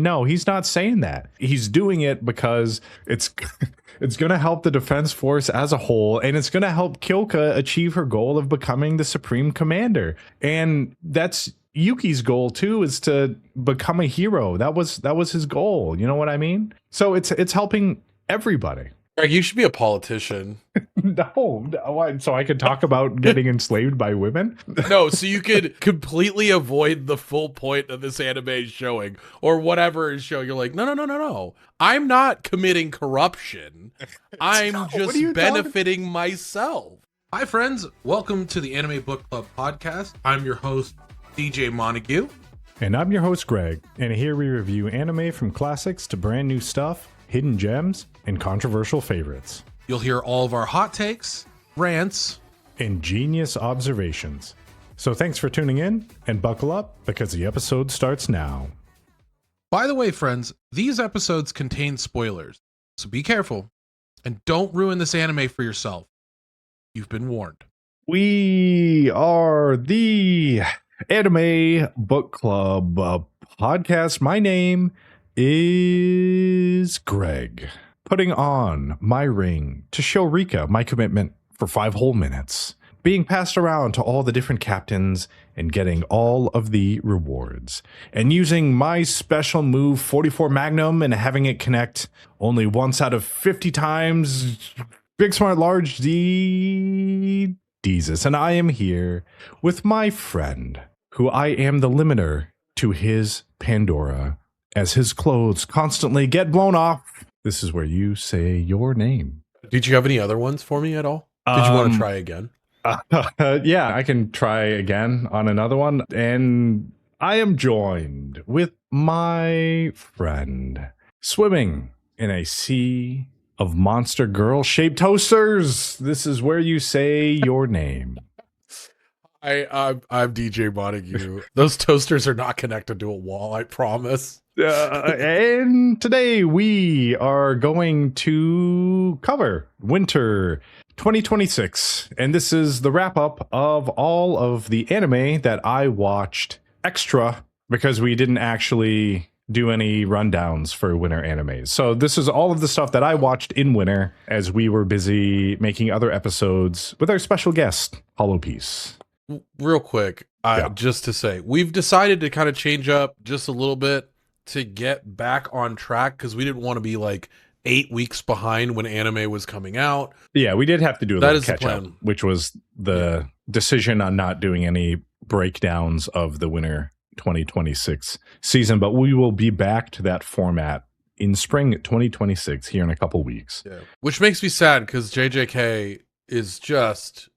No, he's not saying that. He's doing it because it's it's going to help the Defense Force as a whole, and it's going to help Kyoka achieve her goal of becoming the Supreme Commander. And that's Yuki's goal too, is to become a hero. That was his goal. You know what I mean? So it's helping everybody. Greg, you should be a politician. No, so I could talk about getting enslaved by women? No, so you could completely avoid the full point of this anime showing, or whatever is showing. You're like, no. I'm not committing corruption. I'm just benefiting myself. Hi, friends. Welcome to the Anime Book Club podcast. I'm your host, DJ Montague. And I'm your host, Greg. And here we review anime from classics to brand new stuff, hidden gems, and controversial favorites. You'll hear all of our hot takes, rants, and genius observations. So thanks for tuning in, and buckle up because the episode starts now. By the way, friends, these episodes contain spoilers, so be careful and don't ruin this anime for yourself. You've been warned. We are the Anime Book Club podcast. My name is Greg, putting on my ring to show Rika my commitment for 5 whole minutes, being passed around to all the different captains and getting all of the rewards, and using my special move 44 Magnum and having it connect only once out of 50 times. Big Smart Large D Jesus. And I am here with my friend, who I am the limiter to his Pandora, as his clothes constantly get blown off. This is where you say your name. Did you have any other ones for me at all? Did you want to try again? Yeah, I can try again on another one. And I am joined with my friend, swimming in a sea of Monster Girl-shaped toasters. This is where you say your name. I'm DJ Montague. Those toasters are not connected to a wall, I promise. And today we are going to cover winter 2026. And this is the wrap up of all of the anime that I watched extra, because we didn't actually do any rundowns for winter animes. So this is all of the stuff that I watched in winter as we were busy making other episodes with our special guest, Hollow Piece. Real quick, just to say, we've decided to kind of change up just a little bit to get back on track, because we didn't want to be like 8 weeks behind when anime was coming out. Yeah, we did have to do a little catch up, which was the decision on not doing any breakdowns of the winter 2026 season. But we will be back to that format in spring 2026 here in a couple weeks. Yeah. Which makes me sad, because JJK is just,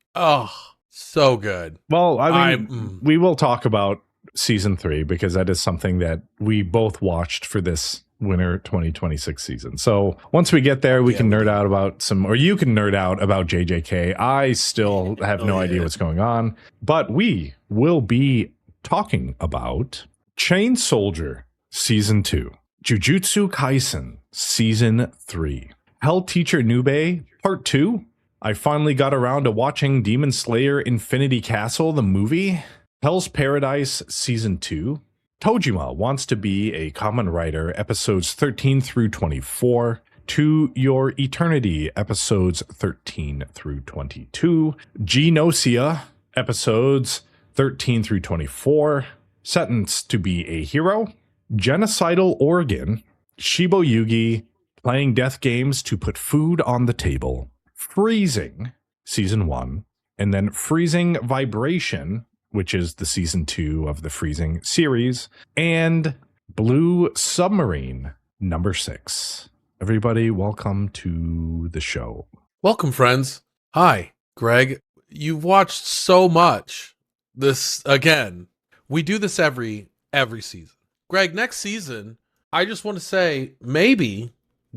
so good. Well, I mean, we will talk about season 3, because that is something that we both watched for this winter 2026 season. So once we get there, we can nerd out about you can nerd out about JJK. I still have no idea what's going on, but we will be talking about Chain Soldier season 2, Jujutsu Kaisen season 3, Hell Teacher Nube part 2. I finally got around to watching Demon Slayer Infinity Castle, the movie, Hell's Paradise Season 2, Tojima Wants to Be a Kamen Writer, episodes 13 through 24, To Your Eternity, episodes 13 through 22, Gnosia, episodes 13 through 24, Sentenced to Be a Hero, Genocidal Organ, Shiboyugi, Playing Death Games to Put Food on the Table, Freezing season 1, and then Freezing Vibration, which is the season 2 of the Freezing series, and Blue Submarine number 6. Everybody, welcome to the show. Welcome, friends. Hi, Greg. You've watched so much. This again. We do this every season. Greg, next season, I just want to say maybe,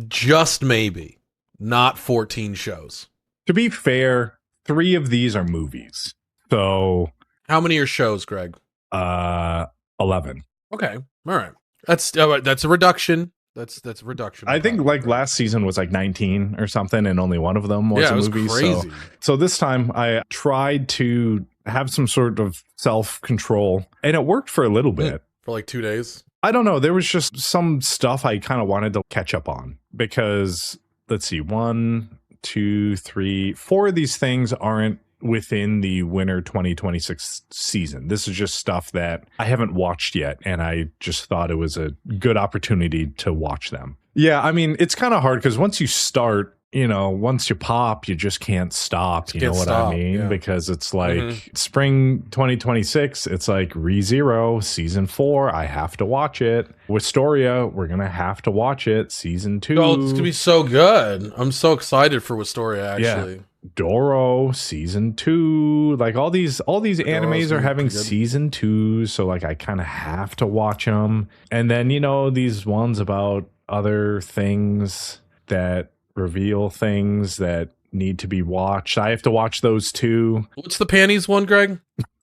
just maybe, not 14 shows. To be fair, 3 of these are movies. So how many are shows, Greg? 11. Okay. All right. That's a reduction. That's a reduction. I think like last season was like 19 or something, and only one of them was a movie. Was crazy. So this time I tried to have some sort of self-control, and it worked for a little bit. For like 2 days. I don't know. There was just some stuff I kind of wanted to catch up on because let's see, 1, 2, 3, 4 of these things aren't within the winter 2026 season. This is just stuff that I haven't watched yet, and I just thought it was a good opportunity to watch them. Yeah, I mean, it's kind of hard because once you start, once you pop, you just can't stop. You know what I mean? Yeah. Because it's like spring 2026, it's like ReZero season 4. I have to watch it. Wisteria, we're going to have to watch it. Season 2. Oh, it's going to be so good. I'm so excited for Wisteria, actually. Yeah. Doro season 2, like all these animes are having season 2, so like I kind of have to watch them. And then these ones about other things that reveal things that need to be watched. I have to watch those too. What's the panties one, Greg?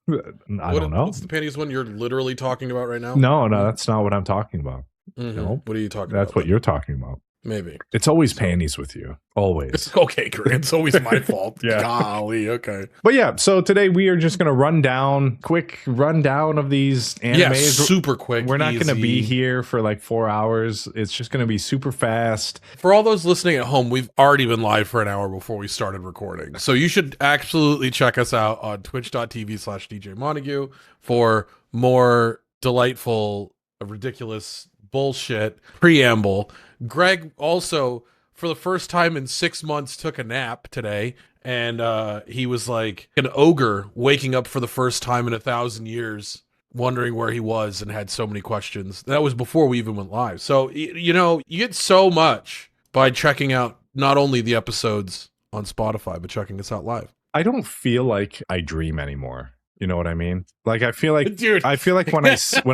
I don't know. What's the panties one you're literally talking about right now? No, that's not what I'm talking about. No. What are you talking about? That's what you're talking about. Maybe. It's always panties with you. Always. Okay, Greg. It's always my fault. Yeah. Golly, okay. But yeah, so today we are just going to quick rundown of these animes. Yeah, super quick. We're not going to be here for like 4 hours. It's just going to be super fast. For all those listening at home, we've already been live for an hour before we started recording. So you should absolutely check us out on twitch.tv/DJ Montague for more delightful, ridiculous bullshit preamble. Greg also, for the first time in 6 months, took a nap today, and he was like an ogre waking up for the first time in 1,000 years, wondering where he was, and had so many questions. That was before we even went live. So, you get so much by checking out not only the episodes on Spotify, but checking us out live. I don't feel like I dream anymore. You know what I mean? Like, I feel like, dude. I feel like when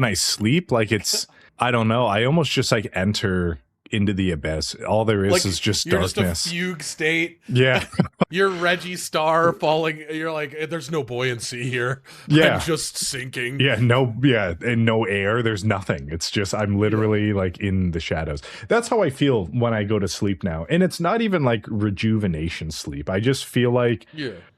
I sleep, like it's, I don't know. I almost just like enter into the abyss. All there is just you're darkness. Just a fugue state. Yeah. You're Reggie Star falling. You're like, there's no buoyancy here. Yeah. I'm just sinking. Yeah. And no air. There's nothing. It's just, I'm literally like in the shadows. That's how I feel when I go to sleep now. And it's not even like rejuvenation sleep. I just feel like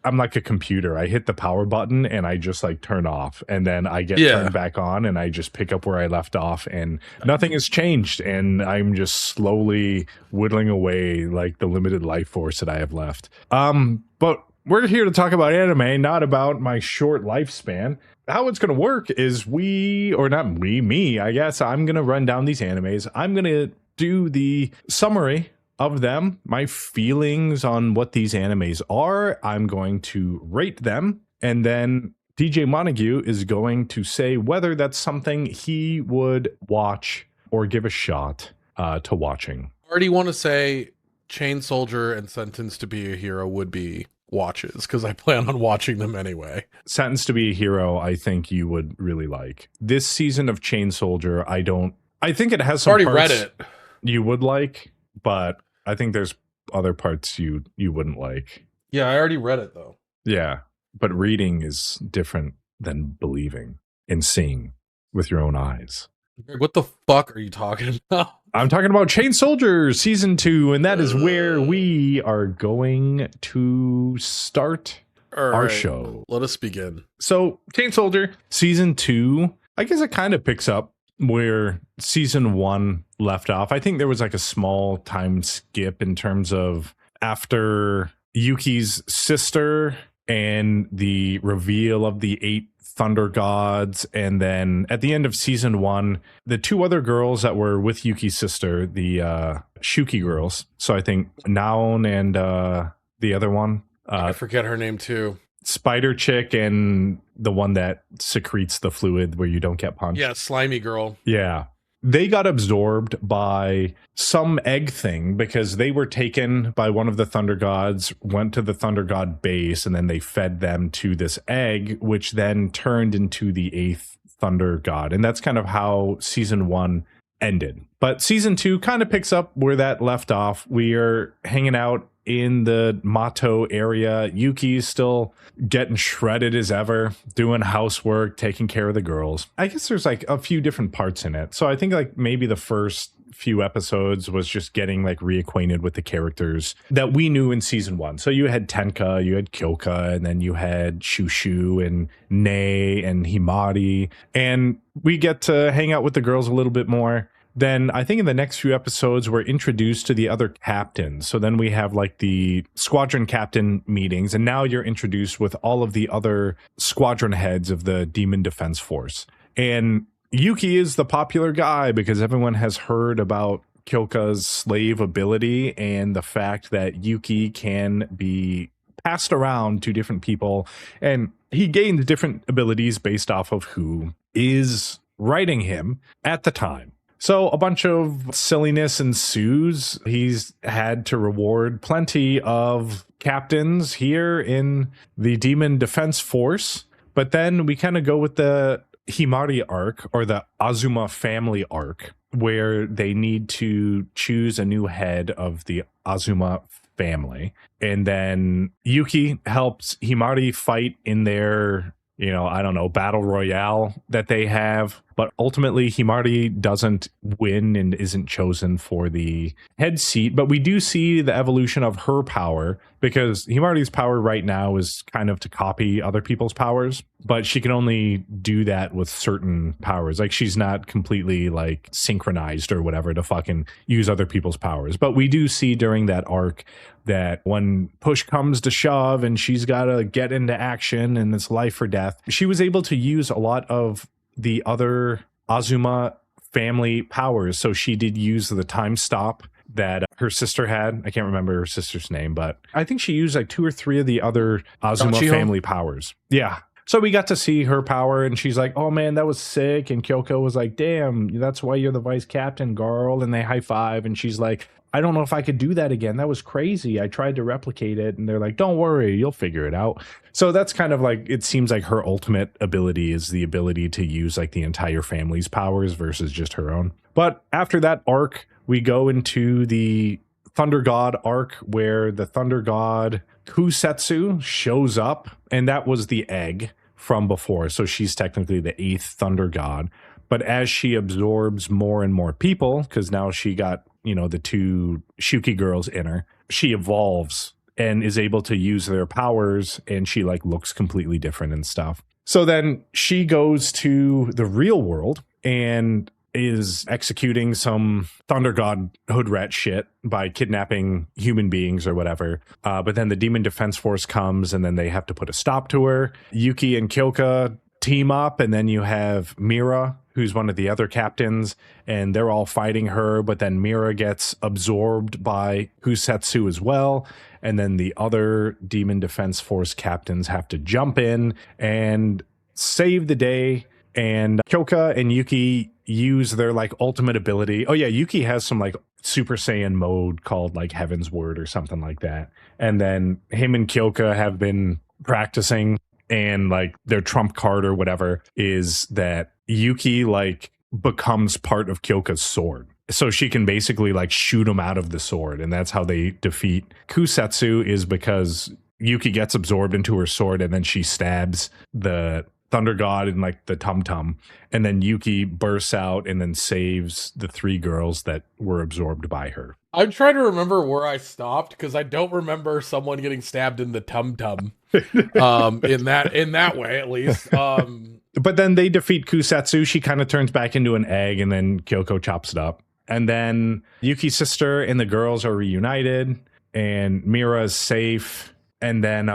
I'm like a computer. I hit the power button and I just like turn off, and then I get turned back on, and I just pick up where I left off, and nothing has changed. And I'm just slowly whittling away like the limited life force that I have left. But we're here to talk about anime, not about my short lifespan. How it's going to work is me, I guess. I'm going to run down these animes. I'm going to do the summary of them, my feelings on what these animes are. I'm going to rate them, and then DJ Montague is going to say whether that's something he would watch or give a shot to watching. I already want to say Chain Soldier and Sentenced to Be a Hero would be watches, because I plan on watching them anyway. Sentenced to Be a Hero, I think you would really like. This season of Chain Soldier, I think it has some already parts read it you would like, but I think there's other parts you wouldn't like. Yeah, I already read it though. Yeah, but reading is different than believing and seeing with your own eyes. What the fuck are you talking about? I'm talking about Chain Soldier Season 2, and that is where we are going to start our show. Let us begin. So, Chain Soldier Season 2, I guess it kind of picks up where Season 1 left off. I think there was like a small time skip in terms of after Yuki's sister and the reveal of the 8 Thunder Gods, and then at the end of Season 1, the 2 other girls that were with Yuki's sister, the Shuki girls. So I think Naon and the other one. I forget her name too. Spider chick and the one that secretes the fluid where you don't get punched. Yeah, slimy girl. Yeah. They got absorbed by some egg thing because they were taken by one of the Thunder Gods, went to the Thunder God base, and then they fed them to this egg, which then turned into the 8th Thunder God. And that's kind of how Season 1 ended. But Season 2 kind of picks up where that left off. We are hanging out in the Mato area. Yuki's still getting shredded as ever, doing housework, taking care of the girls. I guess there's like a few different parts in it. So I think like maybe the first few episodes was just getting like reacquainted with the characters that we knew in season 1. So you had Tenka, you had Kyoka, and then you had Shushu and Nei and Himari. And we get to hang out with the girls a little bit more. Then I think in the next few episodes, we're introduced to the other captains. So then we have like the squadron captain meetings, and now you're introduced with all of the other squadron heads of the Demon Defense Force. And Yuki is the popular guy because everyone has heard about Kyoka's slave ability and the fact that Yuki can be passed around to different people. And he gains different abilities based off of who is writing him at the time. So a bunch of silliness ensues. He's had to reward plenty of captains here in the Demon Defense Force. But then we kind of go with the Himari arc, or the Azuma family arc, where they need to choose a new head of the Azuma family. And then Yuki helps Himari fight in their, battle royale that they have. But ultimately, Himari doesn't win and isn't chosen for the head seat. But we do see the evolution of her power, because Himari's power right now is kind of to copy other people's powers. But she can only do that with certain powers. Like, she's not completely like synchronized or whatever to fucking use other people's powers. But we do see during that arc that when push comes to shove and she's got to get into action and it's life or death, she was able to use a lot of the other Azuma family powers. So she did use the time stop that her sister had. I can't remember her sister's name, but I think she used like 2 or 3 of the other Azuma family powers. Yeah. So we got to see her power, and she's like, oh man, that was sick. And Kyoko was like, damn, that's why you're the vice captain, girl. And they high five, and she's like, I don't know if I could do that again. That was crazy. I tried to replicate it. And they're like, don't worry, you'll figure it out. So that's kind of like, it seems like her ultimate ability is the ability to use like the entire family's powers versus just her own. But after that arc, we go into the Thunder God arc, where the Thunder God Kusetsu shows up, and that was the egg from before. So she's technically the 8th Thunder God. But as she absorbs more and more people, because now she got, the 2 Shuki girls in her, she evolves and is able to use their powers, and she like looks completely different and stuff. So then she goes to the real world and is executing some Thunder God hood rat shit by kidnapping human beings or whatever. But then the Demon Defense Force comes, and then they have to put a stop to her. Yuki and Kyoka team up, and then you have Mira, who's one of the other captains, and they're all fighting her, but then Mira gets absorbed by Kusetsu as well, and then the other Demon Defense Force captains have to jump in and save the day, and Kyoka and Yuki use their like ultimate ability. Oh yeah, Yuki has some like Super Saiyan mode called like Heaven's Word or something like that, and then him and Kyoka have been practicing, and like their trump card or whatever is that Yuki like becomes part of Kyoka's sword. So she can basically like shoot him out of the sword. And that's how they defeat Kusetsu, is because Yuki gets absorbed into her sword, and then she stabs the Thunder God in like the tum-tum. And then Yuki bursts out and then saves the 3 girls that were absorbed by her. I'm trying to remember where I stopped, because I don't remember someone getting stabbed in the tum-tum. In that way, at least. But then they defeat Kusetsu. She kind of turns back into an egg, and then Kyoko chops it up. And then Yuki's sister and the girls are reunited, and Mira is safe. And then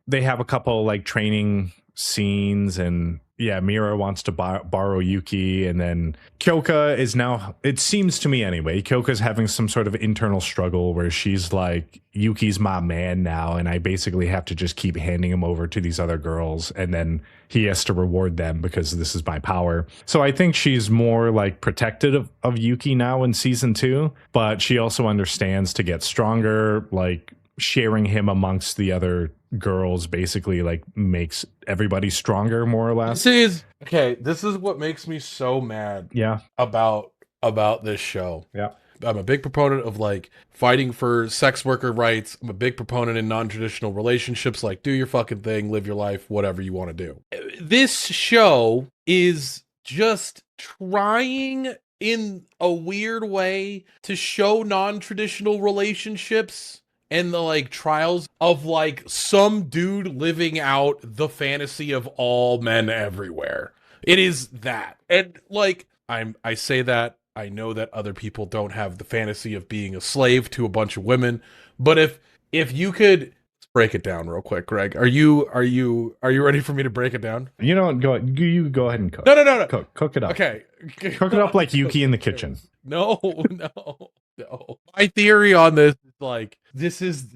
they have a couple like training scenes, and yeah, Mira wants to borrow Yuki, and then Kyoka is now, it seems to me anyway, Kyoka's having some sort of internal struggle where she's like, Yuki's my man now, and I basically have to just keep handing him over to these other girls, and then he has to reward them because this is my power. So I think she's more like protective of Yuki now in season 2, but she also understands to get stronger, like sharing him amongst the other girls basically like makes everybody stronger, more or less. This is what makes me so mad about this show. I'm a big proponent of like fighting for sex worker rights. I'm a big proponent in non-traditional relationships, like do your fucking thing, live your life, whatever you want to do. This show is just trying in a weird way to show non-traditional relationships and the like trials of like some dude living out the fantasy of all men everywhere. It is that. And like I say that I know that other people don't have the fantasy of being a slave to a bunch of women, but if you could break it down real quick, Greg. Are you ready for me to break it down? You know, you go ahead and cook. No. Cook it up. Okay. Cook it up like Yuki in the kitchen. No. My theory on this is like this is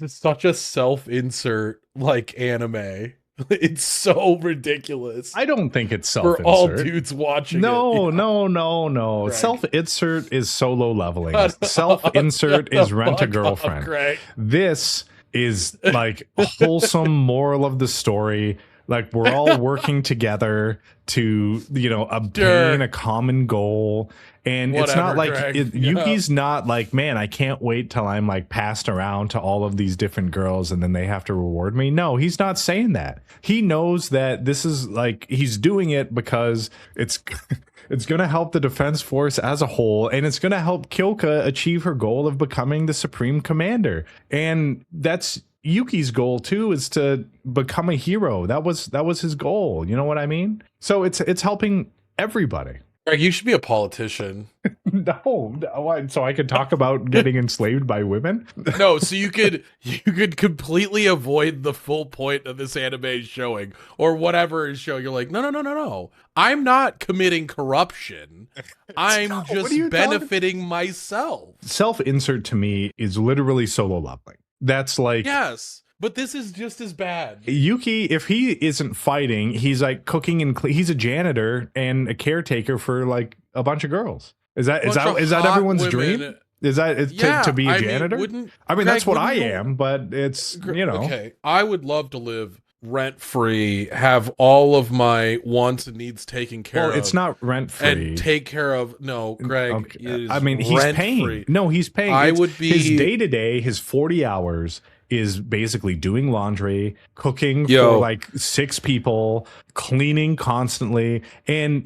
such a self-insert like anime. It's so ridiculous. I don't think it's self-insert. For all dudes watching no, it. No. Greg. Self-insert is solo leveling. Self-insert is rent a girlfriend. Greg. This is like a wholesome moral of the story. Like we're all working together to, obtain a common goal. And it's not like Yuki's not like, man, I can't wait till I'm like passed around to all of these different girls and then they have to reward me. No, he's not saying that. He knows that this is like he's doing it because it's going to help the defense force as a whole, and it's going to help Kyoka achieve her goal of becoming the supreme commander. And that's Yuki's goal too, is to become a hero. That was his goal. You know what I mean? So it's helping everybody. Greg, you should be a politician. No, so I could talk about getting enslaved by women? No, so you could completely avoid the full point of this anime showing or whatever is showing. You're like, no. I'm not committing corruption. I'm just benefiting myself. Self-insert to me is literally solo leveling. That's like... Yes. But this is just as bad. Yuki, if he isn't fighting, he's like cooking and he's a janitor and a caretaker for like a bunch of girls. Is that everyone's dream? Is that to be a janitor? I mean, that's what I am, but it's Okay, I would love to live rent-free, have all of my wants and needs taken care of. Well, it's not rent-free. And take care of... No, Greg, okay. I mean, he's paying. No, he's paying. His day-to-day, his 40 hours is basically doing laundry, cooking for like 6 people, cleaning constantly. And,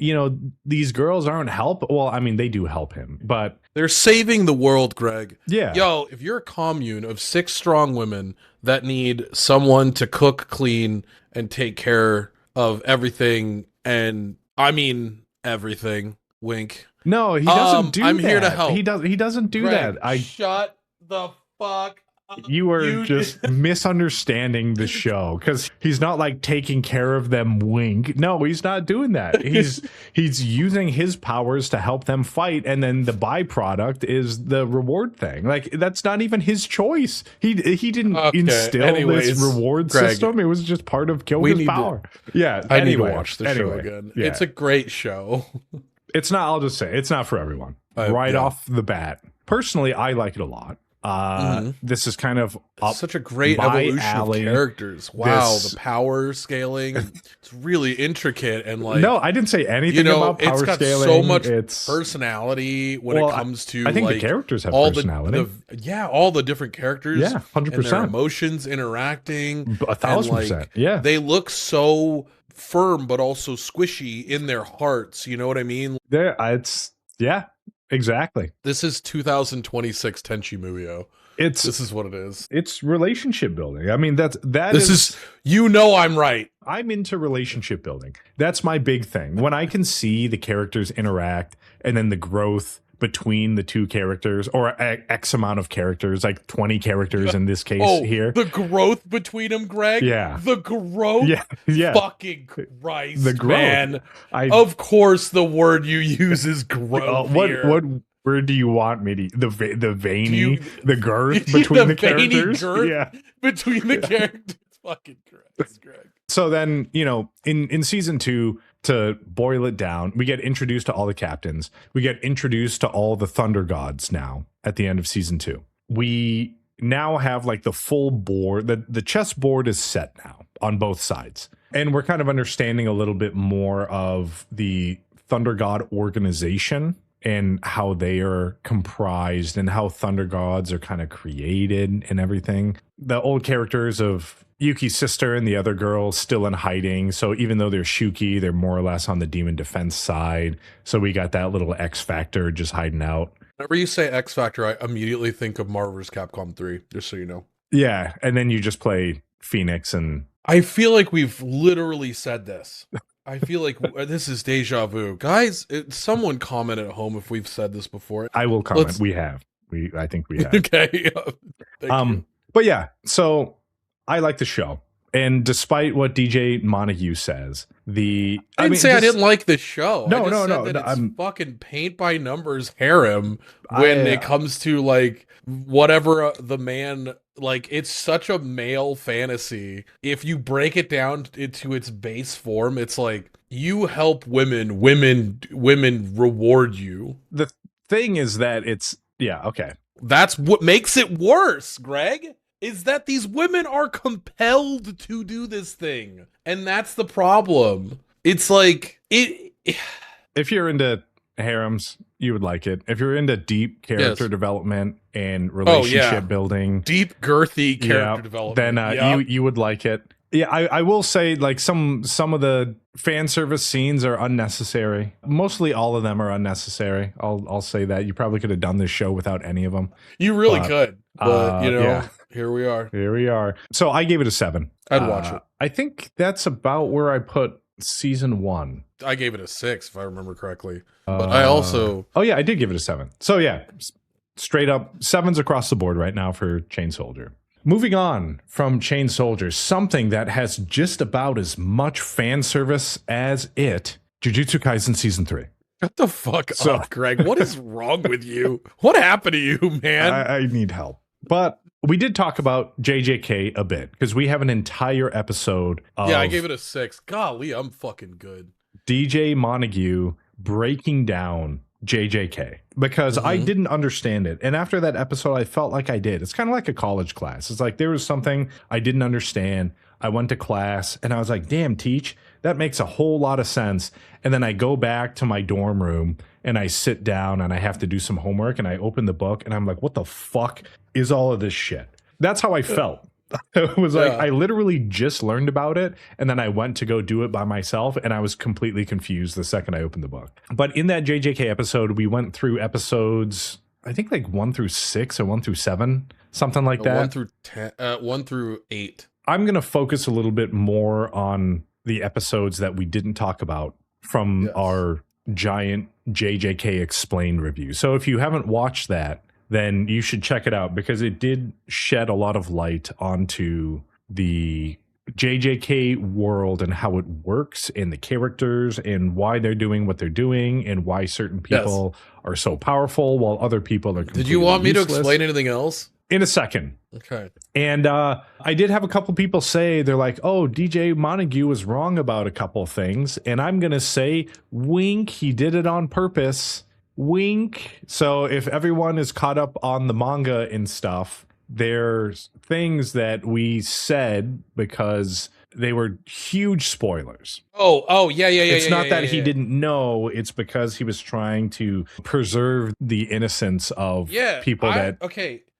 these girls aren't well, I mean, they do help him, but... They're saving the world, Greg. Yeah. Yo, if you're a commune of 6 strong women that need someone to cook, clean, and take care of everything, and I mean everything, wink. No, he doesn't do that. I'm here to help. He doesn't do Greg, that. Shut the fuck up. You are just misunderstanding the show, because he's not like taking care of them, wink. No, he's not doing that. He's using his powers to help them fight, and then the byproduct is the reward thing. Like, that's not even his choice. He didn't instill this reward system. It was just part of Kyoka's power. I need to watch the show again. Yeah. It's a great show. It's not, I'll just say, it's not for everyone. Off the bat. Personally, I like it a lot. This is kind of such a great evolution of characters. Wow, the power scaling, it's really intricate and like. No, I didn't say anything about power scaling. It's got so much personality when it comes to. I think the characters have personality. All the different characters. Yeah, 100%. And their emotions interacting. 1,000%. Yeah, they look so firm but also squishy in their hearts. You know what I mean? Exactly. This is 2026 Tenchi Muyo. This is what it is. It's relationship building. I mean, this is I'm right. I'm into relationship building. That's my big thing. When I can see the characters interact and then the growth between the two characters, or X amount of characters, like 20 characters in this case here. The growth between them, Greg? Yeah. The growth? Yeah. Fucking Christ, the growth. Man. Of course the word you use is growth what word do you want me to... The veiny... the girth between the characters? Girth between the characters. Fucking Christ, Greg. So then, in season 2... To boil it down, we get introduced to all the captains. We get introduced to all the thunder gods now at the end of season 2. We now have like the full board. The chessboard is set now on both sides. And we're kind of understanding a little bit more of the thunder god organization and how they are comprised and how thunder gods are kind of created and everything. The old characters of Yuki's sister and the other girl still in hiding. So even though they're Shuki, they're more or less on the demon defense side. So we got that little X Factor just hiding out. Whenever you say X Factor, I immediately think of Marvel vs. Capcom 3, just so you know. Yeah, and then you just play Phoenix and... I feel like we've literally said this. I feel like this is deja vu. Guys, someone comment at home if we've said this before. I will comment. We have. I think we have. Okay. Thank you. But yeah, so I like the show. And despite what DJ Montague says, I didn't say I didn't like the show. No, I just said that it's fucking paint by numbers harem when it comes to like whatever the man, like it's such a male fantasy. If you break it down into its base form, it's like you help women reward you. The thing is that it's okay. That's what makes it worse, Greg. Is that these women are compelled to do this thing. And that's the problem. It's like, if you're into harems, you would like it. If you're into deep character development and relationship building. Deep, girthy character development. Then you would like it. Yeah, I will say, like, some of the fan service scenes are unnecessary. Mostly all of them are unnecessary. I'll say that. You probably could have done this show without any of them. You really could. But, here we are. Here we are. So I gave it a 7. I'd watch it. I think that's about where I put season 1. I gave it a 6, if I remember correctly. But I also... Oh, yeah, I did give it a 7. So, yeah, straight up 7s across the board right now for Chain Soldier. Moving on from Chain Soldier, something that has just about as much fan service as it, Jujutsu Kaisen Season 3. Shut the fuck up, Greg. What is wrong with you? What happened to you, man? I need help. But we did talk about JJK a bit because we have an entire episode of... Yeah, I gave it a 6. Golly, I'm fucking good. DJ Montague breaking down JJK because I didn't understand it. And after that episode, I felt like I did. It's kind of like a college class. It's like there was something I didn't understand. I went to class and I was like, damn, teach, that makes a whole lot of sense. And then I go back to my dorm room and I sit down and I have to do some homework and I open the book and I'm like, what the fuck is all of this shit? That's how I felt. It was like, I literally just learned about it. And then I went to go do it by myself. And I was completely confused the second I opened the book. But in that JJK episode, we went through episodes, I think like 1 through 6 or 1 through 7, something like that. 1 through 10, 1 through 8. I'm going to focus a little bit more on the episodes that we didn't talk about from our giant JJK Explained review. So if you haven't watched that, then you should check it out because it did shed a lot of light onto the JJK world and how it works and the characters and why they're doing what they're doing and why certain people are so powerful while other people are completely Did you want me useless. to explain anything else? In a second. Okay. And I did have a couple people say, they're like, oh, DJ Montague was wrong about a couple things. And I'm going to say, wink, he did it on purpose. Wink. So if everyone is caught up on the manga and stuff, there's things that we said because they were huge spoilers. Yeah. It's not that he didn't know. It's because he was trying to preserve the innocence of people that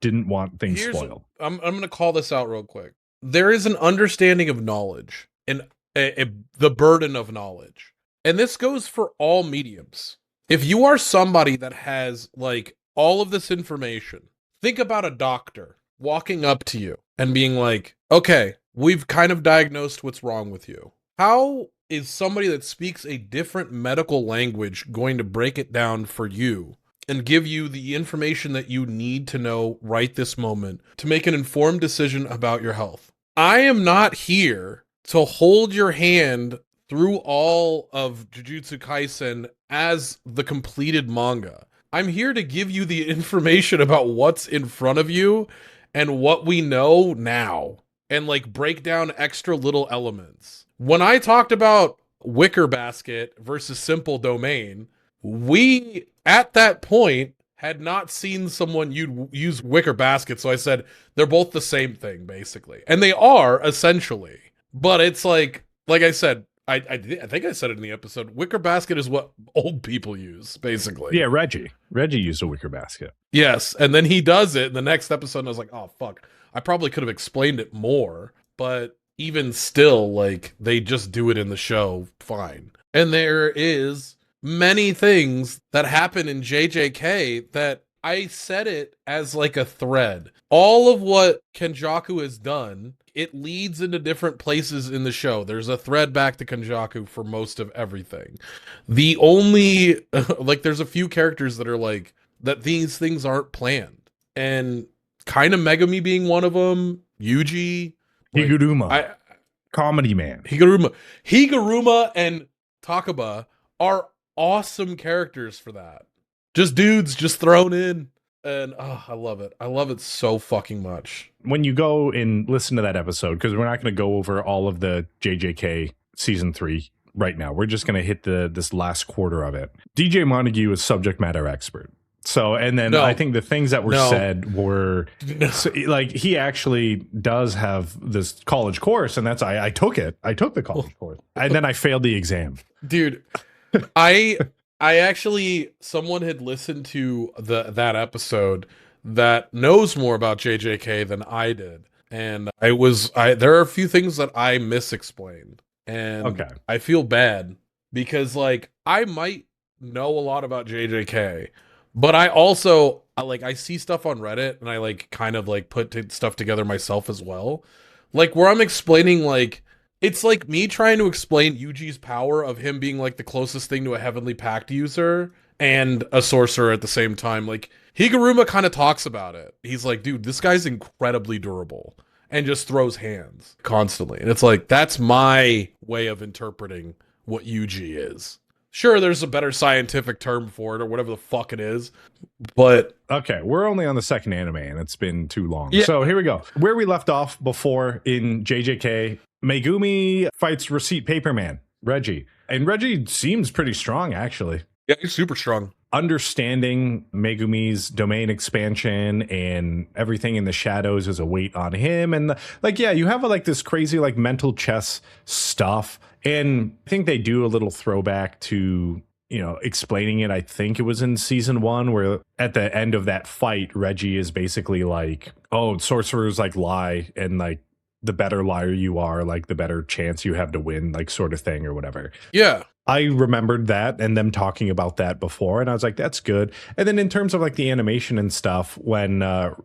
didn't want things spoiled. I'm going to call this out real quick. There is an understanding of knowledge and the burden of knowledge. And this goes for all mediums. If you are somebody that has like all of this information, think about a doctor walking up to you and being like, okay, we've kind of diagnosed what's wrong with you. How is somebody that speaks a different medical language going to break it down for you and give you the information that you need to know right this moment to make an informed decision about your health? I am not here to hold your hand through all of Jujutsu Kaisen as the completed manga. I'm here to give you the information about what's in front of you and what we know now and like break down extra little elements. When I talked about Wicker Basket versus Simple Domain, we at that point had not seen someone use Wicker Basket, so I said they're both the same thing basically. And they are essentially. But it's like I said, I think I said it in the episode. Wicker basket is what old people use, basically. Yeah, Reggie used a wicker basket. Yes, and then he does it in the next episode, and I was like, oh fuck, I probably could have explained it more, but even still, like, they just do it in the show fine. And there is many things that happen in JJK that I said it as like a thread. All of what Kenjaku has done, it leads into different places in the show. There's a thread back to Kenjaku for most of everything. The only, like, there's a few characters that are like, that these things aren't planned. And kind of Megami being one of them, Yuji. Like, Higuruma. Comedy man. Higuruma and Takaba are awesome characters for that. Just dudes just thrown in. And I love it. I love it so fucking much. When you go and listen to that episode, because we're not going to go over all of the JJK season 3 right now. We're just going to hit this last quarter of it. DJ Montague is subject matter expert. So, and then I think the things that were said were so, like, he actually does have this college course, and that's, I took it. I took the college course, and then I failed the exam. Dude, I actually, someone had listened to that episode that knows more about JJK than I did. And there are a few things that I misexplained. And I feel bad because, like, I might know a lot about JJK, but I also, I see stuff on Reddit and I, like, kind of, like, put stuff together myself as well. Like, where I'm explaining, like, it's like me trying to explain Yuji's power of him being, like, the closest thing to a Heavenly Pact user and a sorcerer at the same time. Like, Higuruma kind of talks about it. He's like, dude, this guy's incredibly durable and just throws hands constantly. And it's like, that's my way of interpreting what Yuji is. Sure, there's a better scientific term for it or whatever the fuck it is, but... Okay, we're only on the second anime and it's been too long. Yeah. So here we go. Where we left off before in JJK, Megumi fights Receipt Paper Man, Reggie. And Reggie seems pretty strong, actually. Yeah, he's super strong. Understanding Megumi's domain expansion and everything in the shadows is a weight on him. And, like, yeah, you have, like, this crazy, like, mental chess stuff. And I think they do a little throwback to, you know, explaining it. I think it was in season 1 where at the end of that fight, Reggie is basically like, oh, sorcerers, like, lie, and, like, the better liar you are, like, the better chance you have to win, like, sort of thing or whatever. Yeah. I remembered that and them talking about that before, and I was like, that's good. And then in terms of, like, the animation and stuff, when,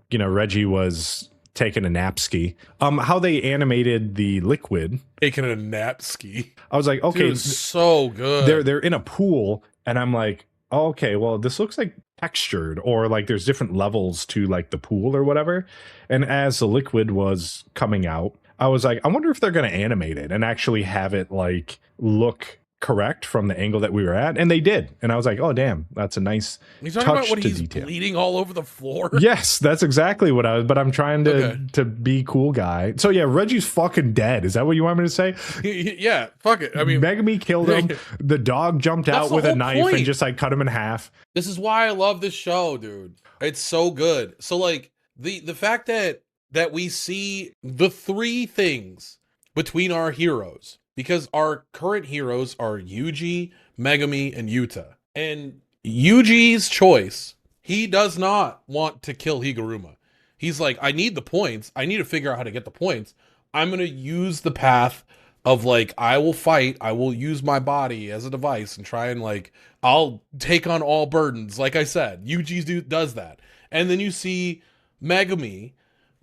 you know, Reggie was taking a napski, how they animated the liquid. Taking a napski. I was like, okay. Dude, so good. They're in a pool, and I'm like, oh, okay, well, this looks like textured, or like there's different levels to, like, the pool or whatever. And as the liquid was coming out, I was like, I wonder if they're going to animate it and actually have it, like, look correct from the angle that we were at, and they did. And I was like, oh damn, that's a nice touch about when he's detail. Bleeding all over the floor. Yes, that's exactly what I was, but I'm trying to be cool guy. So yeah, Reggie's fucking dead. Is that what you want me to say? Yeah, fuck it. I mean, Megami killed him. The dog jumped out with a knife and just, like, cut him in half. This is why I love this show, dude. It's so good. So, like, the fact that we see the three things between our heroes, because our current heroes are Yuji, Megami, and Yuta. And Yuji's choice, he does not want to kill Higuruma. He's like, I need the points. I need to figure out how to get the points. I'm going to use the path of, like, I will fight. I will use my body as a device and try and, like, I'll take on all burdens. Like I said, Yuji does that. And then you see Megami,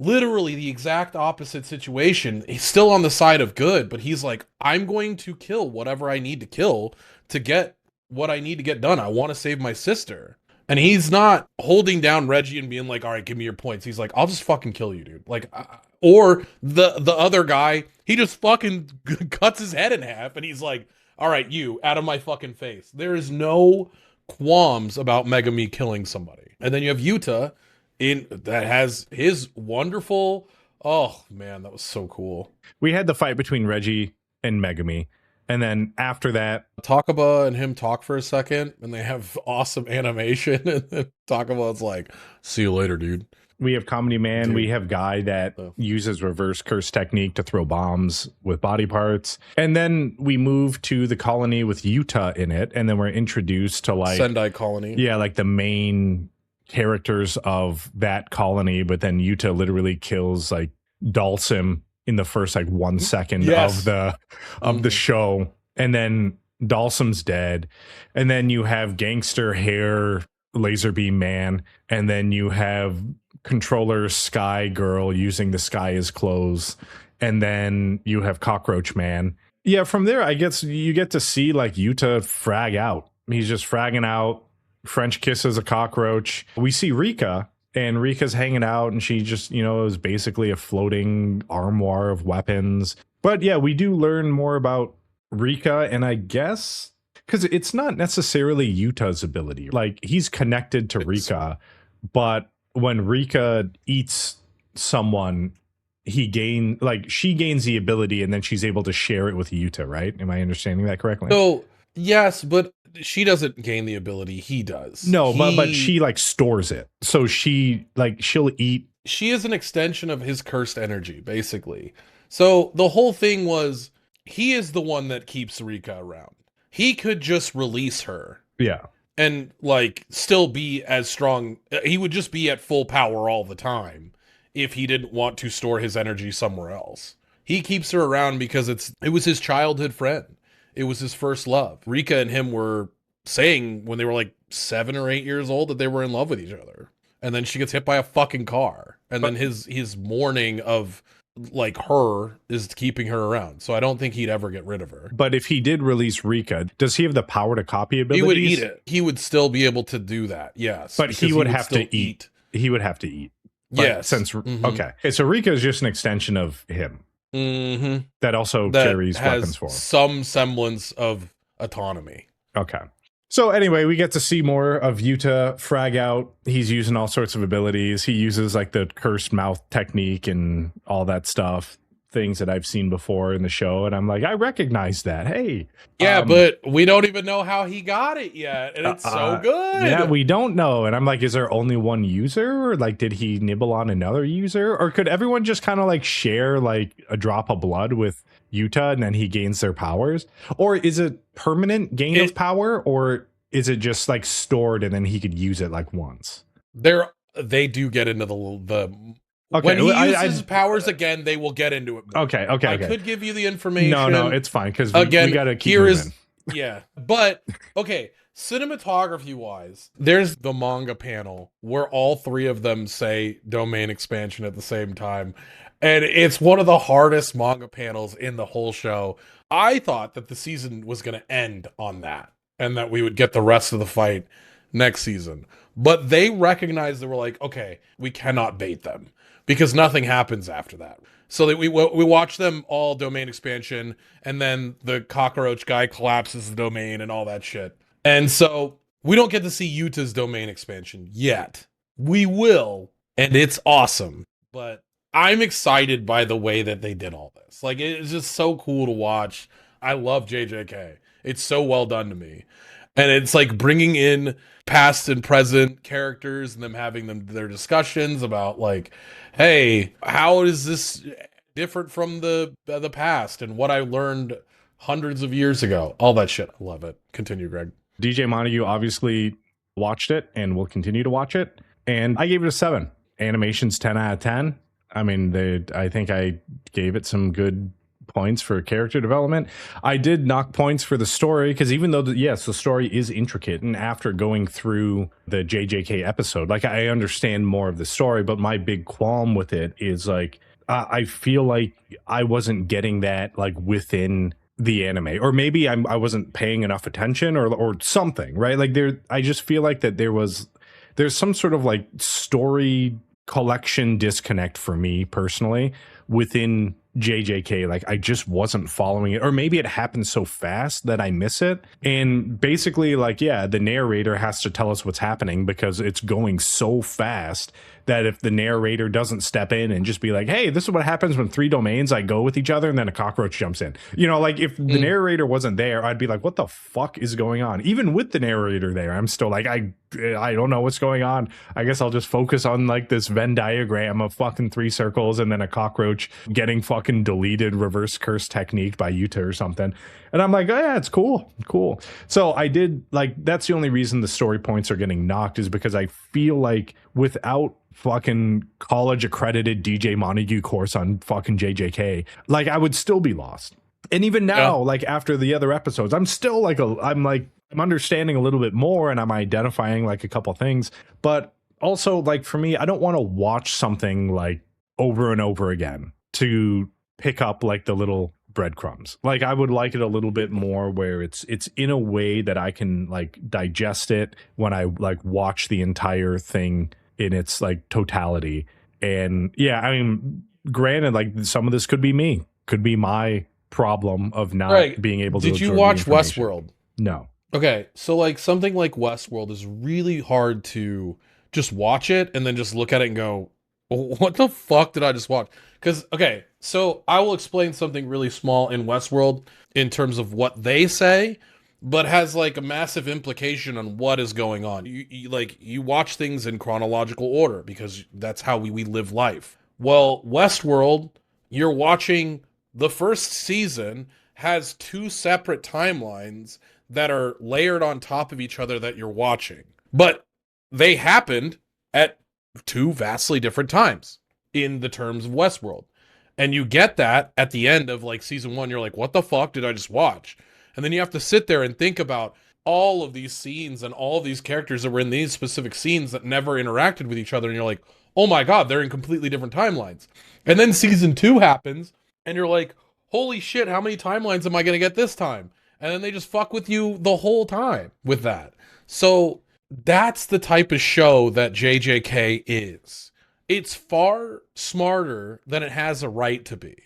literally the exact opposite situation. He's still on the side of good, but he's like, I'm going to kill whatever I need to kill to get what I need to get done. I want to save my sister. And he's not holding down Reggie and being like, all right, give me your points. He's like, I'll just fucking kill you, dude. Like, or the other guy, he just fucking cuts his head in half and he's like, all right, you, out of my fucking face. There is no qualms about Megami killing somebody. And then you have Yuta, that has his wonderful, oh man, that was so cool. We had the fight between Reggie and Megami, and then after that, Takaba and him talk for a second, and they have awesome animation, and then Takaba's like, see you later, dude. We have Comedy Man. Dude. We have Guy that uses reverse curse technique to throw bombs with body parts. And then we move to the colony with Yuta in it. And then we're introduced to like Sendai colony. Yeah, like the main characters of that colony. But then Yuta literally kills like Dalsim in the first like 1 second of the show. And then Dalsim's dead. And then you have Gangster Hair Laser Beam Man. And then you have Controller Sky Girl using the sky as clothes. And then you have Cockroach Man. Yeah, from there, I guess you get to see like Yuta frag out. He's just fragging out. French kisses a cockroach. We see Rika, and Rika's hanging out, and she just, is basically a floating armoire of weapons. But yeah, we do learn more about Rika, and I guess because it's not necessarily Yuta's ability. Like, he's connected to Rika, but when Rika eats someone, she gains the ability, and then she's able to share it with Yuta, right? Am I understanding that correctly? So yes, but she doesn't gain the ability, he does. No, but she like stores it. So she'll eat. She is an extension of his cursed energy, basically. So the whole thing was, he is the one that keeps Rika around. He could just release her. Yeah. And like still be as strong. He would just be at full power all the time if he didn't want to store his energy somewhere else. He keeps her around because it was his childhood friend. It was his first love. Rika and him were saying when they were like 7 or 8 years old that they were in love with each other. And then she gets hit by a fucking car. And then his mourning of like her is keeping her around. So I don't think he'd ever get rid of her. But if he did release Rika, does he have the power to copy abilities? He would eat it. He would still be able to do that. Yes. But he would have to eat. He would have to eat. But yes. Okay. So Rika is just an extension of him. Mm-hmm. That also carries weapons for him. Some semblance of autonomy. Okay. So anyway, we get to see more of Yuta frag out. He's using all sorts of abilities. He uses like the cursed mouth technique and all that stuff, things that I've seen before in the show. And I'm like, I recognize that. Hey. Yeah, but we don't even know how he got it yet. And it's so good. Yeah, we don't know. And I'm like, is there only one user? Or like, did he nibble on another user? Or could everyone just kind of like share like a drop of blood with Yuta and then he gains their powers? Or is it permanent gain of power? Or is it just like stored and then he could use it like once? They do get into the okay. When he uses powers again, they will get into it more. Okay. I could give you the information. No, it's fine because we got to keep moving. Yeah, but okay. Cinematography wise, there's the manga panel where all three of them say domain expansion at the same time. And it's one of the hardest manga panels in the whole show. I thought that the season was going to end on that and that we would get the rest of the fight next season. But they recognized, they were like, okay, we cannot bait them because nothing happens after that. So we watch them all domain expansion, and then the cockroach guy collapses the domain and all that shit. And so we don't get to see Yuta's domain expansion yet. We will, and it's awesome. But I'm excited by the way that they did all this. Like, it's just so cool to watch. I love JJK. It's so well done to me. And it's like bringing in past and present characters and them having their discussions about like, hey, how is this different from the past and what I learned hundreds of years ago? All that shit. I love it. Continue, Greg. DJ Montague obviously watched it and will continue to watch it. And I gave it a 7. Animation's 10 out of 10. I mean, I think I gave it some good points for character development. I did knock points for the story because even though, the story is intricate, and after going through the JJK episode, like I understand more of the story, but my big qualm with it is like, I feel like I wasn't getting that like within the anime, or maybe I wasn't paying enough attention or something, right? Like I just feel like that there's some sort of like story collection disconnect for me personally, within JJK, like I just wasn't following it, or maybe it happened so fast that I miss it. And basically, like, yeah, the narrator has to tell us what's happening because it's going so fast that if the narrator doesn't step in and just be like, hey, this is what happens when 3 domains like go with each other and then a cockroach jumps in, you know, like if the narrator wasn't there, I'd be like, what the fuck is going on? Even with the narrator there, I'm still like, I don't know what's going on. I guess I'll just focus on like this Venn diagram of fucking 3 circles and then a cockroach getting fucking deleted, reverse curse technique by Yuta or something. And I'm like, oh yeah, it's cool. So I did, like, that's the only reason the story points are getting knocked, is because I feel like without fucking college accredited DJ Montague course on fucking JJK, like I would still be lost. And even now, like after the other episodes, I'm still like, I'm understanding a little bit more and I'm identifying like a couple things. But also, like, for me, I don't want to watch something like over and over again to pick up like the little breadcrumbs. Like I would like it a little bit more where it's in a way that I can like digest it when I like watch the entire thing in its like totality. And yeah, I mean, granted, like some of this could be me, could be my problem of not being able to. Did you watch Westworld? No. Okay, so like something like Westworld is really hard to just watch it and then just look at it and go, what the fuck did I just watch? Because, okay, so I will explain something really small in Westworld in terms of what they say, but has like a massive implication on what is going on. You watch things in chronological order because that's how we live life. Well, Westworld, you're watching the first season has 2 separate timelines that are layered on top of each other that you're watching. But they happened at 2 vastly different times in the terms of Westworld. And you get that at the end of like season 1, you're like, what the fuck did I just watch? And then you have to sit there and think about all of these scenes and all of these characters that were in these specific scenes that never interacted with each other. And you're like, oh my God, they're in completely different timelines. And then season 2 happens and you're like, holy shit, how many timelines am I going to get this time? And then they just fuck with you the whole time with that. So that's the type of show that JJK is. It's far smarter than it has a right to be.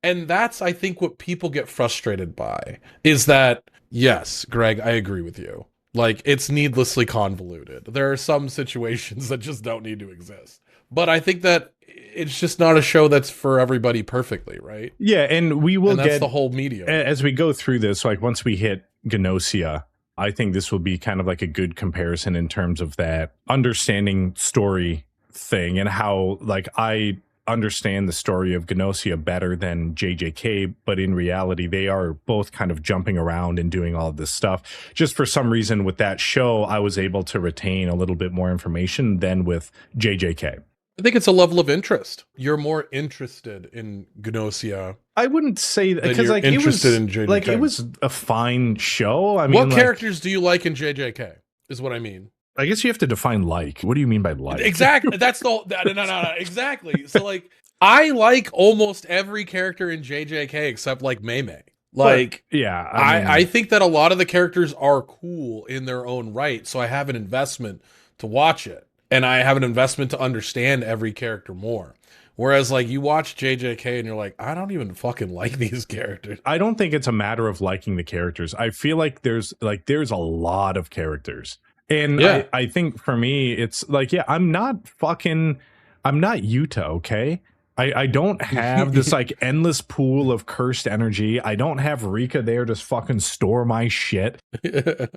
And that's, I think, what people get frustrated by, is that, yes, Greg, I agree with you. Like, it's needlessly convoluted. There are some situations that just don't need to exist. But I think that it's just not a show that's for everybody perfectly, right? Yeah, and we will that's the whole medium. As we go through this, like once we hit Gnosia, I think this will be kind of like a good comparison in terms of that understanding story thing and how, like, I understand the story of Gnosia better than JJK, but in reality, they are both kind of jumping around and doing all of this stuff. Just for some reason with that show, I was able to retain a little bit more information than with JJK. I think it's a level of interest. You're more interested in Gnosia. I wouldn't say that because like it was in JJK. Like it was a fine show. I mean, what characters do you like in JJK? Is what I mean. I guess you have to define like. What do you mean by like? Exactly. That's the no. Exactly. So like, I like almost every character in JJK except like Mei. Like, but, yeah, I think that a lot of the characters are cool in their own right. So I have an investment to watch it. And I have an investment to understand every character more. Whereas, like, you watch JJK and you're like, I don't even fucking like these characters. I don't think it's a matter of liking the characters. I feel like there's a lot of characters. And yeah. I think for me, it's like, yeah, I'm not Yuta, okay? I don't have this like endless pool of cursed energy. I don't have Rika there to fucking store my shit.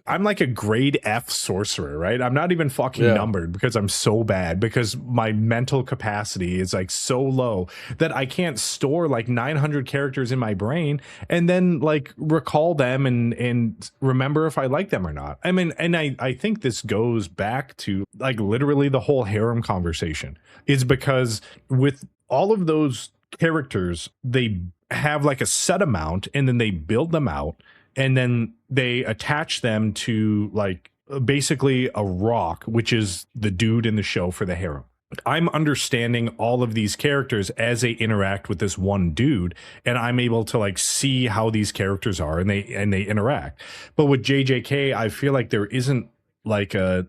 I'm like a grade F sorcerer, right? I'm not even fucking numbered because I'm so bad, because my mental capacity is like so low that I can't store like 900 characters in my brain and then like recall them and remember if I like them or not. I mean, and I think this goes back to like literally the whole harem conversation, is because with all of those characters, they have like a set amount and then they build them out and then they attach them to like basically a rock, which is the dude in the show for the harem. I'm understanding all of these characters as they interact with this one dude, and I'm able to like see how these characters are and they interact. But with JJK, I feel like there isn't like a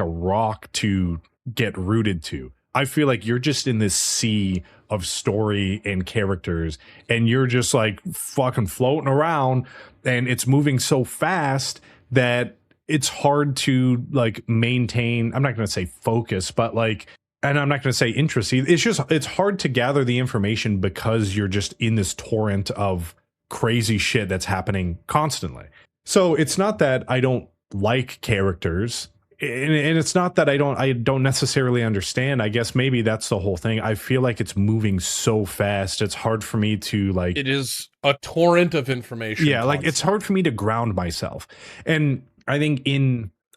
rock to get rooted to. I feel like you're just in this sea of story and characters, and you're just like fucking floating around, and it's moving so fast that it's hard to like maintain, I'm not going to say focus, but like, and I'm not going to say interest. It's hard to gather the information because you're just in this torrent of crazy shit that's happening constantly. So it's not that I don't like characters, and it's not that I don't necessarily understand. I guess maybe that's the whole thing. I feel like it's moving so fast. It's hard for me to like, it is a torrent of information. Yeah, like it's hard for me to ground myself. And I think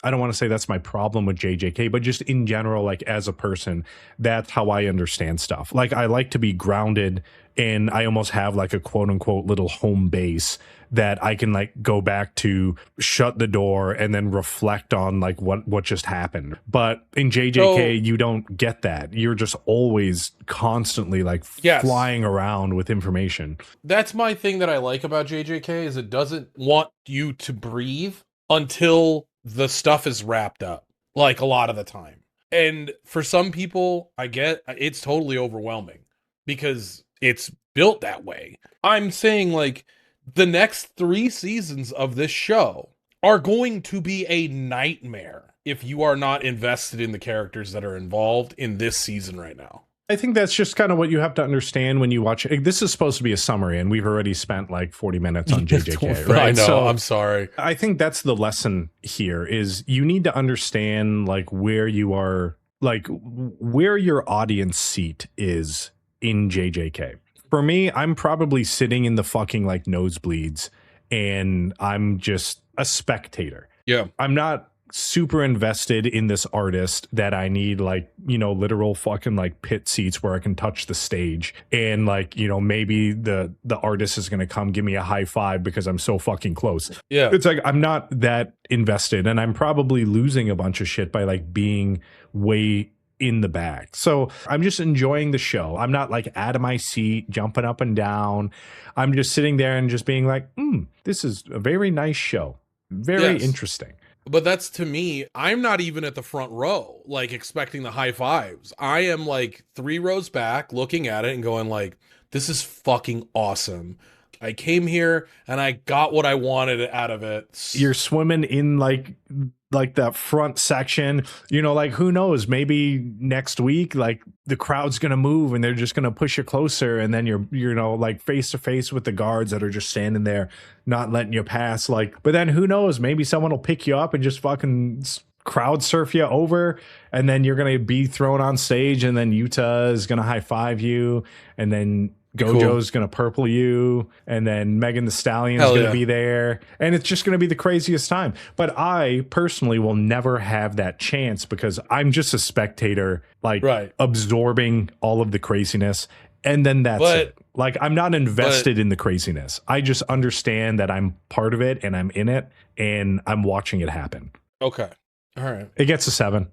I don't want to say that's my problem with JJK, but just in general, like as a person, that's how I understand stuff. Like I like to be grounded, and I almost have like a quote unquote little home base that I can like go back to, shut the door, and then reflect on like what just happened. But in JJK, you don't get that. You're just always constantly like flying around with information. That's my thing that I like about JJK is it doesn't want you to breathe until the stuff is wrapped up, like a lot of the time. And for some people, I get it's totally overwhelming because it's built that way. I'm saying like the next 3 seasons of this show are going to be a nightmare if you are not invested in the characters that are involved in this season right now. I think that's just kind of what you have to understand when you watch it. This is supposed to be a summary, and we've already spent like 40 minutes on JJK, right? I know, so I'm sorry. I think that's the lesson here is you need to understand like where you are, like where your audience seat is in JJK. For me, I'm probably sitting in the fucking like nosebleeds, and I'm just a spectator. Yeah. I'm not super invested in this artist that I need like, you know, literal fucking like pit seats where I can touch the stage, and like, you know, maybe the artist is going to come give me a high five because I'm so fucking close. Yeah. It's like I'm not that invested, and I'm probably losing a bunch of shit by like being way in the back. So I'm just enjoying the show. I'm not like out of my seat, jumping up and down. I'm just sitting there and just being like, this is a very nice show. Very interesting. But that's, to me, I'm not even at the front row, like expecting the high fives. I am like 3 rows back looking at it and going like, this is fucking awesome. I came here and I got what I wanted out of it. You're swimming in like that front section, you know, like who knows, maybe next week like the crowd's gonna move and they're just gonna push you closer, and then you're you know like face to face with the guards that are just standing there not letting you pass. Like, but then who knows, maybe someone will pick you up and just fucking crowd surf you over, and then you're gonna be thrown on stage, and then Utah is gonna high five you, and then Gojo's gonna purple you, and then Megan the Stallion's gonna be there, and it's just gonna be the craziest time. But I personally will never have that chance because I'm just a spectator, like absorbing all of the craziness, and then that's it. Like I'm not invested in the craziness. I just understand that I'm part of it and I'm in it and I'm watching it happen. Okay. All right. It gets a 7.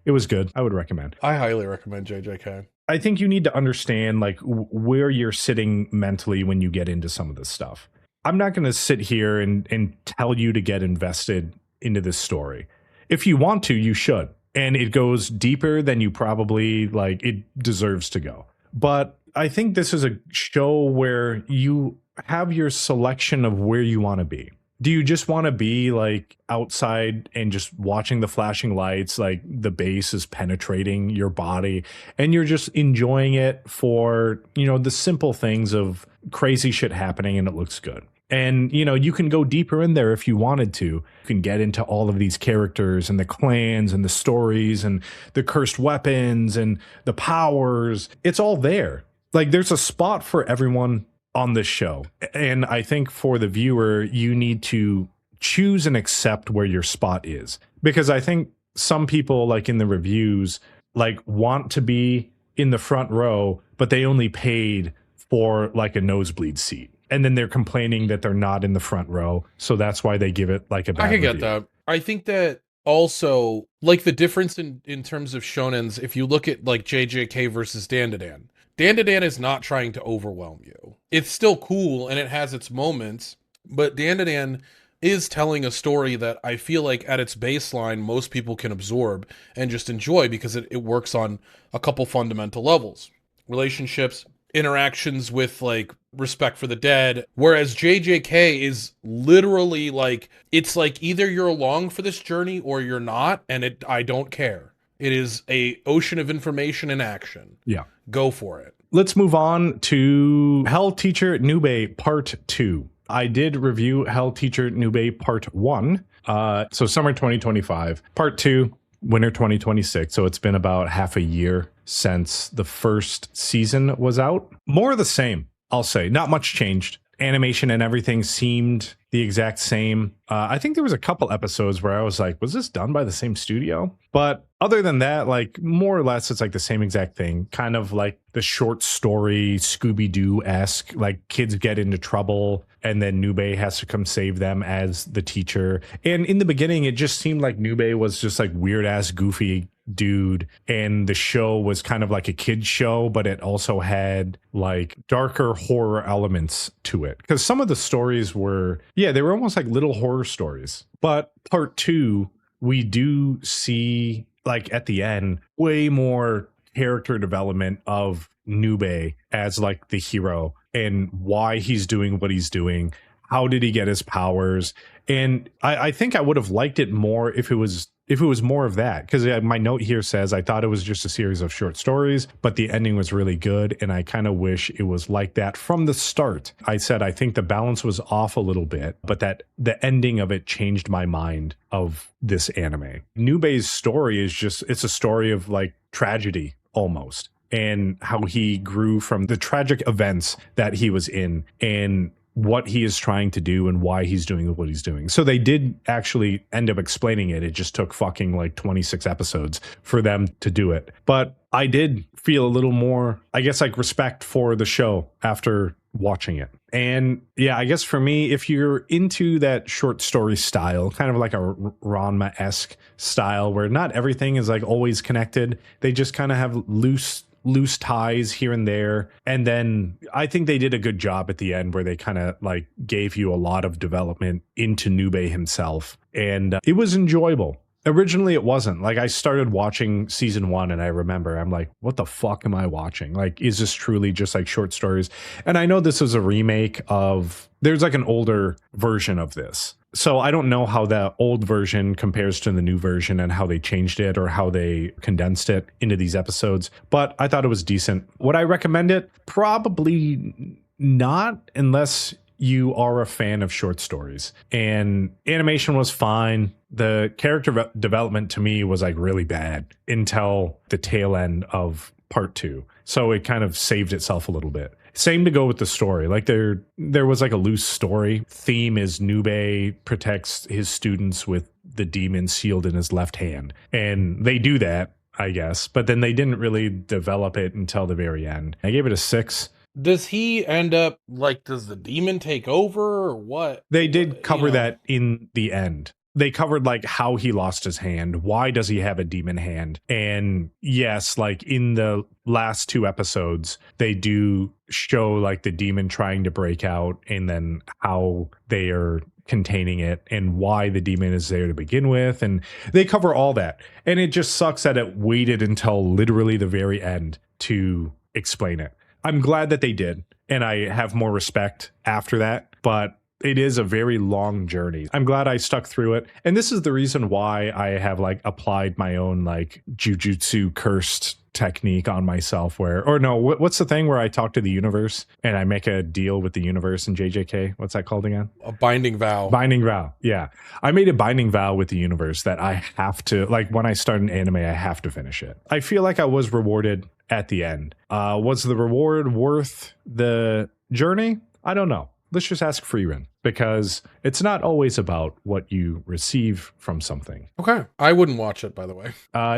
It was good. I would recommend. I highly recommend JJK. I think you need to understand like where you're sitting mentally when you get into some of this stuff. I'm not going to sit here and tell you to get invested into this story. If you want to, you should. And it goes deeper than you probably like it deserves to go. But I think this is a show where you have your selection of where you want to be. Do you just want to be like outside and just watching the flashing lights, like the bass is penetrating your body and you're just enjoying it for, you know, the simple things of crazy shit happening and it looks good? And, you know, you can go deeper in there if you wanted to. You can get into all of these characters and the clans and the stories and the cursed weapons and the powers. It's all there. Like there's a spot for everyone on this show. And I think for the viewer, you need to choose and accept where your spot is. Because I think some people, like in the reviews, like want to be in the front row, but they only paid for like a nosebleed seat. And then they're complaining that they're not in the front row. So that's why they give it like a bad I can review. get that. I think that also, like the difference in terms of shonens, if you look at like JJK versus Dandadan, Dandadan is not trying to overwhelm you. It's still cool and it has its moments, but Dandadan is telling a story that I feel like at its baseline, most people can absorb and just enjoy because it works on a couple fundamental levels. Relationships, interactions with like respect for the dead. Whereas JJK is literally like, it's like either you're along for this journey or you're not, and I don't care. It is a ocean of information and action. Yeah. Go for it. Let's move on to Hell Teacher Nube Part 2. I did review Hell Teacher Nube Part 1. So summer 2025. Part 2, winter 2026. So it's been about half a year since the first season was out. More of the same, I'll say. Not much changed. Animation and everything seemed the exact same. I think there was a couple episodes where I was like, was this done by the same studio? But other than that, like more or less, it's like the same exact thing. Kind of like the short story, Scooby-Doo-esque, like kids get into trouble and then Nube has to come save them as the teacher. And in the beginning, it just seemed like Nube was just like weird ass goofy dude, and the show was kind of like a kid's show, but it also had like darker horror elements to it, because some of the stories were, yeah, they were almost like little horror stories. But part 2, we do see like at the end way more character development of Nube as like the hero and why he's doing what he's doing. How did he get his powers? And I think I would have liked it more if it was more of that, because my note here says I thought it was just a series of short stories, but the ending was really good, and I kind of wish it was like that from the start. I said I think the balance was off a little bit, but that the ending of it changed my mind of this anime. Nube's story is just, it's a story of like tragedy almost, and how he grew from the tragic events that he was in, and what he is trying to do and why he's doing what he's doing. So they did actually end up explaining it. It just took fucking like 26 episodes for them to do it. But I did feel a little more, I guess, like respect for the show after watching it. And yeah, I guess for me, if you're into that short story style, kind of like a Ranma-esque style where not everything is like always connected, they just kind of have loose ties here and there. And then I think they did a good job at the end where they kind of like gave you a lot of development into Nube himself. And it was enjoyable. Originally, it wasn't. Like, I started watching season 1 and I remember I'm like, what the fuck am I watching? Like, is this truly just like short stories? And I know this is a remake of, there's like an older version of this. So I don't know how the old version compares to the new version and how they changed it or how they condensed it into these episodes. But I thought it was decent. Would I recommend it? Probably not, unless you are a fan of short stories. And animation was fine. The character development to me was like really bad until the tail end of part 2. So it kind of saved itself a little bit. Same to go with the story. Like there was like a loose story. Theme is Nube protects his students with the demon sealed in his left hand. And they do that, I guess. But then they didn't really develop it until the very end. I gave it a 6. Does he end up, like, does the demon take over or what? They did cover that in the end. They covered like how he lost his hand. Why does he have a demon hand? And yes, like in the last 2 episodes, they do show like the demon trying to break out and then how they are containing it and why the demon is there to begin with. And they cover all that. And it just sucks that it waited until literally the very end to explain it. I'm glad that they did. And I have more respect after that. But it is a very long journey. I'm glad I stuck through it. And this is the reason why I have like applied my own like Jujutsu cursed technique on myself what's the thing where I talk to the universe and I make a deal with the universe in JJK? What's that called again? A binding vow. Binding vow. Yeah. I made a binding vow with the universe that I have to, like when I start an anime, I have to finish it. I feel like I was rewarded at the end. Was the reward worth the journey? I don't know. Let's just ask Freerin, because it's not always about what you receive from something. Okay. I wouldn't watch it, by the way.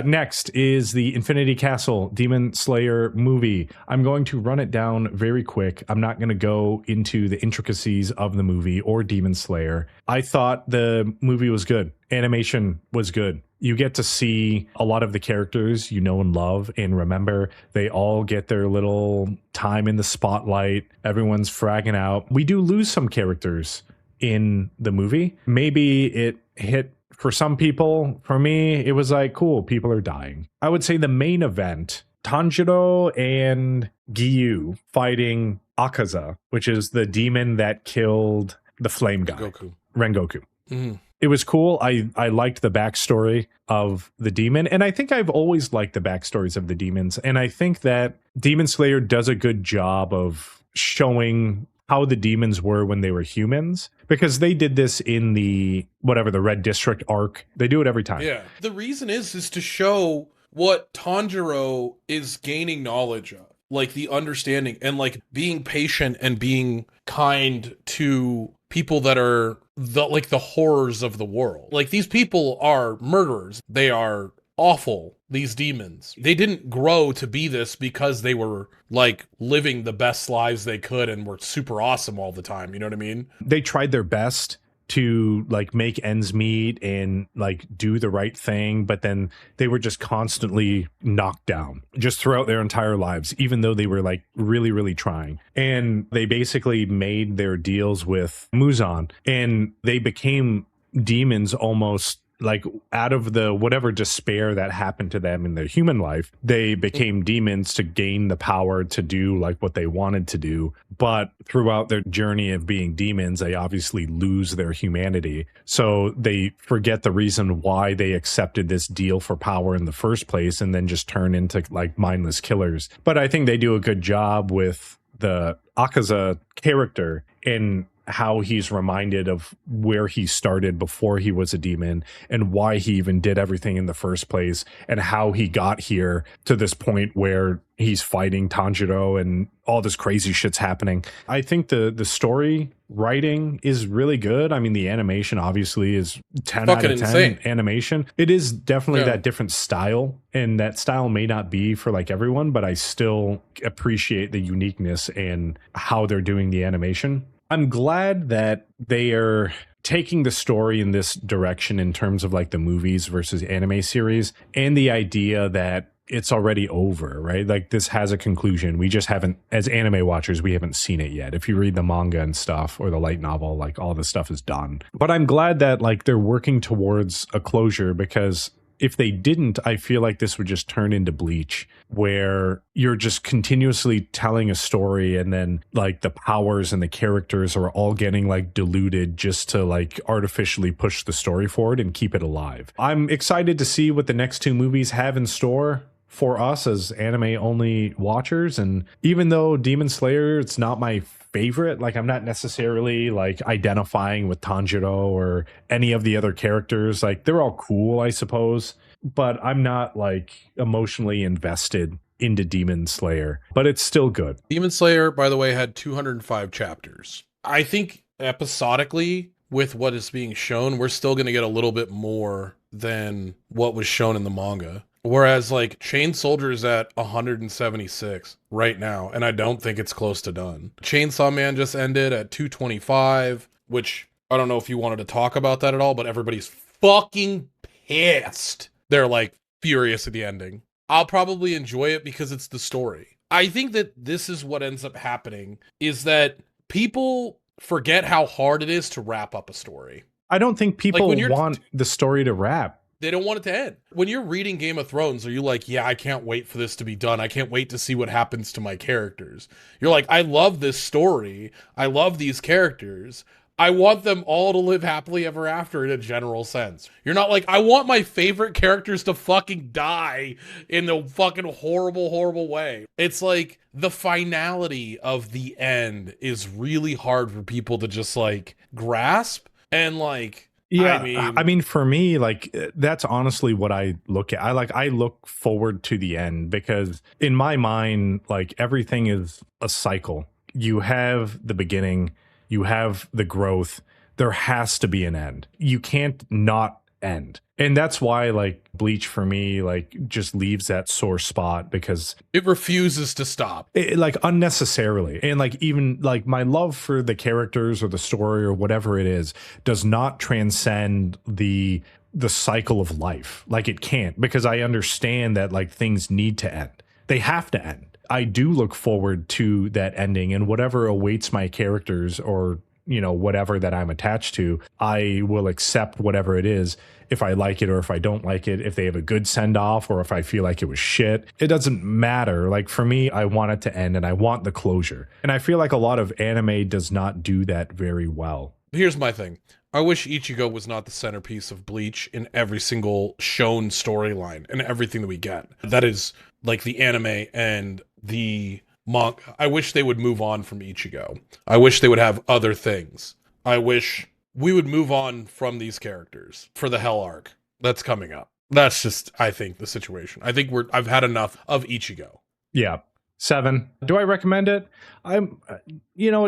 Next is the Infinity Castle Demon Slayer movie. I'm going to run it down very quick. I'm not going to go into the intricacies of the movie or Demon Slayer. I thought the movie was good. Animation was good. You get to see a lot of the characters you know and love and remember. They all get their little time in the spotlight. Everyone's fragging out. We do lose some characters in the movie. Maybe it hit for some people. For me, it was like, cool, people are dying. I would say the main event, Tanjiro and Giyu fighting Akaza, which is the demon that killed the flame guy. Rengoku. Mm-hmm. It was cool. I liked the backstory of the demon. And I think I've always liked the backstories of the demons. And I think that Demon Slayer does a good job of showing how the demons were when they were humans, because they did this in the Red District arc. They do it every time. Yeah. The reason is to show what Tanjiro is gaining knowledge of, like the understanding and like being patient and being kind to people that are the horrors of the world. Like, these people are murderers. They are awful, these demons. They didn't grow to be this because they were like living the best lives they could and were super awesome all the time. You know what I mean? They tried their best to like make ends meet and like do the right thing, but then they were just constantly knocked down just throughout their entire lives, even though they were like really, really trying. And they basically made their deals with Muzan, and they became demons almost like out of the whatever despair that happened to them in their human life. They became demons to gain the power to do like what they wanted to do. But throughout their journey of being demons, they obviously lose their humanity. So they forget the reason why they accepted this deal for power in the first place, and then just turn into like mindless killers. But I think they do a good job with the Akaza character in how he's reminded of where he started before he was a demon, and why he even did everything in the first place, and how he got here to this point where he's fighting Tanjiro and all this crazy shit's happening. I think the story writing is really good. I mean, the animation obviously is 10 out of 10 insane. Animation. It is definitely that different style, and that style may not be for like everyone, but I still appreciate the uniqueness and how they're doing the animation. I'm glad that they are taking the story in this direction in terms of like the movies versus anime series, and the idea that it's already over, right? Like, this has a conclusion. We just haven't, as anime watchers, we haven't seen it yet. If you read the manga and stuff, or the light novel, like all this stuff is done. But I'm glad that like they're working towards a closure, because if they didn't, I feel like this would just turn into Bleach, where you're just continuously telling a story, and then like the powers and the characters are all getting like diluted just to like artificially push the story forward and keep it alive. I'm excited to see what the next two movies have in store for us as anime only watchers. And even though Demon Slayer, it's not my favorite, like I'm not necessarily like identifying with Tanjiro or any of the other characters. Like, they're all cool, I suppose, but I'm not like emotionally invested into Demon Slayer, but it's still good. Demon Slayer, by the way, had 205 chapters. I think episodically, with what is being shown, we're still going to get a little bit more than what was shown in the manga. Whereas like Chain Soldier is at 176 right now, and I don't think it's close to done. Chainsaw Man just ended at 225, which I don't know if you wanted to talk about that at all, but everybody's fucking pissed. They're like furious at the ending. I'll probably enjoy it because it's the story. I think that this is what ends up happening, is that people forget how hard it is to wrap up a story. I don't think people like want the story to wrap. They don't want it to end. When you're reading Game of Thrones, are you like, yeah, I can't wait for this to be done. I can't wait to see what happens to my characters. You're like, I love this story. I love these characters. I want them all to live happily ever after in a general sense. You're not like, I want my favorite characters to fucking die in the fucking horrible, horrible way. It's like the finality of the end is really hard for people to just like grasp. And like, yeah, I mean, for me, like, that's honestly what I look at. I look forward to the end, because in my mind, like, everything is a cycle. You have the beginning, you have the growth. There has to be an end. You can't not end. And that's why like Bleach for me like just leaves that sore spot, because it refuses to stop, like unnecessarily. And like even like my love for the characters or the story or whatever it is does not transcend the cycle of life. Like, it can't, because I understand that like things need to end. They have to end. I do look forward to that ending, and whatever awaits my characters or whatever that I'm attached to. I will accept whatever it is if I like it or if I don't like it, if they have a good send off or if I feel like it was shit. It doesn't matter. Like for me, I want it to end and I want the closure. And I feel like a lot of anime does not do that very well. Here's my thing. I wish Ichigo was not the centerpiece of Bleach in every single shown storyline and everything that we get. That is like the anime and the manga. I wish they would move on from Ichigo. I wish they would have other things. I wish we would move on from these characters for the Hell arc that's coming up. That's just, I think, the situation. I think I've had enough of Ichigo. Yeah. 7. Do I recommend it?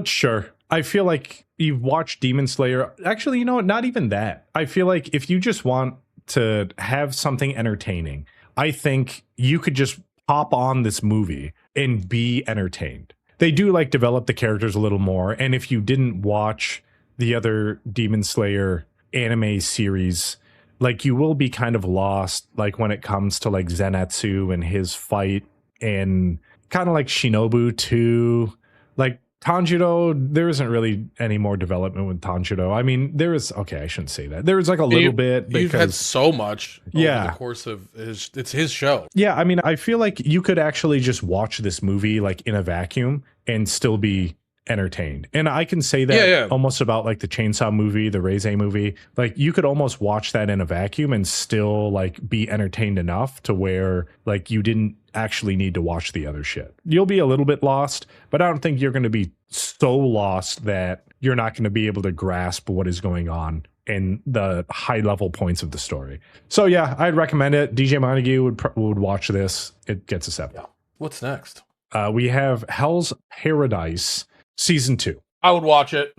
Sure. I feel like you've watched Demon Slayer. Actually, not even that. I feel like if you just want to have something entertaining, I think you could just pop on this movie and be entertained. They do like develop the characters a little more. And if you didn't watch the other Demon Slayer anime series, like you will be kind of lost, like when it comes to like Zenitsu and his fight, and kind of like Shinobu too. Like Tanjiro, there isn't really any more development with Tanjiro. I mean, there is, okay, I shouldn't say that. There is like a little bit because you've had so much over the course of it's his show. Yeah, I mean, I feel like you could actually just watch this movie like in a vacuum and still be entertained. And I can say that almost about like the Chainsaw movie, the Reize movie. Like you could almost watch that in a vacuum and still like be entertained enough to where like you didn't actually need to watch the other shit. You'll be a little bit lost, but I don't think you're going to be so lost that you're not going to be able to grasp what is going on in the high level points of the story. So yeah, I'd recommend it. DJ Montague would watch this. It gets a 7. Yeah. What's next? We have Hell's Paradise Season 2. I would watch it.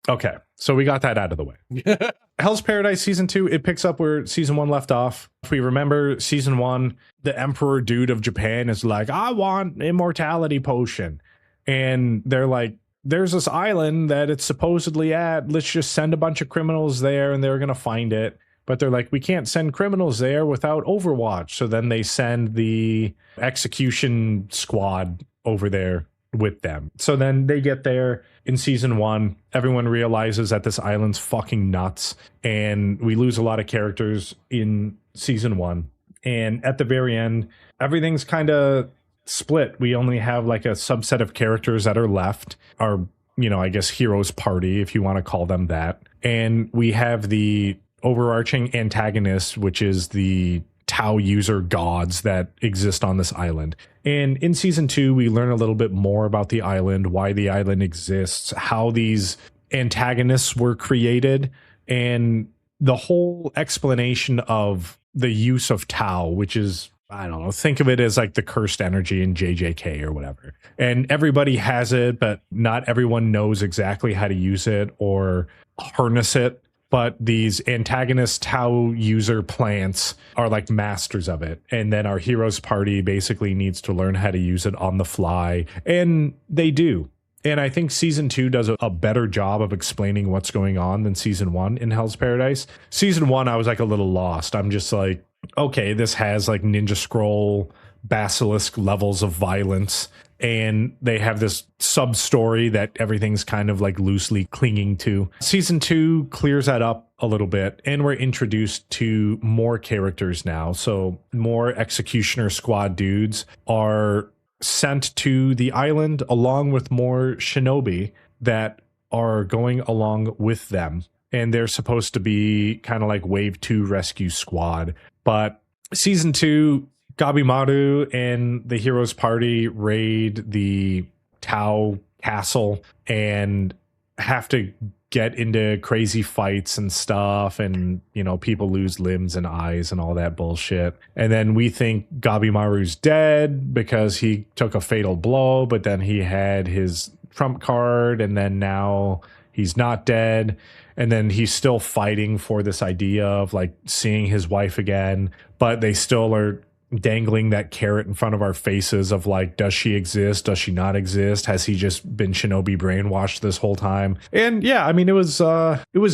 Okay, so we got that out of the way. Hell's Paradise Season 2, it picks up where Season 1 left off. If we remember Season 1, the Emperor dude of Japan is like, I want immortality potion. And they're like, there's this island that it's supposedly at. Let's just send a bunch of criminals there and they're going to find it. But they're like, we can't send criminals there without Overwatch. So then they send the execution squad over there with them. So then they get there in Season 1. Everyone realizes that this island's fucking nuts. And we lose a lot of characters in Season 1. And at the very end, everything's kind of split. We only have like a subset of characters that are left. Our, I guess heroes party, if you want to call them that. And we have the overarching antagonist, which is the Tau user gods that exist on this island. And in Season 2, we learn a little bit more about the island, why the island exists, how these antagonists were created, and the whole explanation of the use of Tau, which is, I don't know, think of it as like the cursed energy in JJK or whatever. And everybody has it, but not everyone knows exactly how to use it or harness it. But these antagonist Tau user plants are like masters of it. And then our heroes party basically needs to learn how to use it on the fly. And they do. And I think Season 2 does a better job of explaining what's going on than Season 1 in Hell's Paradise. Season 1, I was like a little lost. I'm just like, okay, this has like Ninja Scroll basilisk levels of violence. And they have this sub story that everything's kind of like loosely clinging to. Season 2 clears that up a little bit, and we're introduced to more characters now. So more Executioner Squad dudes are sent to the island along with more shinobi that are going along with them. And they're supposed to be kind of like Wave 2 Rescue Squad. But Season 2, Gabimaru and the heroes party raid the Tau castle and have to get into crazy fights and stuff, and people lose limbs and eyes and all that bullshit. And then we think Gabimaru's dead because he took a fatal blow, but then he had his trump card, and then now he's not dead. And then he's still fighting for this idea of like seeing his wife again, but they still are dangling that carrot in front of our faces of like, does she exist? Does she not exist? Has he just been shinobi brainwashed this whole time? And yeah, I mean, it was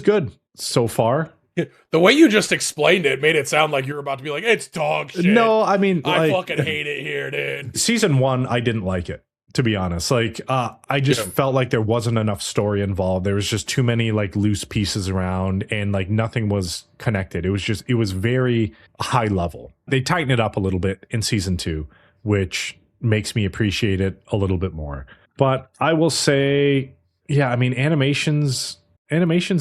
good so far. The way you just explained it made it sound like you're about to be like, it's dog shit. No, I mean, I fucking hate it here, dude. Season 1, I didn't like it. to be honest. Like, I just felt like there wasn't enough story involved. There was just too many like loose pieces around, and like nothing was connected. It was very high level. They tightened it up a little bit in season 2, which makes me appreciate it a little bit more. But I will say, yeah, I mean, animation's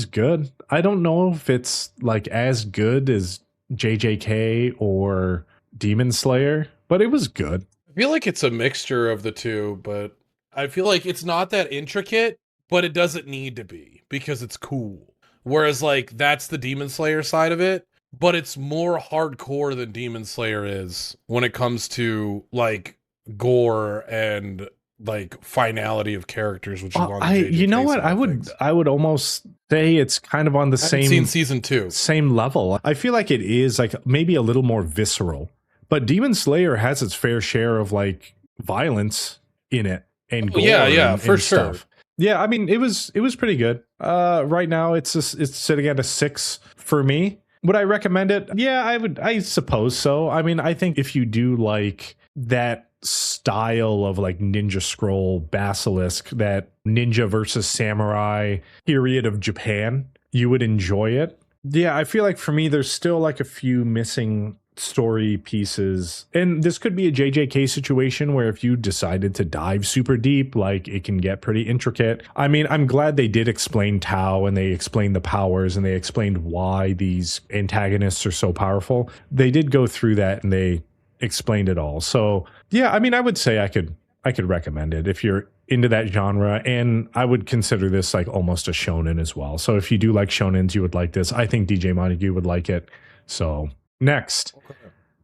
good. I don't know if it's like as good as JJK or Demon Slayer, but it was good. I feel like it's a mixture of the two, but I feel like it's not that intricate, but it doesn't need to be because it's cool. Whereas like that's the Demon Slayer side of it, but it's more hardcore than Demon Slayer is when it comes to like gore and like finality of characters, which is on the JJK you know what? I would almost say it's kind of on the same seen season 2. Same level. I feel like it is like maybe a little more visceral. But Demon Slayer has its fair share of like violence in it and gore and for stuff. sure. Yeah, I mean it was pretty good. Right now it's sitting at a 6 for me. Would I recommend it? Yeah, I suppose so. I mean, I think if you do like that style of like Ninja Scroll Basilisk, that ninja versus samurai period of Japan, you would enjoy it. Yeah, I feel like for me there's still like a few missing story pieces, and this could be a JJK situation where if you decided to dive super deep, like it can get pretty intricate. I mean, I'm glad they did explain Tao, and they explained the powers, and they explained why these antagonists are so powerful. They did go through that, and they explained it all. So yeah, I mean, I would say I could recommend it if you're into that genre, and I would consider this like almost a shonen as well. So if you do like shonens, you would like this. I think DJ Montague would like it. So next,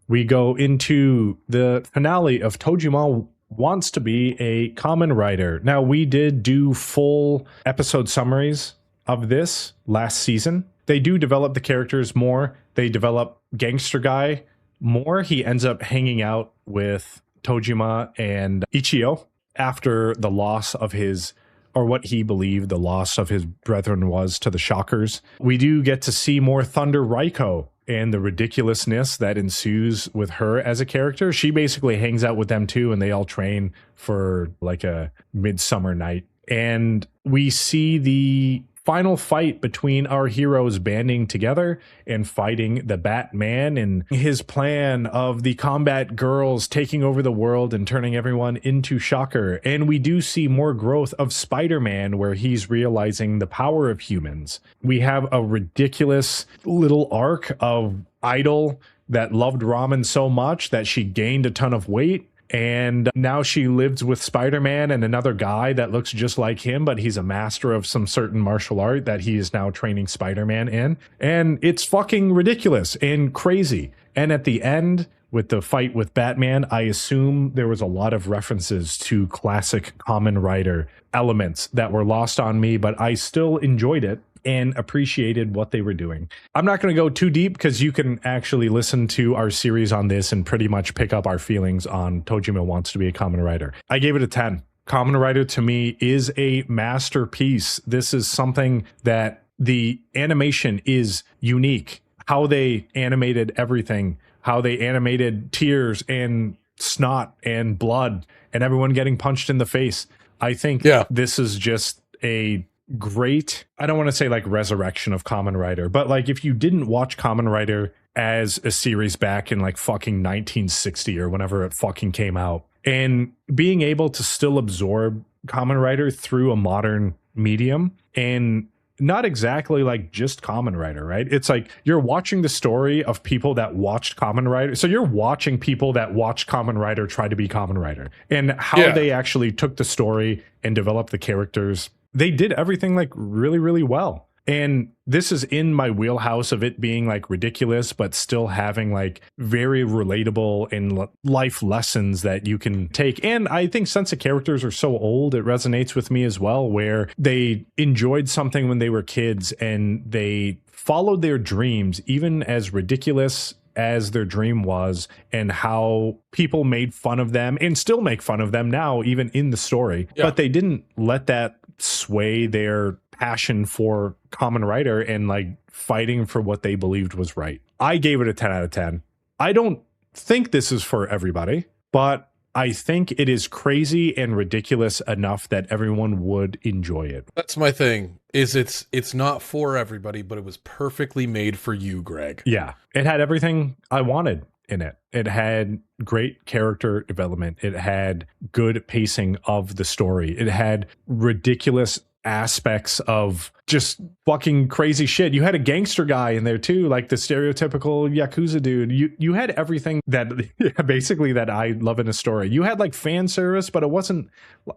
we go into the finale of Tojima Wants to Be a Kamen Rider. Now, we did do full episode summaries of this last season. They do develop the characters more. They develop Gangster Guy more. He ends up hanging out with Tojima and Ichio after the loss of his, or what he believed the loss of his brethren was to the Shockers. We do get to see more Thunder Raiko and the ridiculousness that ensues with her as a character. She basically hangs out with them too, and they all train for like a midsummer night. And we see the final fight between our heroes banding together and fighting the Batman and his plan of the combat girls taking over the world and turning everyone into Shocker. And we do see more growth of Spider-Man, where he's realizing the power of humans. We have a ridiculous little arc of Idol that loved ramen so much that she gained a ton of weight. And now she lives with Spider-Man and another guy that looks just like him, but he's a master of some certain martial art that he is now training Spider-Man in. And it's fucking ridiculous and crazy. And at the end, with the fight with Batman, I assume there was a lot of references to classic Kamen Rider elements that were lost on me, but I still enjoyed it and appreciated what they were doing. I'm not going to go too deep because you can actually listen to our series on this and pretty much pick up our feelings on Tojima Wants to Be a Kamen Rider. I gave it a 10. Kamen Rider to me is a masterpiece. This is something that the animation is unique. How they animated everything, how they animated tears and snot and blood and everyone getting punched in the face. I think this is just a great, I don't want to say like resurrection of Kamen Rider, but like if you didn't watch Kamen Rider as a series back in like fucking 1960 or whenever it fucking came out, and being able to still absorb Kamen Rider through a modern medium, and not exactly like just Kamen Rider, right? It's like you're watching the story of people that watched Kamen Rider. So you're watching people that watched Kamen Rider try to be Kamen Rider, and how they actually took the story and developed the characters. They did everything like really, really well. And this is in my wheelhouse of it being like ridiculous, but still having like very relatable and life lessons that you can take. And I think since the characters are so old, it resonates with me as well, where they enjoyed something when they were kids and they followed their dreams, even as ridiculous as their dream was, and how people made fun of them and still make fun of them now, even in the story. But they didn't let that sway their passion for Kamen Rider and like fighting for what they believed was right. I gave it a 10 out of 10. I don't think this is for everybody, but I think it is crazy and ridiculous enough that everyone would enjoy it. That's my thing. Is it's not for everybody, but it was perfectly made for you, Greg. Yeah, it had everything I wanted in it. It had great character development. It had good pacing of the story. It had ridiculous aspects of just fucking crazy shit. You had a gangster guy in there too, like the stereotypical Yakuza dude. You had everything that basically that I love in a story. You had like fan service, but it wasn't,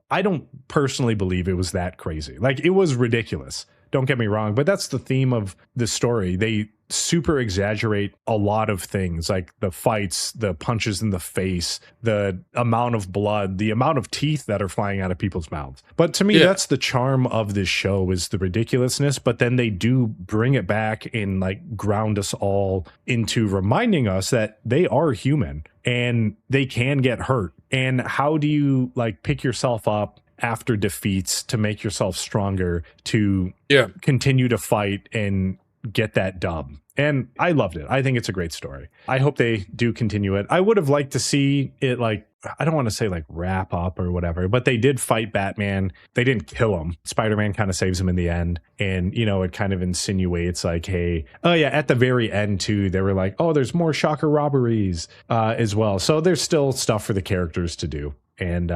I don't personally believe it was that crazy. Like it was ridiculous. Don't get me wrong, but that's the theme of the story. They super exaggerate a lot of things, like the fights, the punches in the face, the amount of blood, the amount of teeth that are flying out of people's mouths. But to me, that's the charm of this show, is the ridiculousness. But then they do bring it back and like ground us all into reminding us that they are human and they can get hurt. And how do you like pick yourself up after defeats to make yourself stronger to continue to fight and get that dub? And I loved it. I think it's a great story. I hope they do continue it. I would have liked to see it, like, I don't want to say like wrap up or whatever, but they did fight Batman. They didn't kill him. Spider-Man kind of saves him in the end. And, you know, it kind of insinuates like, hey, oh yeah, at the very end too, they were like, oh, there's more shocker robberies as well. So there's still stuff for the characters to do. And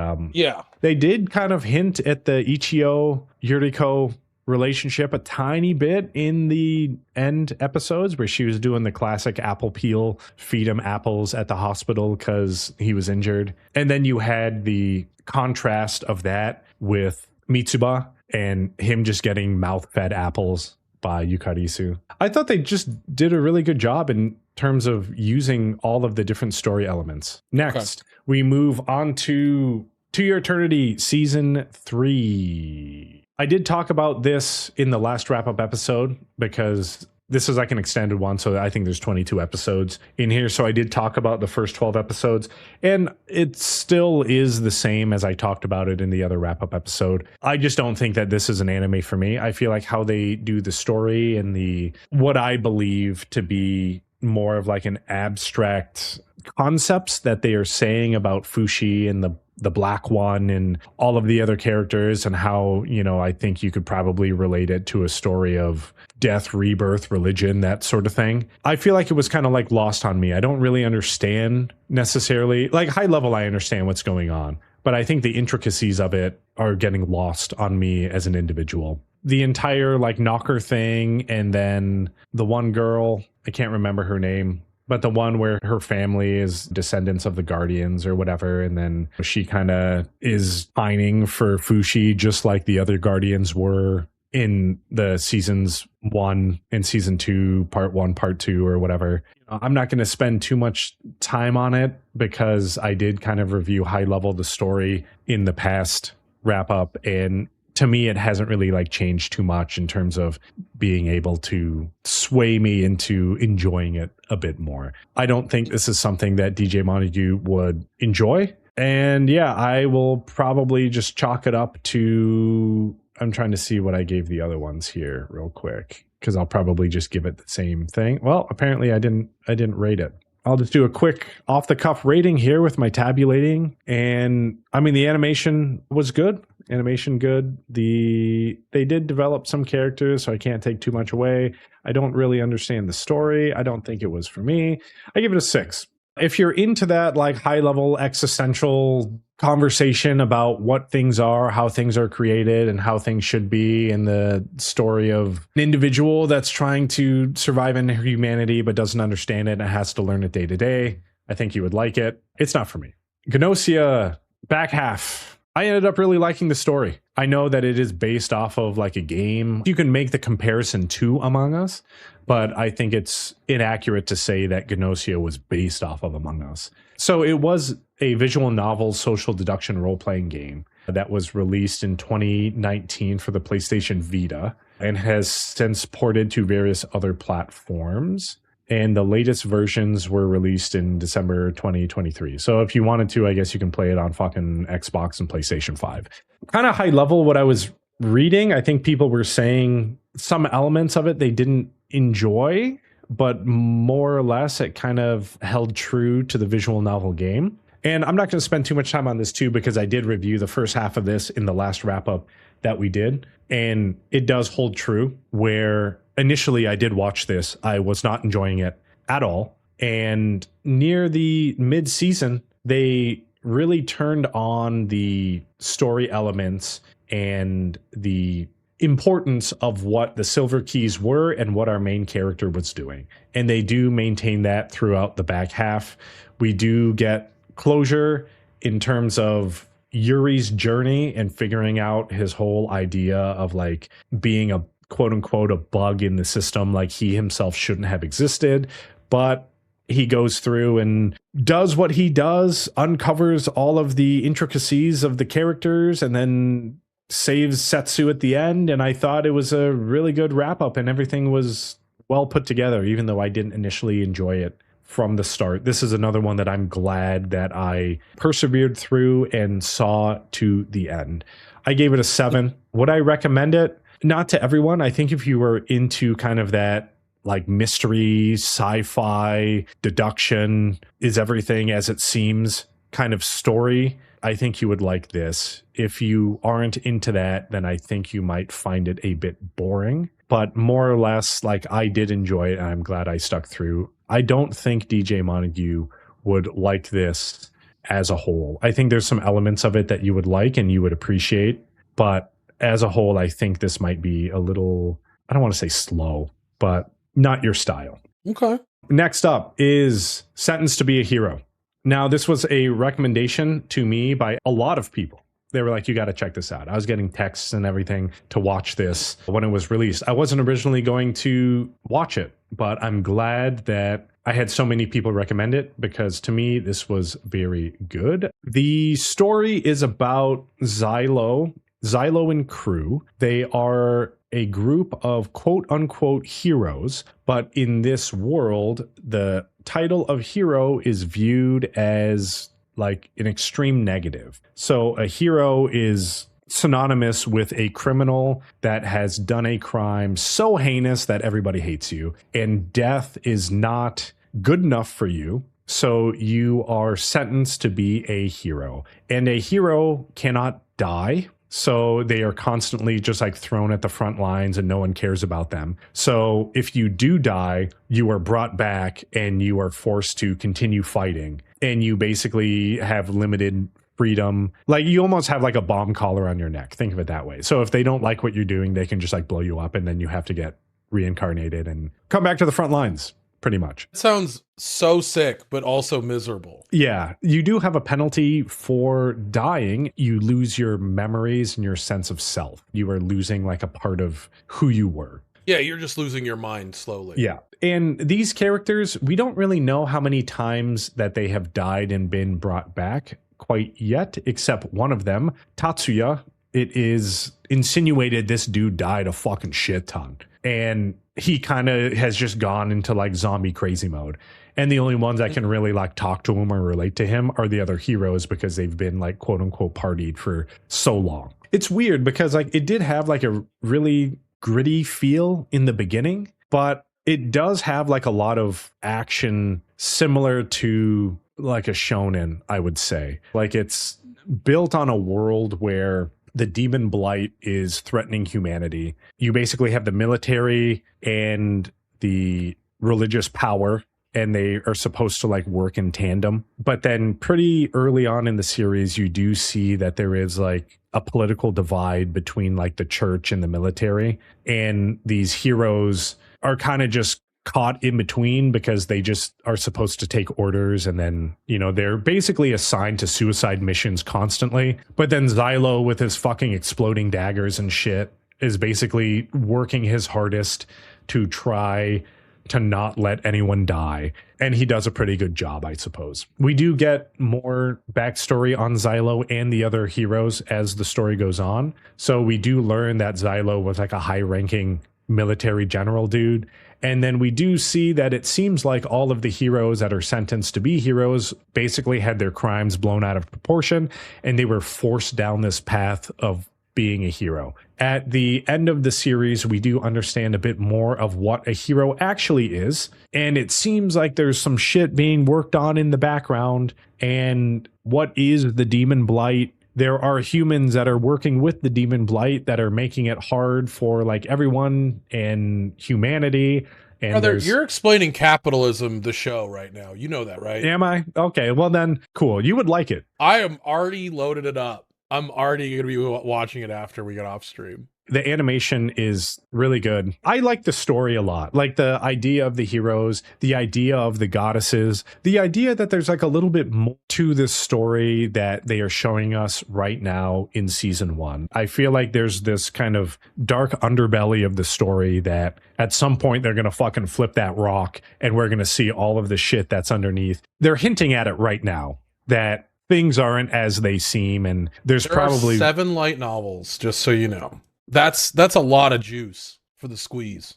they did kind of hint at the Ichio Yuriko relationship a tiny bit in the end episodes, where she was doing the classic apple peel, feed him apples at the hospital because he was injured. And then you had the contrast of that with Mitsuba and him just getting mouth-fed apples by Yukarisu. I thought they just did a really good job in terms of using all of the different story elements. Next, we move on to Your Eternity Season 3. I did talk about this in the last wrap-up episode because this is like an extended one, so I think there's 22 episodes in here. So I did talk about the first 12 episodes, and it still is the same as I talked about it in the other wrap-up episode. I just don't think that this is an anime for me. I feel like how they do the story and the what I believe to be more of like an abstract concepts that they are saying about Fushi and the Black One and all of the other characters, and how, you know, I think you could probably relate it to a story of death, rebirth, religion, that sort of thing. I feel like it was kind of like lost on me. I don't really understand necessarily, like high level, I understand what's going on, but I think the intricacies of it are getting lost on me as an individual. The entire like knocker thing, and then the one girl, I can't remember her name, but the one where her family is descendants of the Guardians or whatever, and then she kind of is pining for Fushi just like the other Guardians were in the seasons 1 and season 2, part 1, part 2, or whatever. I'm not going to spend too much time on it because I did kind of review high level the story in the past wrap up, and to me, it hasn't really like changed too much in terms of being able to sway me into enjoying it a bit more. I don't think this is something that DJ Montague would enjoy. And yeah, I will probably just chalk it up to, I'm trying to see what I gave the other ones here real quick, because I'll probably just give it the same thing. Well, apparently I didn't rate it. I'll just do a quick off the cuff rating here with my tabulating. And I mean, the animation was good. Animation good. They did develop some characters, so I can't take too much away. I don't really understand the story. I don't think it was for me. I give it a 6. If you're into that like high level existential conversation about what things are, how things are created, and how things should be, and the story of an individual that's trying to survive in humanity but doesn't understand it and has to learn it day to day, I think you would like it. It's not for me. Gnosia, back half. I ended up really liking the story. I know that it is based off of like a game. You can make the comparison to Among Us, but I think it's inaccurate to say that Gnosia was based off of Among Us. So it was a visual novel social deduction role-playing game that was released in 2019 for the PlayStation Vita and has since ported to various other platforms. And the latest versions were released in December 2023. So if you wanted to, I guess you can play it on fucking Xbox and PlayStation 5. Kind of high level what I was reading, I think people were saying some elements of it they didn't enjoy, but more or less it kind of held true to the visual novel game. And I'm not going to spend too much time on this too, because I did review the first half of this in the last wrap up that we did. And it does hold true where initially I did watch this. I was not enjoying it at all. And near the mid season, they really turned on the story elements and the importance of what the silver keys were and what our main character was doing. And they do maintain that throughout the back half. We do get closure in terms of Yuri's journey and figuring out his whole idea of like being a quote unquote a bug in the system, like he himself shouldn't have existed. But he goes through and does what he does, uncovers all of the intricacies of the characters, and then saves Setsu at the end. And I thought it was a really good wrap up and everything was well put together, even though I didn't initially enjoy it from the start. This is another one that I'm glad that I persevered through and saw to the end. I gave it a 7. Would I recommend it? Not to everyone. I think if you were into kind of that like mystery, sci-fi, deduction, is everything as it seems kind of story, I think you would like this. If you aren't into that, then I think you might find it a bit boring. But more or less, like I did enjoy it and I'm glad I stuck through. I don't think DJ Montague would like this as a whole. I think there's some elements of it that you would like and you would appreciate. But as a whole, I think this might be a little, I don't want to say slow, but not your style. Okay. Next up is Sentenced to be a Hero. Now, this was a recommendation to me by a lot of people. They were like, you got to check this out. I was getting texts and everything to watch this when it was released. I wasn't originally going to watch it, but I'm glad that I had so many people recommend it because to me, this was very good. The story is about Xylo and crew. They are a group of quote unquote heroes, but in this world, the title of hero is viewed as like an extreme negative. So a hero is synonymous with a criminal that has done a crime so heinous that everybody hates you, and death is not good enough for you. So you are sentenced to be a hero, and a hero cannot die. So they are constantly just like thrown at the front lines and no one cares about them. So if you do die, you are brought back and you are forced to continue fighting. And you basically have limited freedom. Like you almost have like a bomb collar on your neck. Think of it that way. So if they don't like what you're doing, they can just like blow you up and then you have to get reincarnated and come back to the front lines. Pretty much. It sounds so sick, but also miserable. Yeah, you do have a penalty for dying. You lose your memories and your sense of self. You are losing like a part of who you were. Yeah, you're just losing your mind slowly. Yeah. And these characters, we don't really know how many times that they have died and been brought back quite yet, except one of them, Tatsuya. It is insinuated this dude died a fucking shit ton. And he kind of has just gone into like zombie crazy mode. And the only ones that can really like talk to him or relate to him are the other heroes because they've been like quote unquote partied for so long. It's weird because like it did have like a really gritty feel in the beginning, but it does have like a lot of action similar to like a shonen, I would say. Like it's built on a world where the demon blight is threatening humanity. You basically have the military and the religious power, and they are supposed to like work in tandem. But then pretty early on in the series, you do see that there is like a political divide between like the church and the military. And these heroes are kind of just caught in between because they just are supposed to take orders, and then, you know, they're basically assigned to suicide missions constantly. But then Xylo with his fucking exploding daggers and shit is basically working his hardest to try to not let anyone die. And he does a pretty good job, I suppose. We do get more backstory on Xylo and the other heroes as the story goes on. So we do learn that Xylo was like a high-ranking military general dude. And then we do see that it seems like all of the heroes that are sentenced to be heroes basically had their crimes blown out of proportion, and they were forced down this path of being a hero. At the end of the series, we do understand a bit more of what a hero actually is. And it seems like there's some shit being worked on in the background. And what is the demon blight? There are humans that are working with the demon blight that are making it hard for like everyone and humanity. And Brother, you're explaining capitalism, the show right now. You know that, right? Am I? Okay, well then, cool. You would like it. I am already loaded it up. I'm already going to be watching it after we get off stream. The animation is really good. I like the story a lot. Like the idea of the heroes, the idea of the goddesses, the idea that there's like a little bit more to this story that they are showing us right now in season 1. I feel like there's this kind of dark underbelly of the story that at some point they're going to fucking flip that rock and we're going to see all of the shit that's underneath. They're hinting at it right now that things aren't as they seem, and there probably are 7 light novels, just so you know. That's a lot of juice for the squeeze.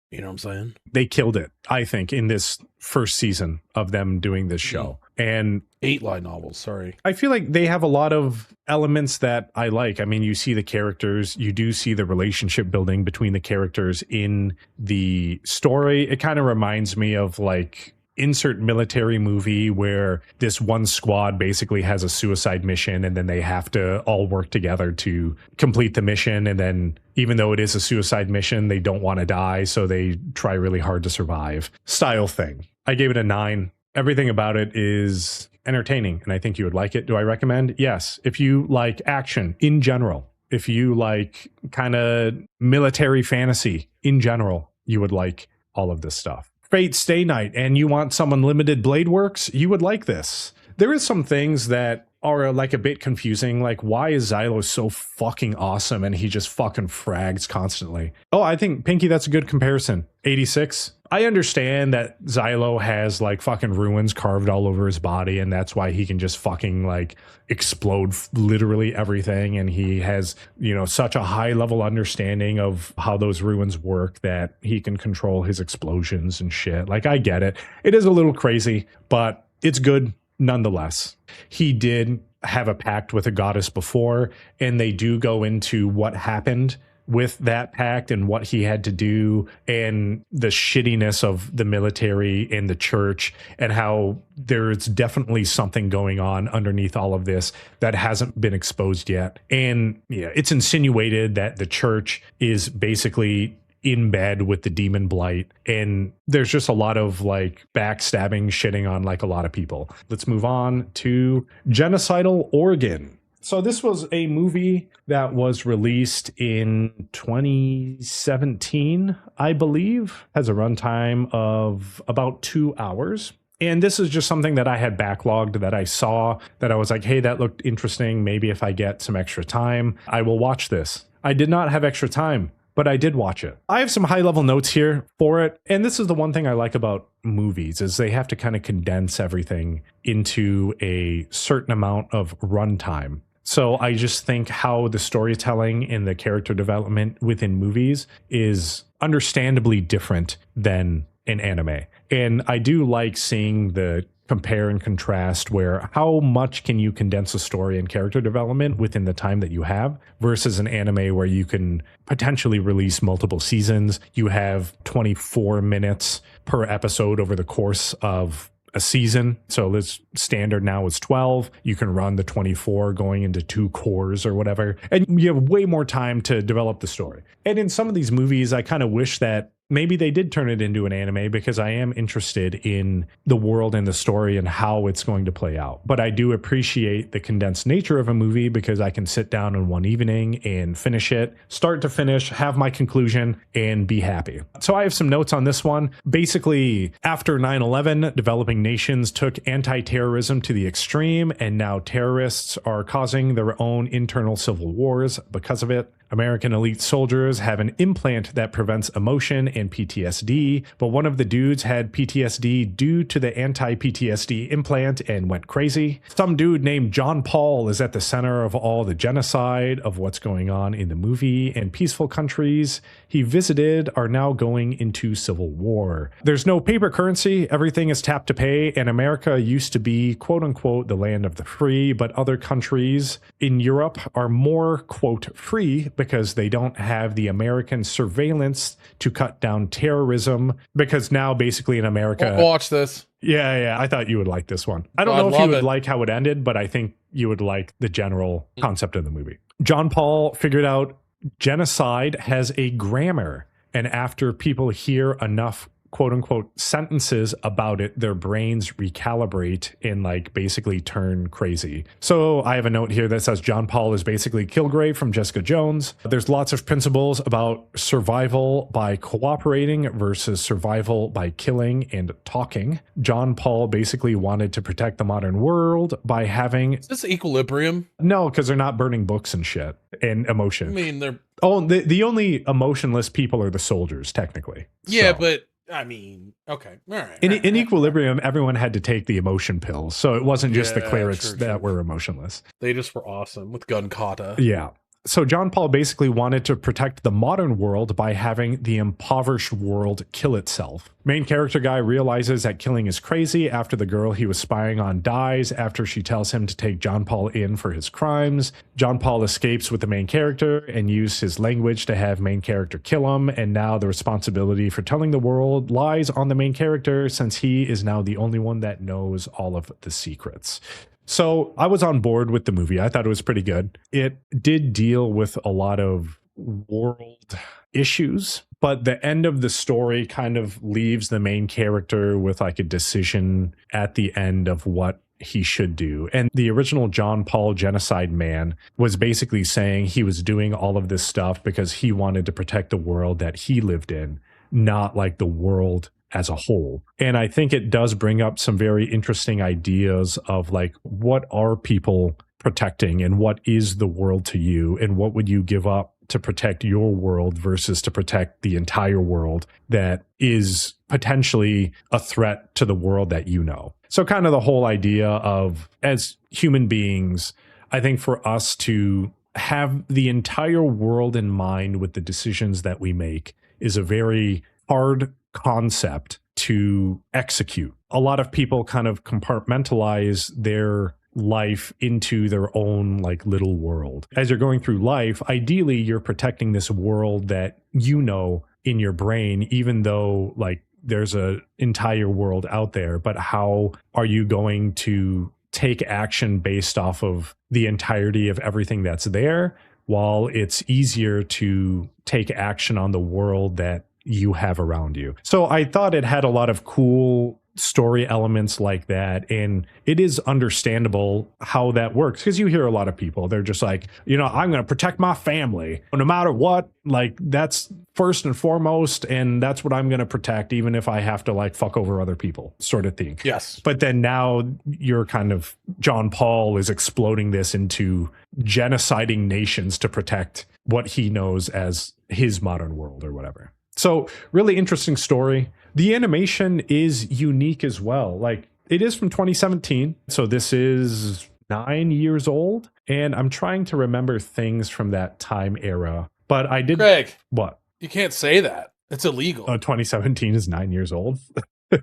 You know what I'm saying? They killed it, I think, in this first season of them doing this show. And 8 light novels, sorry. I feel like they have a lot of elements that I like. I mean, you see the characters, you do see the relationship building between the characters in the story. It kind of reminds me of like insert military movie where this one squad basically has a suicide mission and then they have to all work together to complete the mission. And then even though it is a suicide mission, they don't want to die, so they try really hard to survive style thing. I gave it a 9. Everything about it is entertaining and I think you would like it. Do I recommend? Yes. If you like action in general, if you like kind of military fantasy in general, you would like all of this stuff. Fate Stay Night and you want some unlimited blade works, you would like this. There is some things that are like a bit confusing, like why is Xylo so fucking awesome and he just fucking frags constantly? Oh, I think, Pinky, that's a good comparison. 86. I understand that Xylo has like fucking ruins carved all over his body and that's why he can just fucking like explode literally everything, and he has, you know, such a high level understanding of how those ruins work that he can control his explosions and shit. Like, I get it. It is a little crazy, but it's good nonetheless. He did have a pact with a goddess before, and they do go into what happened with that pact and what he had to do and the shittiness of the military and the church and how there's definitely something going on underneath all of this that hasn't been exposed yet. And yeah, it's insinuated that the church is basically in bed with the demon blight, and there's just a lot of like backstabbing, shitting on like a lot of people. Let's move on to Genocidal Organ. So this was a movie that was released in 2017, I believe. Has a runtime of about 2 hours. And this is just something that I had backlogged that I saw that I was like, hey, that looked interesting. Maybe if I get some extra time, I will watch this. I did not have extra time, but I did watch it. I have some high level notes here for it. And this is the one thing I like about movies is they have to kind of condense everything into a certain amount of runtime. So I just think how the storytelling and the character development within movies is understandably different than an anime. And I do like seeing the compare and contrast where how much can you condense a story and character development within the time that you have versus an anime where you can potentially release multiple seasons. You have 24 minutes per episode over the course of a season. So this standard now is 12. You can run the 24 going into 2 cores or whatever. And you have way more time to develop the story. And in some of these movies, I kind of wish that maybe they did turn it into an anime because I am interested in the world and the story and how it's going to play out. But I do appreciate the condensed nature of a movie because I can sit down in one evening and finish it, start to finish, have my conclusion, and be happy. So I have some notes on this one. Basically, after 9/11, developing nations took anti-terrorism to the extreme, and now terrorists are causing their own internal civil wars because of it. American elite soldiers have an implant that prevents emotion and and PTSD, but one of the dudes had PTSD due to the anti-PTSD implant and went crazy. Some dude named John Paul is at the center of all the genocide of what's going on in the movie, and peaceful countries he visited are now going into civil war. There's no paper currency, everything is tap to pay, and America used to be quote unquote the land of the free, but other countries in Europe are more quote free because they don't have the American surveillance to cut down terrorism, because now basically in America... Watch this. Yeah, I thought you would like this one. I don't know if you would like how it ended, but I think you would like the general concept of the movie. John Paul figured out genocide has a grammar, and after people hear enough quote unquote sentences about it, their brains recalibrate and like basically turn crazy. So I have a note here that says John Paul is basically Kilgrave from Jessica Jones. There's lots of principles about survival by cooperating versus survival by killing and talking. John Paul basically wanted to protect the modern world by having... Is this Equilibrium? No, because they're not burning books and shit and emotion. I mean, they're... Oh, the only emotionless people are the soldiers, technically. Yeah, so. But I mean, okay. All right. In Equilibrium, everyone had to take the emotion pills. So it wasn't just the clerics that were emotionless. They just were awesome with gun kata. Yeah. So John Paul basically wanted to protect the modern world by having the impoverished world kill itself. Main character guy realizes that killing is crazy after the girl he was spying on dies after she tells him to take John Paul in for his crimes. John Paul escapes with the main character and used his language to have main character kill him, and now the responsibility for telling the world lies on the main character since he is now the only one that knows all of the secrets. So I was on board with the movie. I thought it was pretty good. It did deal with a lot of world issues, but the end of the story kind of leaves the main character with like a decision at the end of what he should do. And the original John Paul genocide man was basically saying he was doing all of this stuff because he wanted to protect the world that he lived in, not like the world as a whole. And I think it does bring up some very interesting ideas of like, what are people protecting and what is the world to you, and what would you give up to protect your world versus to protect the entire world that is potentially a threat to the world that you know. So kind of the whole idea of, as human beings, I think for us to have the entire world in mind with the decisions that we make is a very hard concept to execute. A lot of people kind of compartmentalize their life into their own like little world. As you're going through life, ideally you're protecting this world that you know in your brain, even though like there's an entire world out there. But how are you going to take action based off of the entirety of everything that's there, while it's easier to take action on the world that you have around you? So I thought it had a lot of cool story elements like that, and it is understandable how that works, because you hear a lot of people, they're just like, you know, I'm going to protect my family no matter what, like that's first and foremost, and that's what I'm going to protect even if I have to like fuck over other people, sort of thing. Yes. But then now you're kind of, John Paul is exploding this into genociding nations to protect what he knows as his modern world or whatever. So really interesting story. The animation is unique as well. Like, it is from 2017. So this is 9 years old. And I'm trying to remember things from that time era. But I did... Craig. What? You can't say that. It's illegal. 2017 is 9 years old.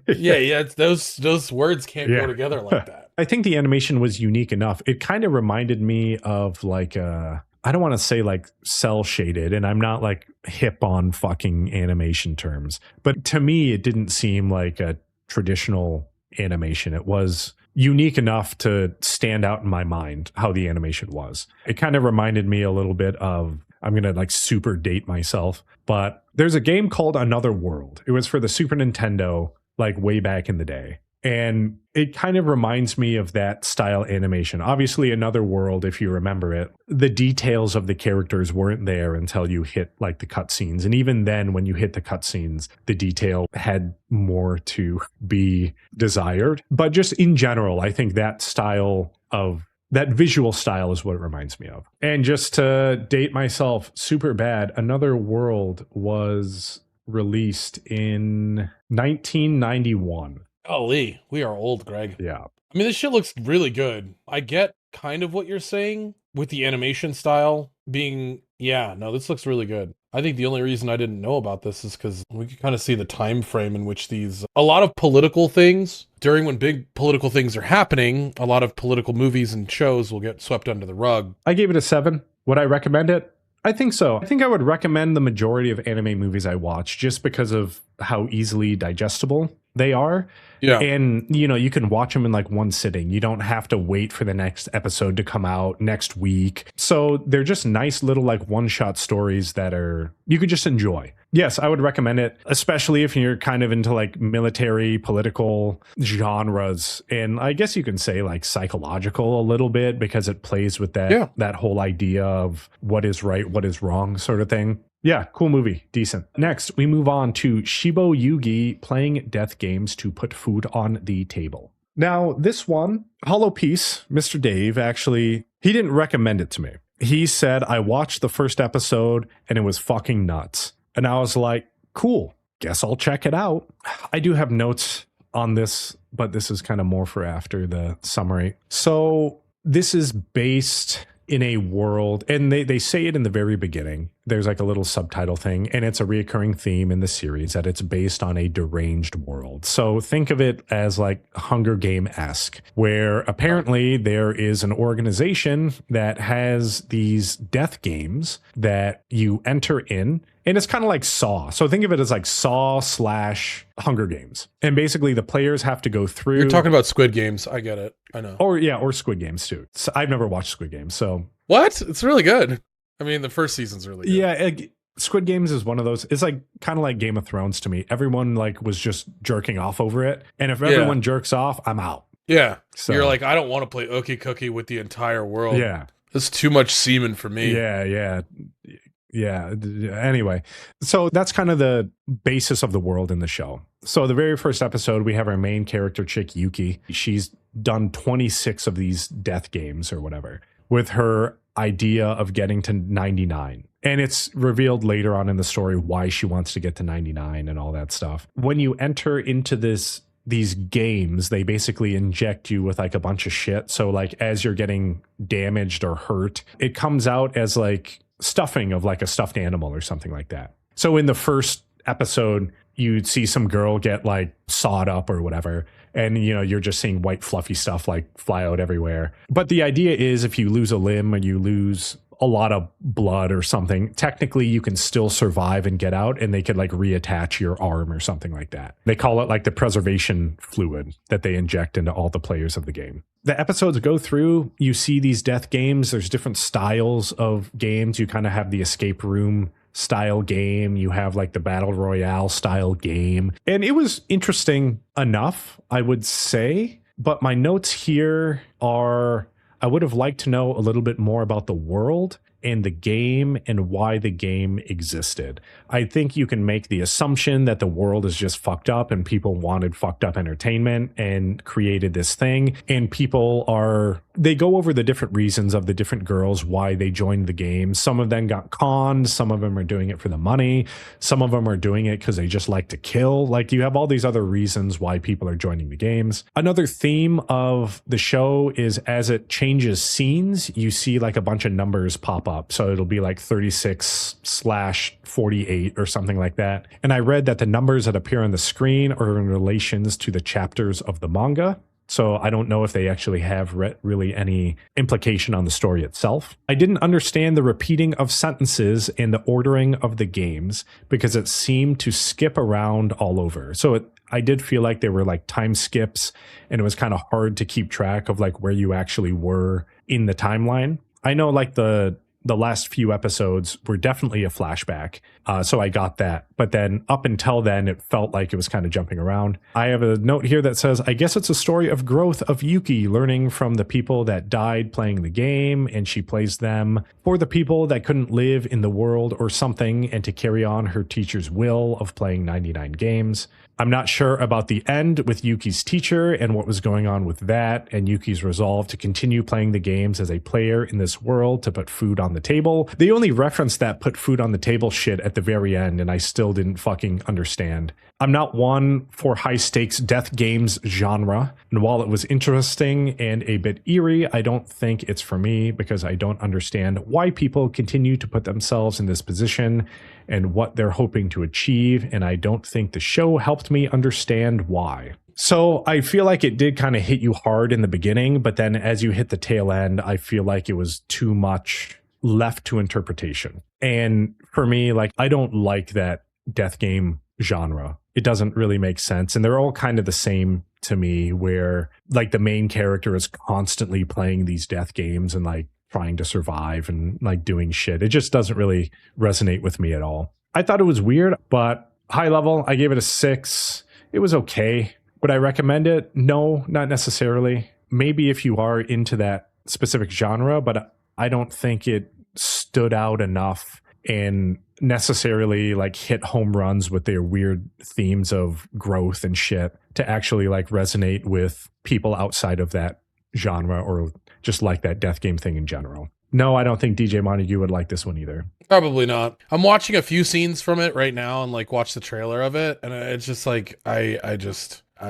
yeah. Those words can't go together like that. I think the animation was unique enough. It kind of reminded me of like I don't want to say like cell shaded, and I'm not like hip on fucking animation terms, but to me, it didn't seem like a traditional animation. It was unique enough to stand out in my mind how the animation was. It kind of reminded me a little bit of, I'm going to like super date myself, but there's a game called Another World. It was for the Super Nintendo, like way back in the day. And it kind of reminds me of that style animation. Obviously, Another World, if you remember it, the details of the characters weren't there until you hit like the cutscenes. And even then, when you hit the cutscenes, the detail had more to be desired. But just in general, I think that style of that visual style is what it reminds me of. And just to date myself super bad, Another World was released in 1991. Golly, we are old, Greg. Yeah. I mean, this shit looks really good. I get kind of what you're saying with the animation style being, yeah, no, this looks really good. I think the only reason I didn't know about this is because we could kind of see the time frame in which a lot of political things, during when big political things are happening, a lot of political movies and shows will get swept under the rug. I gave it a 7. Would I recommend it? I think so. I think I would recommend the majority of anime movies I watch just because of how easily digestible they are. Yeah. And, you can watch them in like one sitting. You don't have to wait for the next episode to come out next week. So they're just nice little like one-shot stories that you could just enjoy. Yes, I would recommend it, especially if you're kind of into like military, political genres. And I guess you can say like psychological a little bit because it plays with that whole idea of what is right, what is wrong sort of thing. Yeah, cool movie. Decent. Next, we move on to Shiboyugi playing death games to put food on the table. Now, this one, Hollow Piece, Mr. Dave, actually, he didn't recommend it to me. He said, I watched the first episode and it was fucking nuts. And I was like, cool, guess I'll check it out. I do have notes on this, but this is kind of more for after the summary. So this is based in a world, and they say it in the very beginning. There's like a little subtitle thing, and it's a reoccurring theme in the series that it's based on a deranged world. So think of it as like Hunger Game-esque, where apparently there is an organization that has these death games that you enter in, and it's kind of like Saw. So think of it as like Saw / Hunger Games. And basically the players have to go through... You're talking about Squid Games. I get it. I know. Or Squid Games too. So I've never watched Squid Games, so... What? It's really good. I mean, the first season's really good. Yeah, Squid Games is one of those. It's like kind of like Game of Thrones to me. Everyone like was just jerking off over it. And if everyone jerks off, I'm out. Yeah. So you're like, I don't want to play Ookie Cookie with the entire world. Yeah. That's too much semen for me. Yeah. Anyway, so that's kind of the basis of the world in the show. So the very first episode, we have our main character chick, Yuki. She's done 26 of these death games or whatever with her idea of getting to 99. And it's revealed later on in the story why she wants to get to 99 and all that stuff. When you enter into these games, they basically inject you with like a bunch of shit. So like as you're getting damaged or hurt, it comes out as like stuffing of like a stuffed animal or something like that. So in the first episode, you'd see some girl get like sawed up or whatever. And, you're just seeing white fluffy stuff like fly out everywhere. But the idea is if you lose a limb or you lose a lot of blood or something, technically you can still survive and get out, and they could like reattach your arm or something like that. They call it like the preservation fluid that they inject into all the players of the game. The episodes go through, you see these death games. There's different styles of games. You kind of have the escape room style game. You have like the battle royale style game. And it was interesting enough, I would say. But my notes here are, I would have liked to know a little bit more about the world and the game and why the game existed. I think you can make the assumption that the world is just fucked up and people wanted fucked up entertainment and created this thing. And they go over the different reasons of the different girls, why they joined the game. Some of them got conned. Some of them are doing it for the money. Some of them are doing it because they just like to kill. Like you have all these other reasons why people are joining the games. Another theme of the show is as it changes scenes, you see like a bunch of numbers pop up. So it'll be like 36/48 or something like that. And I read that the numbers that appear on the screen are in relations to the chapters of the manga. So I don't know if they actually have really any implication on the story itself. I didn't understand the repeating of sentences and the ordering of the games because it seemed to skip around all over. So I did feel like there were like time skips, and it was kind of hard to keep track of like where you actually were in the timeline. I know like the last few episodes were definitely a flashback. So I got that. But then up until then, it felt like it was kind of jumping around. I have a note here that says, I guess it's a story of growth of Yuki learning from the people that died playing the game, and she plays them for the people that couldn't live in the world or something, and to carry on her teacher's will of playing 99 games. I'm not sure about the end with Yuki's teacher and what was going on with that, and Yuki's resolve to continue playing the games as a player in this world to put food on the table. They only referenced that put food on the table shit at the very end, and I still still didn't fucking understand. I'm not one for high stakes death games genre. And while it was interesting and a bit eerie, I don't think it's for me because I don't understand why people continue to put themselves in this position and what they're hoping to achieve. And I don't think the show helped me understand why. So I feel like it did kind of hit you hard in the beginning, but then as you hit the tail end, I feel like it was too much left to interpretation. And for me, like, I don't like that death game genre. It doesn't really make sense. And they're all kind of the same to me, where like the main character is constantly playing these death games and like trying to survive and like doing shit. It just doesn't really resonate with me at all. I thought it was weird, but high level, I gave it a 6. It was okay. Would I recommend it? No, not necessarily. Maybe if you are into that specific genre, but I don't think it stood out enough and necessarily like hit home runs with their weird themes of growth and shit to actually like resonate with people outside of that genre or just like that death game thing in general. No, I don't think DJ Montague would like this one either. Probably not. I'm watching a few scenes from it right now and like watch the trailer of it, and it's just like I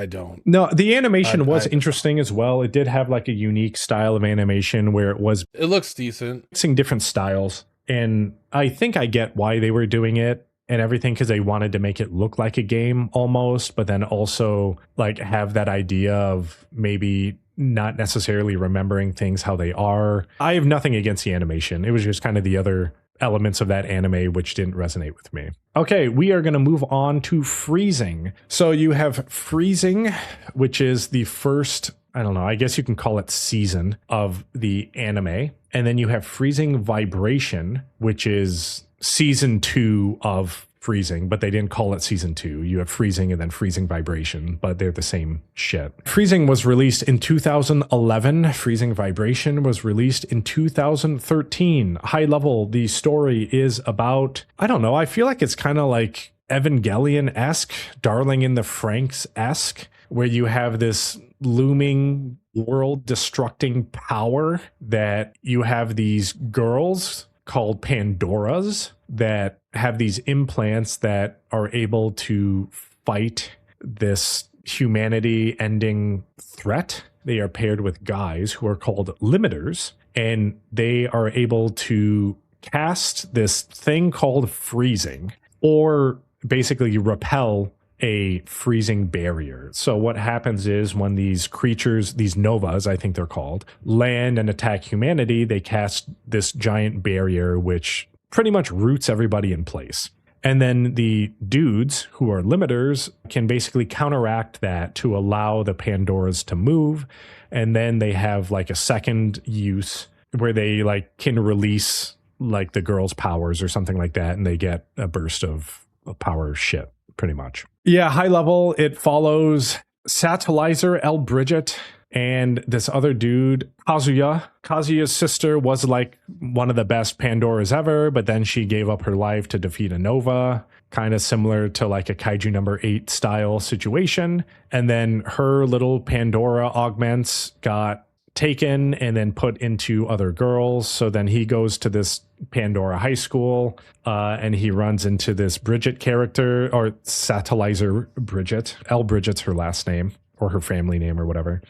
don't. No, the animation was interesting as well. It did have like a unique style of animation where it looks decent. Mixing different styles. And I think I get why they were doing it and everything, because they wanted to make it look like a game almost, but then also like have that idea of maybe not necessarily remembering things how they are. I have nothing against the animation. It was just kind of the other elements of that anime which didn't resonate with me. Okay, we are going to move on to Freezing. So you have Freezing, which is the first, I don't know, I guess you can call it season of the anime. And then you have Freezing Vibration, which is season 2 of Freezing, but they didn't call it season 2. You have Freezing and then Freezing Vibration, but they're the same shit. Freezing was released in 2011. Freezing Vibration was released in 2013. High level, the story is about, I don't know, I feel like it's kind of like Evangelion-esque, Darling in the Franxx-esque, where you have this looming world-destructing power that you have these girls called Pandoras that have these implants that are able to fight this humanity-ending threat. They are paired with guys who are called limiters, and they are able to cast this thing called freezing, or basically repel a freezing barrier. So what happens is when these creatures, these novas, I think they're called, land and attack humanity, they cast this giant barrier which pretty much roots everybody in place. And then the dudes who are limiters can basically counteract that to allow the Pandoras to move. And then they have like a second use where they like can release like the girls' powers or something like that, and they get a burst of power shit, pretty much. Yeah, high level, it follows Satellizer L. Bridget and this other dude, Kazuya. Kazuya's sister was like one of the best Pandoras ever, but then she gave up her life to defeat a Nova, kind of similar to like a Kaiju number 8 style situation. And then her little Pandora augments got taken and then put into other girls. So then he goes to this Pandora high school and he runs into this Bridget character, or Satellizer Bridget. L. Bridget's her last name, or her family name or whatever.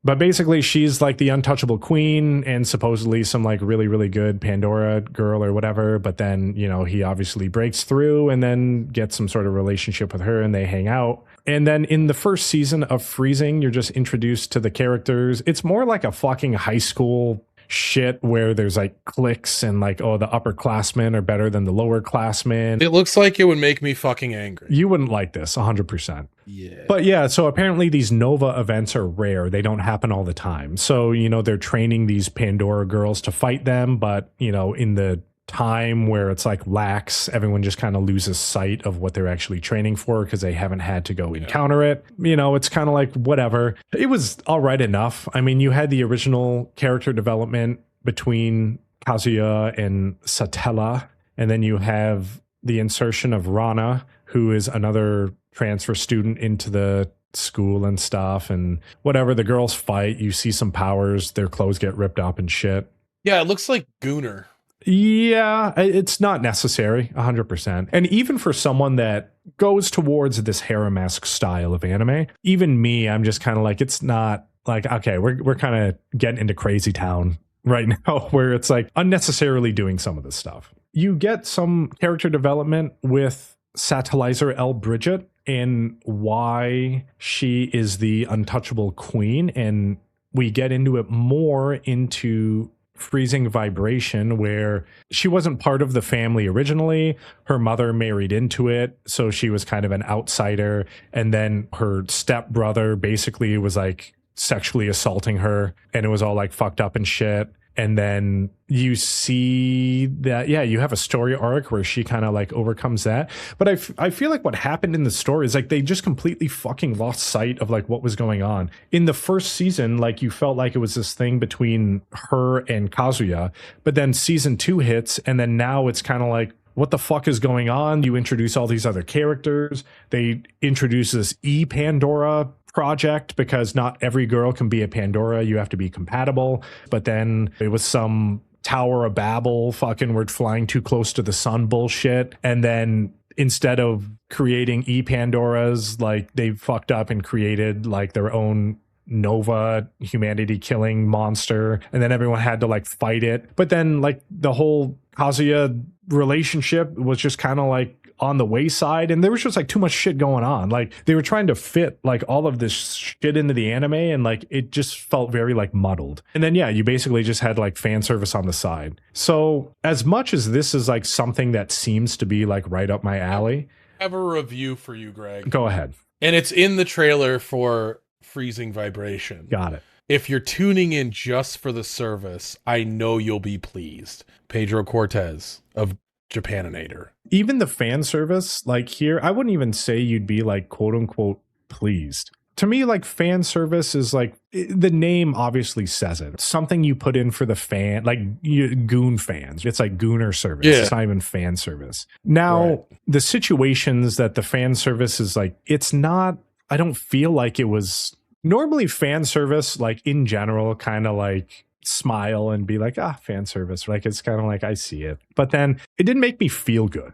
But basically she's like the untouchable queen and supposedly some like really, really good Pandora girl or whatever. But then, you know, he obviously breaks through and then gets some sort of relationship with her and they hang out. And then in the first season of Freezing, you're just introduced to the characters. It's more like a fucking high school shit where there's like cliques and like, oh, the upperclassmen are better than the lowerclassmen. It looks like it would make me fucking angry. You wouldn't like this 100%. Yeah. But yeah, so apparently these Nova events are rare. They don't happen all the time. So, you know, they're training these Pandora girls to fight them. But, you know, in the time where it's like lax, everyone just kind of loses sight of what they're actually training for because they haven't had to go encounter it. You know, it's kind of like whatever. It was all right enough. I mean, you had the original character development between Kazuya and Satella, and then you have the insertion of Rana, who is another transfer student into the school and stuff, and whatever, the girls fight, you see some powers, their clothes get ripped up and shit. Yeah, it looks like Gooner. Yeah, it's not necessary, 100%. And even for someone that goes towards this harem-esque style of anime, even me, I'm just kind of like, it's not like, okay, we're kind of getting into crazy town right now, where it's like unnecessarily doing some of this stuff. You get some character development with Satellizor L. Bridget and why she is the untouchable queen, and we get into it more into Freezing Vibration, where she wasn't part of the family originally. Her mother married into it, so she was kind of an outsider. And then her stepbrother basically was like sexually assaulting her, and it was all like fucked up and shit. And then you see that, yeah, you have a story arc where she kind of like overcomes that. But I feel like what happened in the story is like they just completely fucking lost sight of like what was going on. In the first season, like you felt like it was this thing between her and Kazuya. But then season 2 hits, and then now it's kind of like, what the fuck is going on? You introduce all these other characters. They introduce this Pandora project, because not every girl can be a Pandora. You have to be compatible. But then it was some Tower of Babel fucking we're flying too close to the sun bullshit. And then instead of creating Pandoras, like they fucked up and created like their own Nova humanity killing monster, and then everyone had to like fight it. But then like the whole Kazuya relationship was just kind of like on the wayside, and there was just like too much shit going on. Like they were trying to fit like all of this shit into the anime, and like it just felt very like muddled. And then yeah, you basically just had like fan service on the side. So as much as this is like something that seems to be like right up my alley, I have a review for you, Greg. Go ahead. And it's in the trailer for Freezing Vibration. Got it. If you're tuning in just for the service, I know you'll be pleased. Pedro Cortez of Japaninator. Even the fan service, like here, I wouldn't even say you'd be like quote unquote pleased. To me, like fan service is like the name obviously says it. Something you put in for the fan, like goon fans. It's like gooner service. Yeah. It's not even fan service. Now, right. The situations that the fan service is like, it's not, I don't feel like it was normally fan service, like in general, kind of like smile and be like, fan service. Like it's kind of like I see it. But then it didn't make me feel good,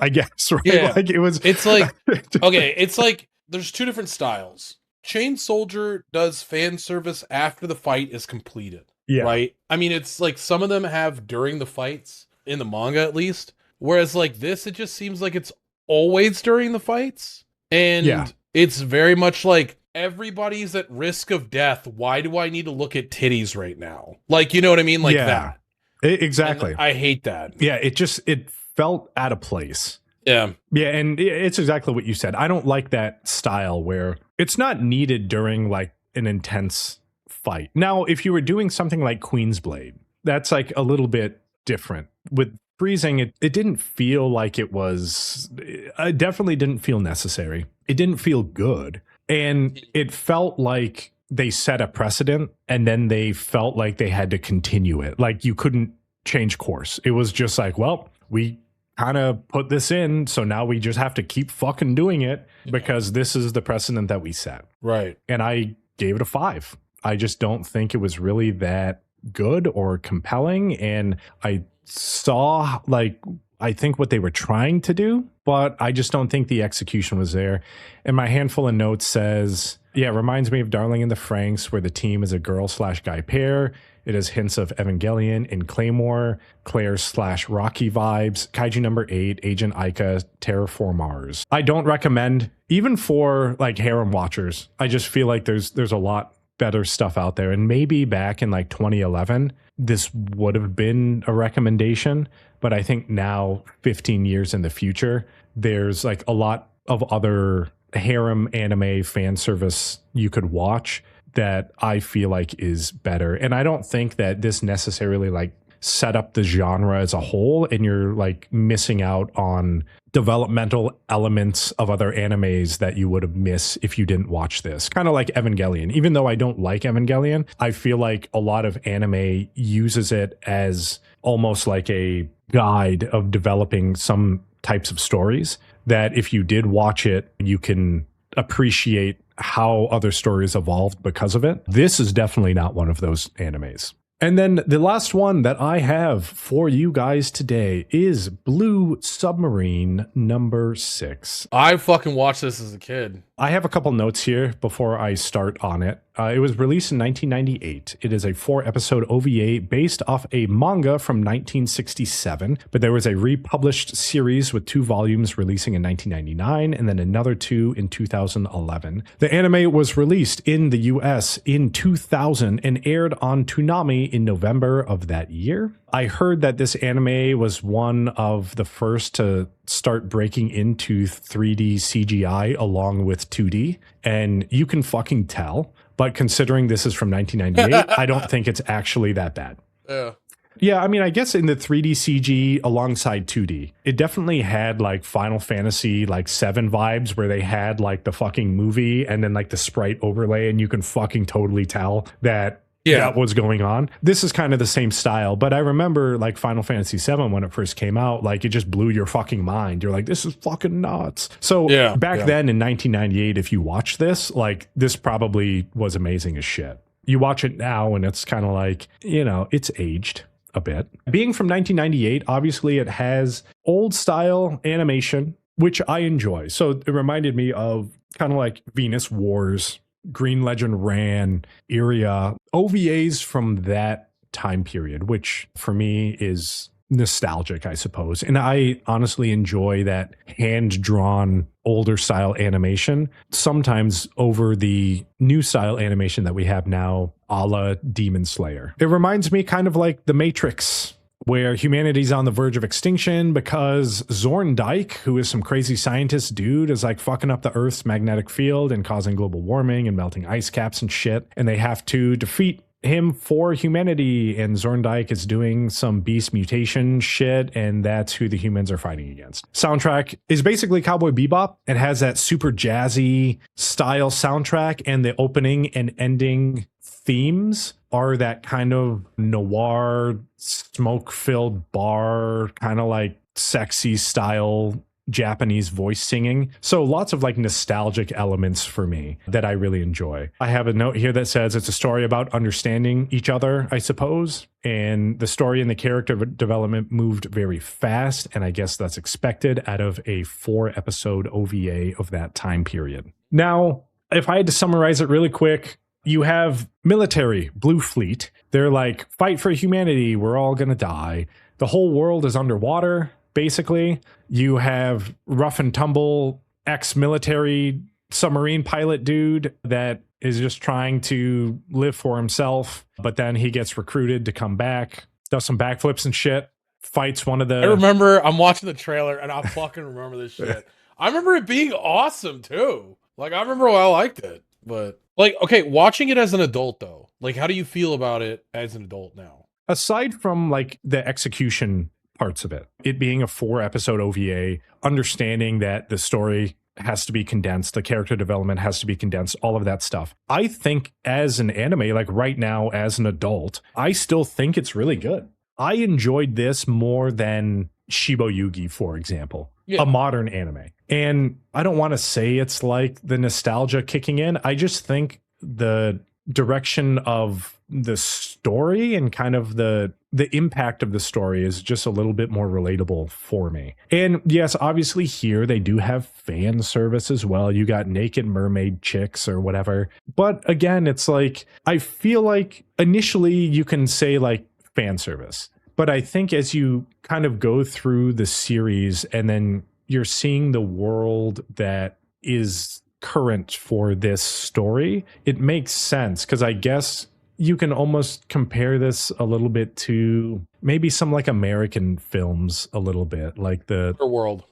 I guess. Right? Yeah. Like it's like, okay, it's like there's two different styles. Chain Soldier does fan service after the fight is completed. Yeah. Right? I mean, it's like some of them have during the fights, in the manga at least. Whereas like this, it just seems like it's always during the fights. And it's very much like everybody's at risk of death. Why do I need to look at titties right now? Like, you know what I mean? Like that. Exactly. And I hate that. Yeah, it felt out of place. Yeah. Yeah, and it's exactly what you said. I don't like that style where it's not needed during like an intense fight. Now, if you were doing something like Queen's Blade, that's like a little bit different. With Freezing, it didn't feel like it was, it definitely didn't feel necessary. It didn't feel good. And it felt like they set a precedent and then they felt like they had to continue it. Like you couldn't change course. It was just like, well, we kind of put this in, so now we just have to keep fucking doing it because this is the precedent that we set. Right. And I gave it a 5. I just don't think it was really that good or compelling. And I saw like, I think what they were trying to do, but I just don't think the execution was there. And my handful of notes says, yeah, it reminds me of Darling in the Franxx, where the team is a girl/guy pair. It has hints of Evangelion and Claymore, Claire/Rocky vibes, Kaiju number 8, Agent Aika, Terraformars. I don't recommend, even for like harem watchers. I just feel like there's a lot better stuff out there. And maybe back in like 2011, this would have been a recommendation. But I think now, 15 years in the future, there's like a lot of other harem anime fan service you could watch that I feel like is better. And I don't think that this necessarily like set up the genre as a whole, and you're like missing out on developmental elements of other animes that you would have missed if you didn't watch this. Kind of like Evangelion. Even though I don't like Evangelion, I feel like a lot of anime uses it as almost like a guide of developing some types of stories that if you did watch it, you can appreciate how other stories evolved because of it. This is definitely not one of those animes. And then the last one that I have for you guys today is Blue Submarine number 6. I fucking watched this as a kid. I have a couple notes here before I start on it. It was released in 1998. It is a 4-episode OVA based off a manga from 1967, but there was a republished series with 2 volumes releasing in 1999 and then another 2 in 2011. The anime was released in the US in 2000 and aired on Toonami in November of that year. I heard that this anime was one of the first to start breaking into 3D CGI along with 2D, and you can fucking tell. But considering this is from 1998, I don't think it's actually that bad. Yeah. Yeah, I mean, I guess in the 3D CG alongside 2D, it definitely had like Final Fantasy like 7 vibes where they had like the fucking movie and then like the sprite overlay, and you can fucking totally tell that that was going on. This is kind of the same style, but I remember like Final Fantasy 7 when it first came out, like it just blew your fucking mind. You're like, this is fucking nuts. So back then in 1998, if you watch this, like this probably was amazing as shit. You watch it now and it's kind of like, you know, it's aged a bit. Being from 1998, obviously it has old style animation, which I enjoy. So it reminded me of kind of like Venus Wars, Green Legend Ran, Iria, OVAs from that time period, which for me is nostalgic, I suppose. And I honestly enjoy that hand-drawn older style animation, sometimes over the new style animation that we have now, a la Demon Slayer. It reminds me kind of like The Matrix, where humanity's on the verge of extinction because Zorndike, who is some crazy scientist dude, is like fucking up the Earth's magnetic field and causing global warming and melting ice caps and shit. And they have to defeat him for humanity. And Zorndike is doing some beast mutation shit, and that's who the humans are fighting against. Soundtrack is basically Cowboy Bebop. It has that super jazzy style soundtrack, and the opening and ending themes are that kind of noir, smoke-filled bar, kind of like sexy style Japanese voice singing. So lots of like nostalgic elements for me that I really enjoy. I have a note here that says it's a story about understanding each other, I suppose. And the story and the character development moved very fast. And I guess that's expected out of a 4-episode OVA of that time period. Now, if I had to summarize it really quick, you have military, Blue Fleet. They're like, fight for humanity. We're all going to die. The whole world is underwater, basically. You have rough and tumble ex-military submarine pilot dude that is just trying to live for himself. But then he gets recruited to come back, does some backflips and shit, fights one of the... I remember, I'm watching the trailer and I fucking remember this shit. I remember it being awesome too. Like, I remember I liked it, but... Like, okay, watching it as an adult, though, like, how do you feel about it as an adult now? Aside from, like, the execution parts of it, it being a 4-episode OVA, understanding that the story has to be condensed, the character development has to be condensed, all of that stuff. I think as an anime, like right now as an adult, I still think it's really good. I enjoyed this more than Shiboyugi, for example, a modern anime. And I don't want to say it's like the nostalgia kicking in. I just think the direction of the story and kind of the impact of the story is just a little bit more relatable for me. And yes, obviously here they do have fan service as well. You got naked mermaid chicks or whatever. But again, it's like, I feel like initially you can say like fan service. But I think as you kind of go through the series and then you're seeing the world that is current for this story, it makes sense. Because I guess you can almost compare this a little bit to maybe some like American films a little bit, like the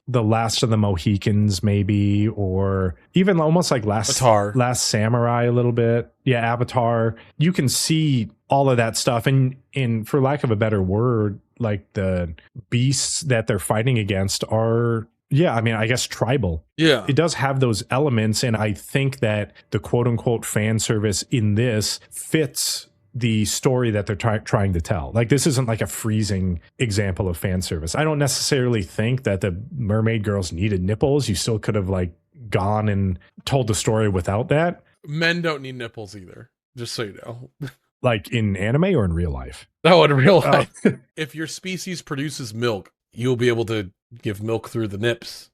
Last of the Mohicans maybe, or even almost like Last Samurai a little bit. Yeah, Avatar. You can see all of that stuff. And for lack of a better word, like the beasts that they're fighting against are, yeah, I mean, I guess tribal. Yeah. It does have those elements. And I think that the quote unquote fan service in this fits the story that they're trying to tell. Like, this isn't like a freezing example of fan service. I don't necessarily think that the mermaid girls needed nipples. You still could have like gone and told the story without that. Men don't need nipples either, just so you know. Like in anime or in real life? No, in real life. If your species produces milk, you'll be able to give milk through the nips.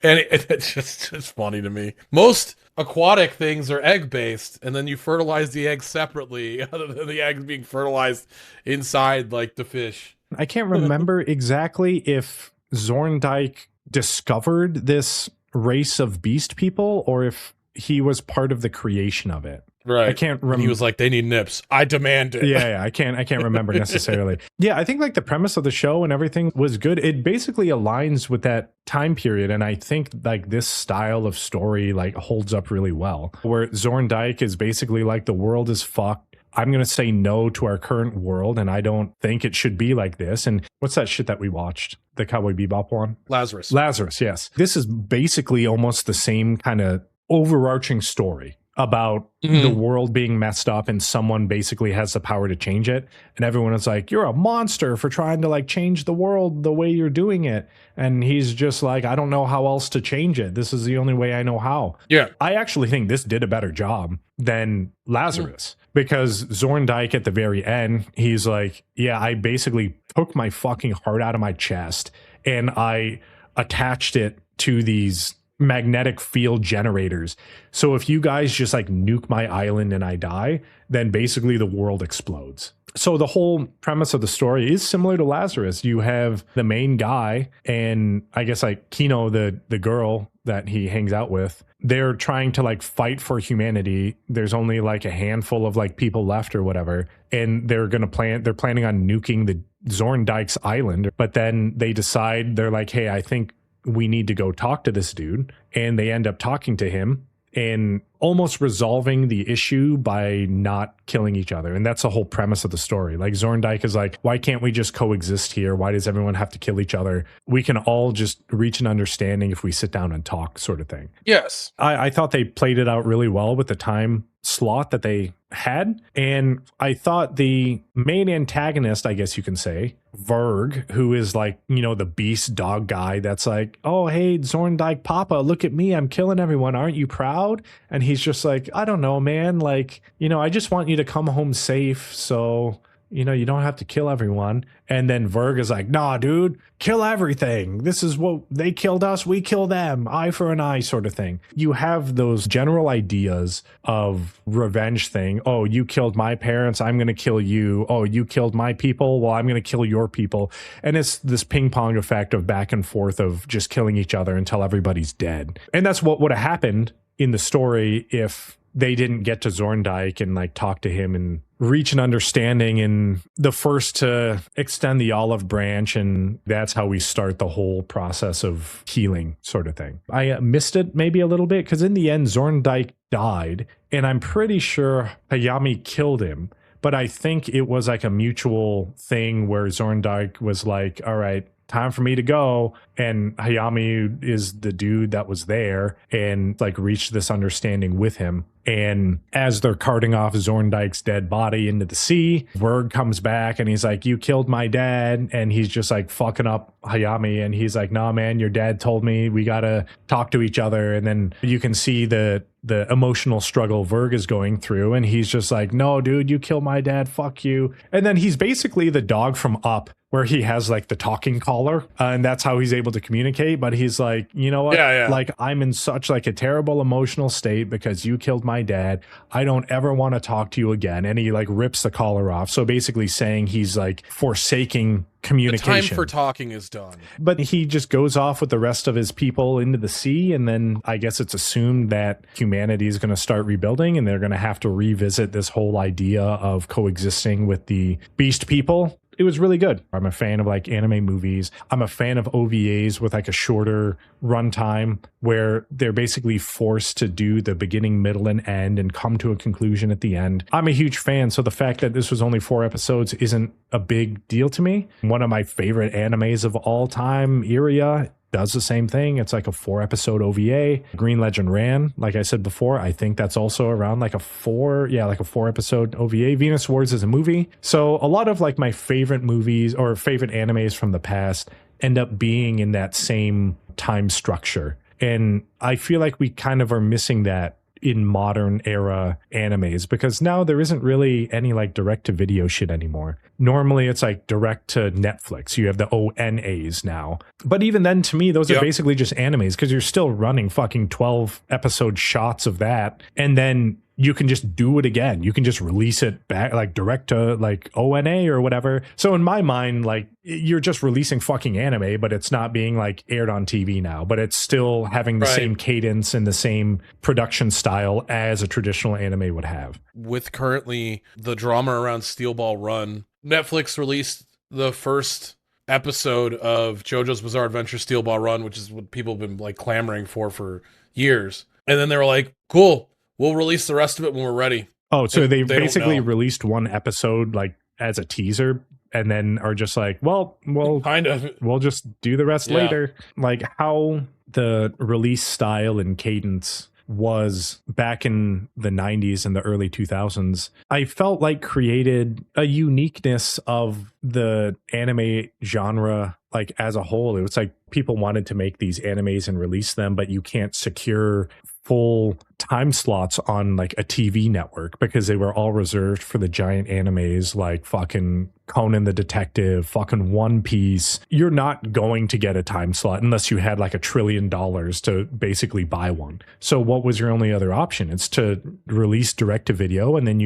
And it's funny to me. Most aquatic things are egg-based, and then you fertilize the eggs separately, other than the eggs being fertilized inside, like the fish. I can't remember exactly if Zorndike discovered this race of beast people or if he was part of the creation of it. Right. I can't remember. He was like, they need nips. I demand it. Yeah, I can't remember necessarily. Yeah, I think like the premise of the show and everything was good. It basically aligns with that time period. And I think like this style of story like holds up really well. Where Zorndike is basically like the world is fucked. I'm going to say no to our current world, and I don't think it should be like this. And what's that shit that we watched? The Cowboy Bebop one? Lazarus, yes. This is basically almost the same kind of overarching story about the world being messed up and someone basically has the power to change it. And everyone is like, you're a monster for trying to like change the world the way you're doing it. And he's just like, I don't know how else to change it. This is the only way I know how. Yeah. I actually think this did a better job than Lazarus because Zorndike at the very end, he's like, yeah, I basically took my fucking heart out of my chest and I attached it to these magnetic field generators. So if you guys just like nuke my island and I die, then basically the world explodes. So the whole premise of the story is similar to Lazarus. You have the main guy and I guess like Kino, the girl that he hangs out with, they're trying to like fight for humanity. There's only like a handful of like people left or whatever. And they're planning on nuking the Zorndike's island. But then they decide, they're like, hey, I think we need to go talk to this dude. And they end up talking to him and almost resolving the issue by not killing each other. And that's the whole premise of the story. Like Zorndike is like, why can't we just coexist here? Why does everyone have to kill each other? We can all just reach an understanding if we sit down and talk, sort of thing. Yes. I thought they played it out really well with the time slot that they had. And I thought the main antagonist, I guess you can say, Verg, who is like, you know, the beast dog guy that's like, oh, hey, Zorndike Papa, look at me. I'm killing everyone. Aren't you proud? And he's just like, I don't know, man. Like, you know, I just want you to come home safe. So, you know, you don't have to kill everyone. And then Verg is like, nah, dude, kill everything. This is what they killed us. We kill them. Eye for an eye sort of thing. You have those general ideas of revenge thing. Oh, you killed my parents. I'm going to kill you. Oh, you killed my people. Well, I'm going to kill your people. And it's this ping pong effect of back and forth of just killing each other until everybody's dead. And that's what would have happened in the story if they didn't get to Zorndike and like talk to him and reach an understanding, and the first to extend the olive branch. And that's how we start the whole process of healing sort of thing. I missed it maybe a little bit because in the end, Zorndike died and I'm pretty sure Hayami killed him. But I think it was like a mutual thing where Zorndike was like, all right, time for me to go. And Hayami is the dude that was there and like reached this understanding with him. And as they're carting off Zorndike's dead body into the sea, Verg comes back and he's like, you killed my dad. And he's just like fucking up Hayami. And he's like, nah, man, your dad told me we got to talk to each other. And then you can see the emotional struggle Verg is going through. And he's just like, no, dude, you killed my dad. Fuck you. And then he's basically the dog from Up, where he has like the talking collar and that's how he's able to communicate. But he's like, you know what? Yeah. Like I'm in such like a terrible emotional state because you killed my dad. I don't ever want to talk to you again. And he like rips the collar off. So basically saying he's like forsaking communication. The time for talking is done. But he just goes off with the rest of his people into the sea. And then I guess it's assumed that humanity is going to start rebuilding and they're going to have to revisit this whole idea of coexisting with the beast people. It was really good. I'm a fan of like anime movies. I'm a fan of OVAs with like a shorter runtime where they're basically forced to do the beginning, middle, and end and come to a conclusion at the end. I'm a huge fan. So the fact that this was only 4 episodes isn't a big deal to me. One of my favorite animes of all time, Iria, does the same thing. It's like a 4-episode OVA. Green Legend Ran, like I said before, I think that's also around like a 4-episode OVA. Venus Wars is a movie. So a lot of like my favorite movies or favorite animes from the past end up being in that same time structure. And I feel like we kind of are missing that in modern era animes, because now there isn't really any like direct to video shit anymore. Normally it's like direct to Netflix. You have the ONAs now. But even then, to me, those are basically just animes, because you're still running fucking 12 episode shots of that. And then you can just do it again. You can just release it back, like direct to like ONA or whatever. So in my mind, like you're just releasing fucking anime, but it's not being like aired on TV now, but it's still having the same cadence and the same production style as a traditional anime would have. With currently the drama around Steel Ball Run, Netflix released the first episode of JoJo's Bizarre Adventure Steel Ball Run, which is what people have been like clamoring for years. And then they were like, cool, we'll release the rest of it when we're ready. Oh, so they basically released one episode like as a teaser, and then are just like, well, kind of, we'll just do the rest later. Like how the release style and cadence was back in the 90s and the early 2000s, I felt like created a uniqueness of the anime genre like as a whole. It was like people wanted to make these animes and release them, but you can't secure full time slots on like a TV network because they were all reserved for the giant animes like fucking Conan the Detective, fucking One Piece. You're not going to get a time slot unless you had like $1 trillion to basically buy one. So what was your only other option? It's to release direct to video, and then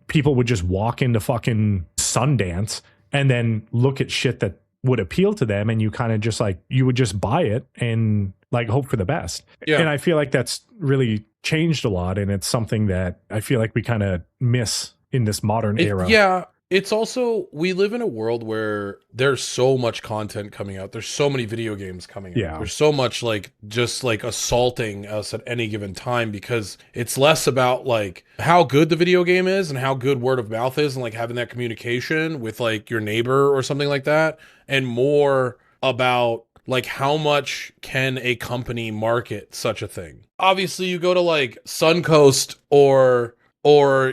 people would just walk into fucking Sundance and then look at shit that would appeal to them, and you kind of just like, you would just buy it and like hope for the best. And I feel like that's really changed a lot, and it's something that I feel like we kind of miss in this modern era. Yeah. It's also, we live in a world where there's so much content coming out. There's so many video games coming out. There's so much like just like assaulting us at any given time, because it's less about like how good the video game is and how good word of mouth is and like having that communication with like your neighbor or something like that, and more about like how much can a company market such a thing. Obviously you go to like Suncoast or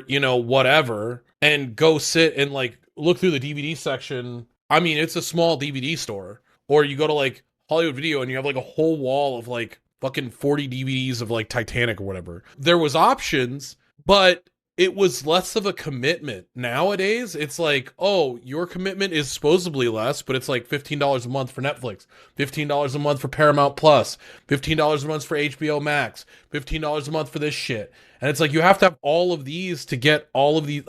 you know whatever and go sit and like look through the DVD section. I mean, it's a small DVD store. Or you go to like Hollywood Video and you have like a whole wall of like fucking 40 DVDs of like Titanic or whatever. There was options, but it was less of a commitment. Nowadays, it's like, oh, your commitment is supposedly less, but it's like $15 a month for Netflix, $15 a month for Paramount Plus, $15 a month for HBO Max, $15 a month for this shit. And it's like, you have to have all of these to get all of these.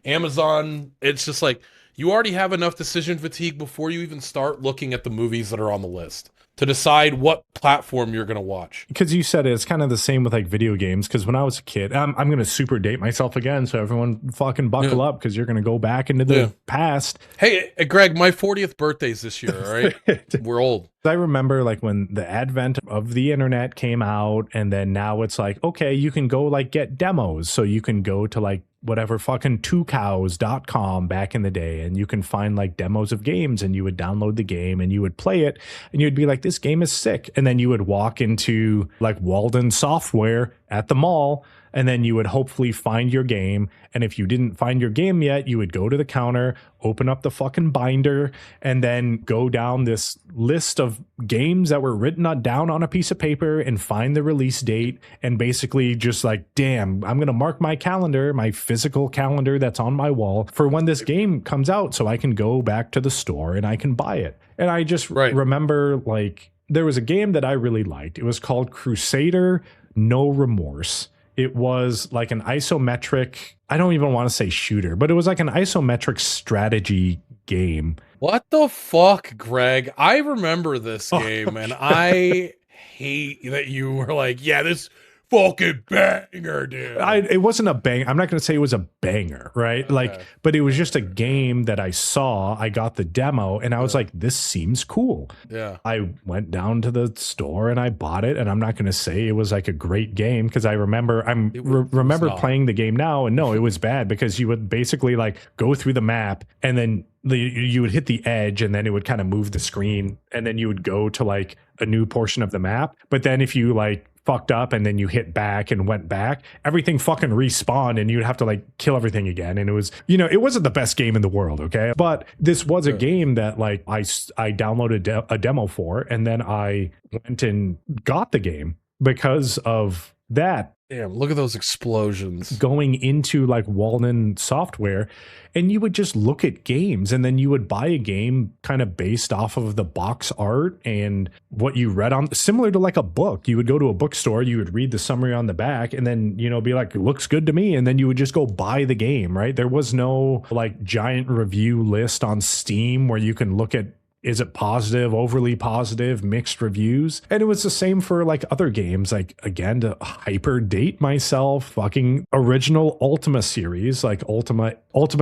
Amazon, it's just like, you already have enough decision fatigue before you even start looking at the movies that are on the list to decide what platform you're going to watch. Because you said it's kind of the same with like video games. Because when I was a kid, I'm going to super date myself again. So everyone fucking buckle up, because you're going to go back into the past. Hey, Greg, my 40th birthday's this year, all right? We're old. I remember like when the advent of the internet came out, and then now it's like, okay, you can go like get demos. So you can go to like whatever fucking 2cows.com back in the day, and you can find like demos of games, and you would download the game and you would play it, and you'd be like, this game is sick. And then you would walk into like Walden Software at the mall, and then you would hopefully find your game. And if you didn't find your game yet, you would go to the counter, open up the fucking binder, and then go down this list of games that were written down on a piece of paper and find the release date, and basically just like, damn, I'm going to mark my calendar, my physical calendar that's on my wall, for when this game comes out, so I can go back to the store and I can buy it. And I just remember like there was a game that I really liked. It was called Crusader No Remorse. It was like an isometric, I don't even want to say shooter, but it was like an isometric strategy game. What the fuck, Greg? I remember this game, and I hate that you were like, yeah, this fucking banger, dude. It wasn't a bang. I'm not going to say it was a banger, right? Okay. Like, but it was just a game that I saw. I got the demo, and I was like, this seems cool. Yeah. I went down to the store and I bought it, and I'm not going to say it was like a great game, because I remember remember playing the game now, and no, it was bad, because you would basically like go through the map, and then you would hit the edge, and then it would kind of move the screen, and then you would go to like a new portion of the map. But then if you like fucked up and then you hit back and went back, everything fucking respawned, and you'd have to like kill everything again. And it was, you know, it wasn't the best game in the world, okay? But this was a game that like I downloaded a demo for, and then I went and got the game because of that. Damn, look at those explosions. Going into like Walden Software, and you would just look at games, and then you would buy a game kind of based off of the box art and what you read on, similar to like a book. You would go to a bookstore, you would read the summary on the back, and then, you know, be like, it looks good to me. And then you would just go buy the game, right? There was no like giant review list on Steam where you can look at, is it positive, overly positive, mixed reviews? And it was the same for like other games, like, again, to hyper date myself, fucking original Ultima series, like Ultima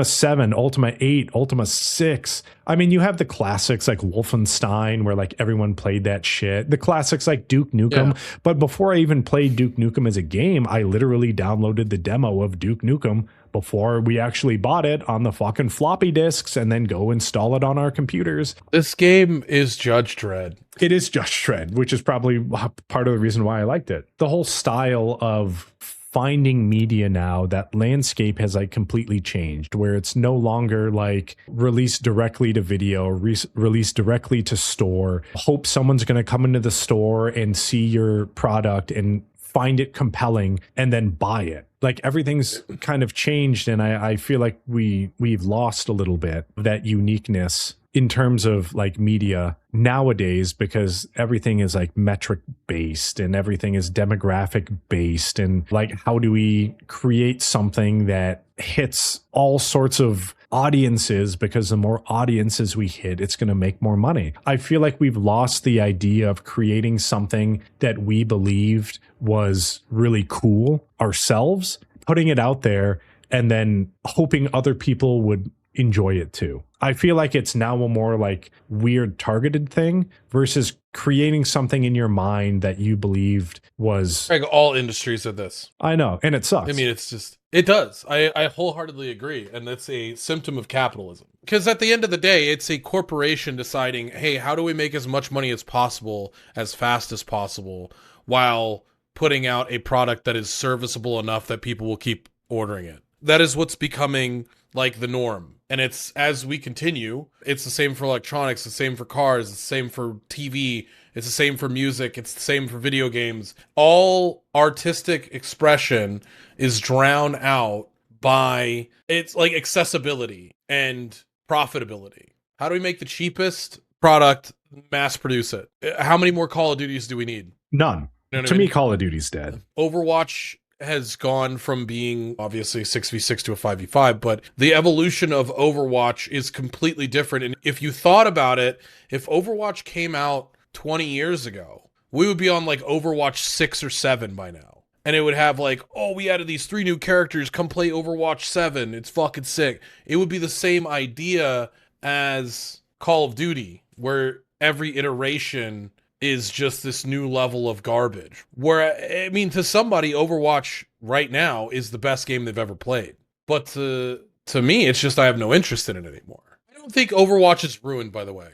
7, Ultima 8, Ultima 6. I mean, you have the classics like Wolfenstein, where like everyone played that shit. The classics like Duke Nukem. Yeah. But before I even played Duke Nukem as a game, I literally downloaded the demo of Duke Nukem before we actually bought it on the fucking floppy disks and then go install it on our computers. This game is Judge Dredd. It is Judge Dredd, which is probably part of the reason why I liked it. The whole style of finding media now, that landscape has like completely changed, where it's no longer like released directly to video, released directly to store. Hope someone's going to come into the store and see your product and find it compelling and then buy it. Like everything's kind of changed, and I feel like we've lost a little bit of that uniqueness in terms of like media nowadays, because everything is like metric based and everything is demographic based, and like how do we create something that hits all sorts of audiences, because the more audiences we hit, it's going to make more money. I feel like we've lost the idea of creating something that we believed was really cool ourselves, putting it out there, and then hoping other people would enjoy it too. I feel like it's now a more like weird targeted thing versus creating something in your mind that you believed was like all industries of this. I know, and it sucks. I mean, it's just, it does. I wholeheartedly agree, and that's a symptom of capitalism. Because at the end of the day, it's a corporation deciding, hey, how do we make as much money as possible, as fast as possible, while putting out a product that is serviceable enough that people will keep ordering it. That is what's becoming like the norm. And it's, as we continue, it's the same for electronics, it's the same for cars, it's the same for TV, it's the same for music, it's the same for video games. All artistic expression is drowned out by, it's like accessibility and profitability. How do we make the cheapest product, mass produce it? How many more Call of Duties do we need? None. You know to me, Call of Duty's dead. Overwatch has gone from being obviously 6v6 to a 5v5, but the evolution of Overwatch is completely different. And if you thought about it, if Overwatch came out 20 years ago, we would be on like Overwatch 6 or 7 by now. And it would have like, oh, we added these 3 new characters, come play Overwatch 7, it's fucking sick. It would be the same idea as Call of Duty, where every iteration is just this new level of garbage. Where, I mean, to somebody, Overwatch right now is the best game they've ever played. But to me, it's just I have no interest in it anymore. I don't think Overwatch is ruined, by the way.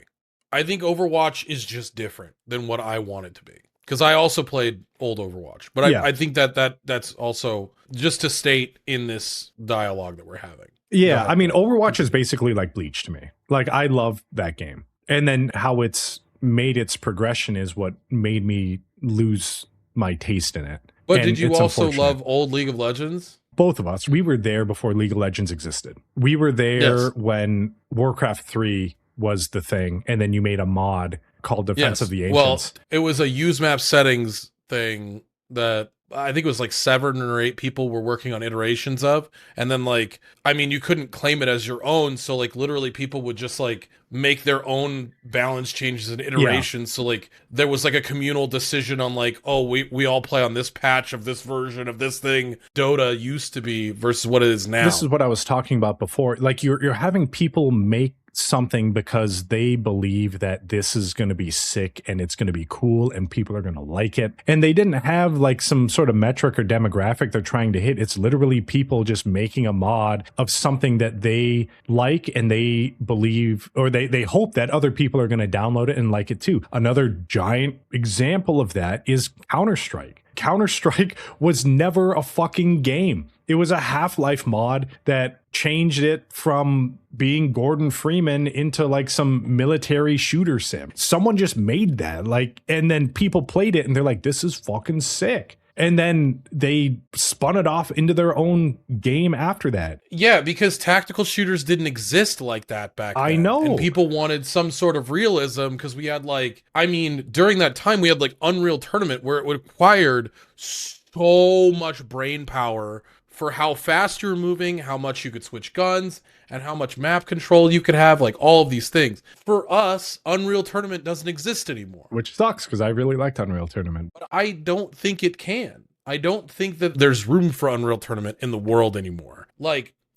I think Overwatch is just different than what I want it to be. Because I also played old Overwatch. But I think that's also just to state in this dialogue that we're having. Yeah, I mean, Overwatch is basically like Bleach to me. Like, I love that game. And then how it's made its progression is what made me lose my taste in it. But and did you also love old League of Legends? Both of us. We were there before League of Legends existed. We were there when Warcraft 3 was the thing, and then you made a mod called Defense of the Ancients. Well, it was a use map settings thing that I think it was like 7 or 8 people were working on iterations of. And then like, I mean, you couldn't claim it as your own. So like literally people would just like make their own balance changes and iterations. Yeah. So like there was like a communal decision on like, oh, we all play on this patch of this version of this thing Dota used to be versus what it is now. This is what I was talking about before. Like you're having people make something because they believe that this is going to be sick and it's going to be cool and people are going to like it. And they didn't have like some sort of metric or demographic they're trying to hit. It's literally people just making a mod of something that they like and they believe, or they hope that other people are going to download it and like it too. Another giant example of that is Counter-Strike. Counter-Strike was never a fucking game. It was a Half-Life mod that changed it from being Gordon Freeman into like some military shooter sim. Someone just made that, like, and then people played it and they're like, this is fucking sick. And then they spun it off into their own game after that. Yeah, because tactical shooters didn't exist like that back then. I know. And people wanted some sort of realism because we had during that time we had Unreal Tournament where it required so much brain power for how fast you were moving, how much you could switch guns, and how much map control you could have, all of these things. For us, Unreal Tournament doesn't exist anymore. Which sucks, because I really liked Unreal Tournament. But I don't think it can. I don't think that there's room for Unreal Tournament in the world anymore.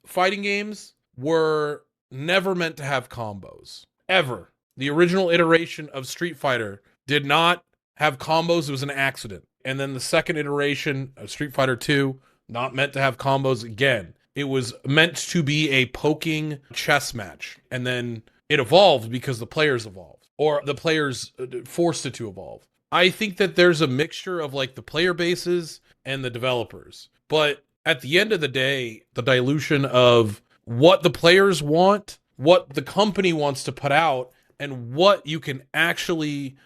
Fighting games were never meant to have combos. Ever. The original iteration of Street Fighter did not have combos. It was an accident. And then the second iteration of Street Fighter 2, not meant to have combos again. It was meant to be a poking chess match. And then it evolved because the players evolved. Or the players forced it to evolve. I think that there's a mixture of the player bases and the developers. But at the end of the day, the dilution of what the players want, what the company wants to put out, and what you can actually,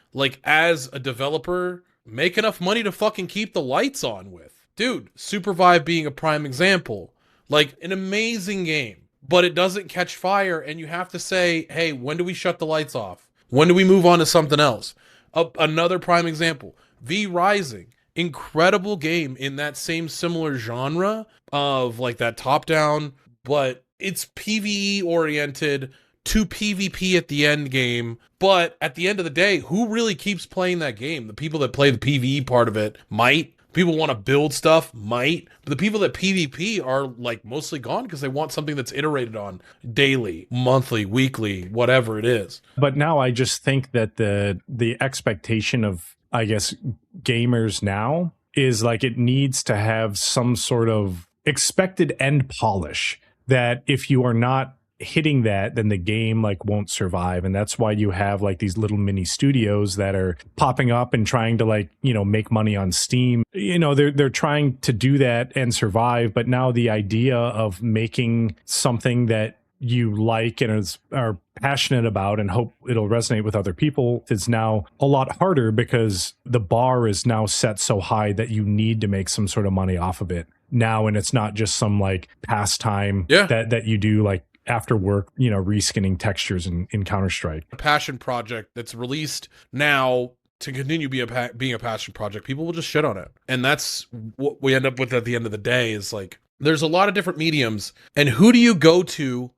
as a developer, make enough money to fucking keep the lights on with. Dude, Supervive being a prime example. An amazing game, but it doesn't catch fire, and you have to say, hey, when do we shut the lights off? When do we move on to something else? Another prime example, V Rising. Incredible game in that same similar genre of that top-down, but it's PvE oriented to PvP at the end game. But at the end of the day, who really keeps playing that game? The people that play the PvE part of it might. People want to build stuff, might. But the people that PvP are mostly gone because they want something that's iterated on daily, monthly, weekly, whatever it is. But now I just think that the expectation of, I guess, gamers now is it needs to have some sort of expected end polish, that if you are not hitting that, then the game won't survive. And that's why you have these little mini studios that are popping up and trying to make money on Steam. They're trying to do that and survive. But now the idea of making something that you like and are passionate about and hope it'll resonate with other people is now a lot harder, because the bar is now set so high that you need to make some sort of money off of it now. And it's not just some pastime that you do after work, reskinning textures in Counter-Strike. A passion project that's released now to continue being a passion project, people will just shit on it. And that's what we end up with at the end of the day is there's a lot of different mediums. And who do you go to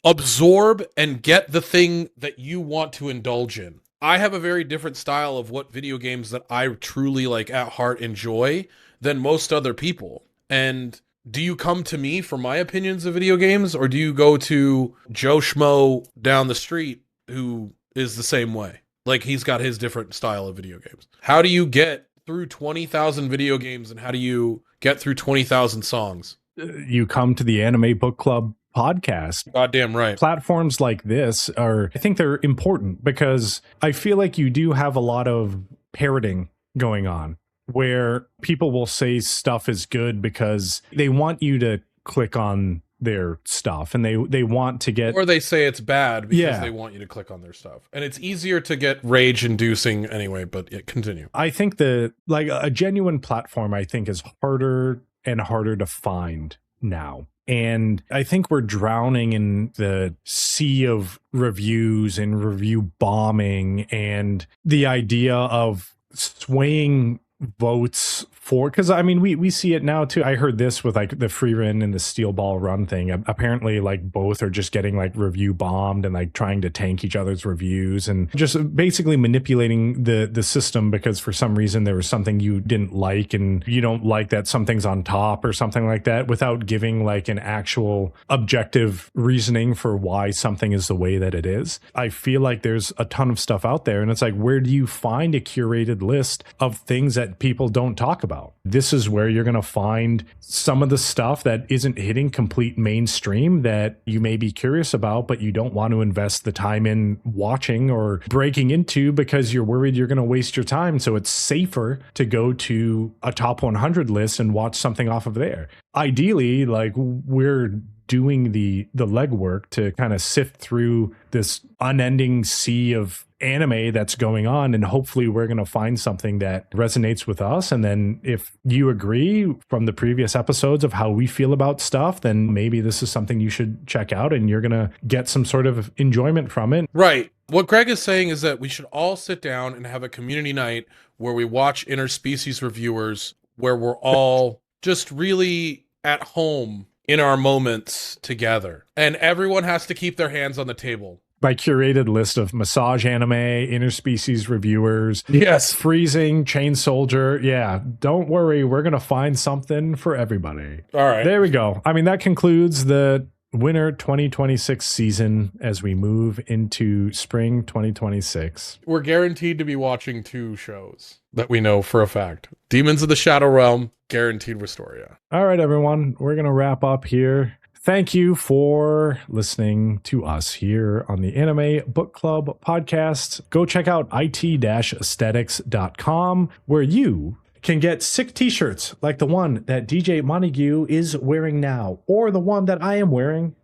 absorb and get the thing that you want to indulge in? I have a very different style of what video games that I truly at heart enjoy than most other people. And do you come to me for my opinions of video games, or do you go to Joe Schmo down the street who is the same way? He's got his different style of video games. How do you get through 20,000 video games, and how do you get through 20,000 songs? You come to the Anime Book Club podcast. Goddamn right. Platforms like this I think they're important, because I feel like you do have a lot of parroting going on, where people will say stuff is good because they want you to click on their stuff, and they want to get, or they say it's bad because they want you to click on their stuff, and it's easier to get rage inducing anyway. But continue. I think a genuine platform, I think, is harder and harder to find now. And I think we're drowning in the sea of reviews and review bombing, and the idea of swaying votes for, because we see it now too. I heard this with the free run and the steel ball run thing. Apparently both are just getting review bombed and trying to tank each other's reviews and just basically manipulating the system, because for some reason there was something you didn't like and you don't like that something's on top or something like that, without giving an actual objective reasoning for why something is the way that it is. I feel like there's a ton of stuff out there, and it's where do you find a curated list of things that people don't talk about? This is where you're going to find some of the stuff that isn't hitting complete mainstream that you may be curious about, but you don't want to invest the time in watching or breaking into because you're worried you're going to waste your time. So it's safer to go to a top 100 list and watch something off of there. Ideally, we're doing the legwork to kind of sift through this unending sea of anime that's going on, and hopefully we're going to find something that resonates with us. And then if you agree from the previous episodes of how we feel about stuff, then maybe this is something you should check out and you're going to get some sort of enjoyment from it. Right. What Greg is saying is that we should all sit down and have a community night where we watch interspecies reviewers, where we're all just really at home in our moments together. And everyone has to keep their hands on the table. My curated list of massage anime, interspecies reviewers, yes, freezing, chain soldier. Yeah, don't worry. We're going to find something for everybody. All right. There we go. I mean, that concludes the winter 2026 season as we move into spring 2026. We're guaranteed to be watching 2 shows that we know for a fact. Demons of the Shadow Realm, guaranteed Restoria. All right, everyone. We're going to wrap up here. Thank you for listening to us here on the Anime Book Club podcast. Go check out it-aesthetics.com, where you can get sick t-shirts like the one that DJ Montague is wearing now, or the one that I am wearing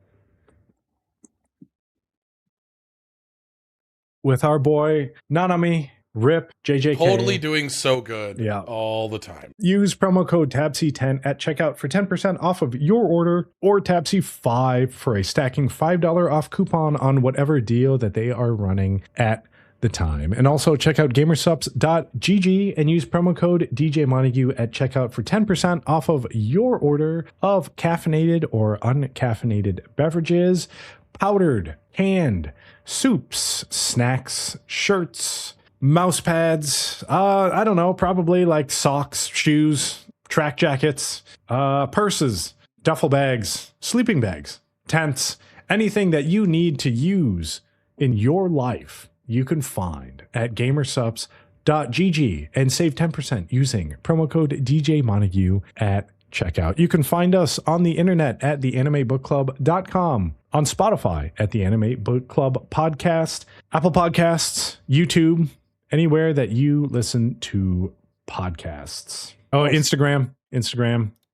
with our boy Nanami, Rip, JJK. Totally doing so good. Yeah. All the time. Use promo code TABC10 at checkout for 10% off of your order, or TABC5 for a stacking $5 off coupon on whatever deal that they are running at the time. And also check out gamersups.gg and use promo code DJ Montague at checkout for 10% off of your order of caffeinated or uncaffeinated beverages, powdered, canned, soups, snacks, shirts, mouse pads, I don't know, probably like socks, shoes, track jackets, purses, duffel bags, sleeping bags, tents, anything that you need to use in your life, you can find at gamersups.gg and save 10% using promo code DJ Montague at checkout. You can find us on the internet at theanimebookclub.com, on Spotify at the Anime Book Club Podcast, Apple Podcasts, YouTube, anywhere that you listen to podcasts. Oh, Instagram.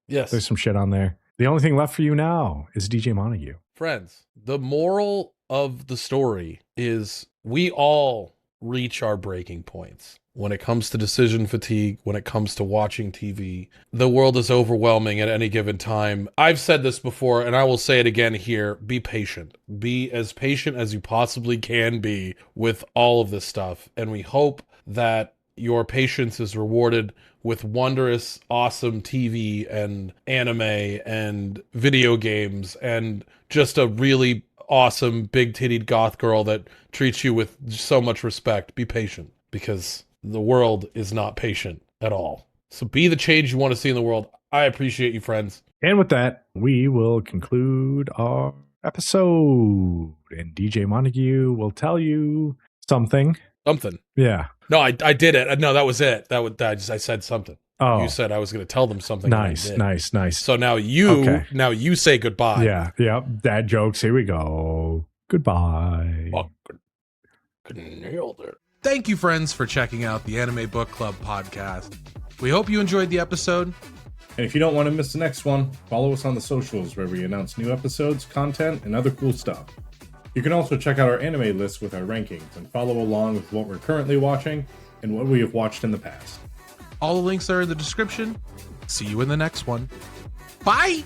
Yes. There's some shit on there. The only thing left for you now is DJ Montague. Friends, the moral of the story is we all reach our breaking points. When it comes to decision fatigue, when it comes to watching TV, the world is overwhelming at any given time. I've said this before, and I will say it again here. Be patient. Be as patient as you possibly can be with all of this stuff. And we hope that your patience is rewarded with wondrous, awesome TV and anime and video games and just a really awesome, big-tittied goth girl that treats you with so much respect. Be patient, because the world is not patient at all. So be the change you want to see in the world. I appreciate you, friends. And with that, we will conclude our episode. And DJ Montague will tell you something. Something. Yeah. No, I did it. No, that was it. I said something. Oh. You said I was going to tell them something. Nice. So now you say goodbye. Yeah. Dad jokes. Here we go. Goodbye. Nailed it. Thank you, friends, for checking out the Anime Book Club podcast. We hope you enjoyed the episode. And if you don't want to miss the next one, follow us on the socials where we announce new episodes, content, and other cool stuff. You can also check out our anime list with our rankings and follow along with what we're currently watching and what we have watched in the past. All the links are in the description. See you in the next one. Bye!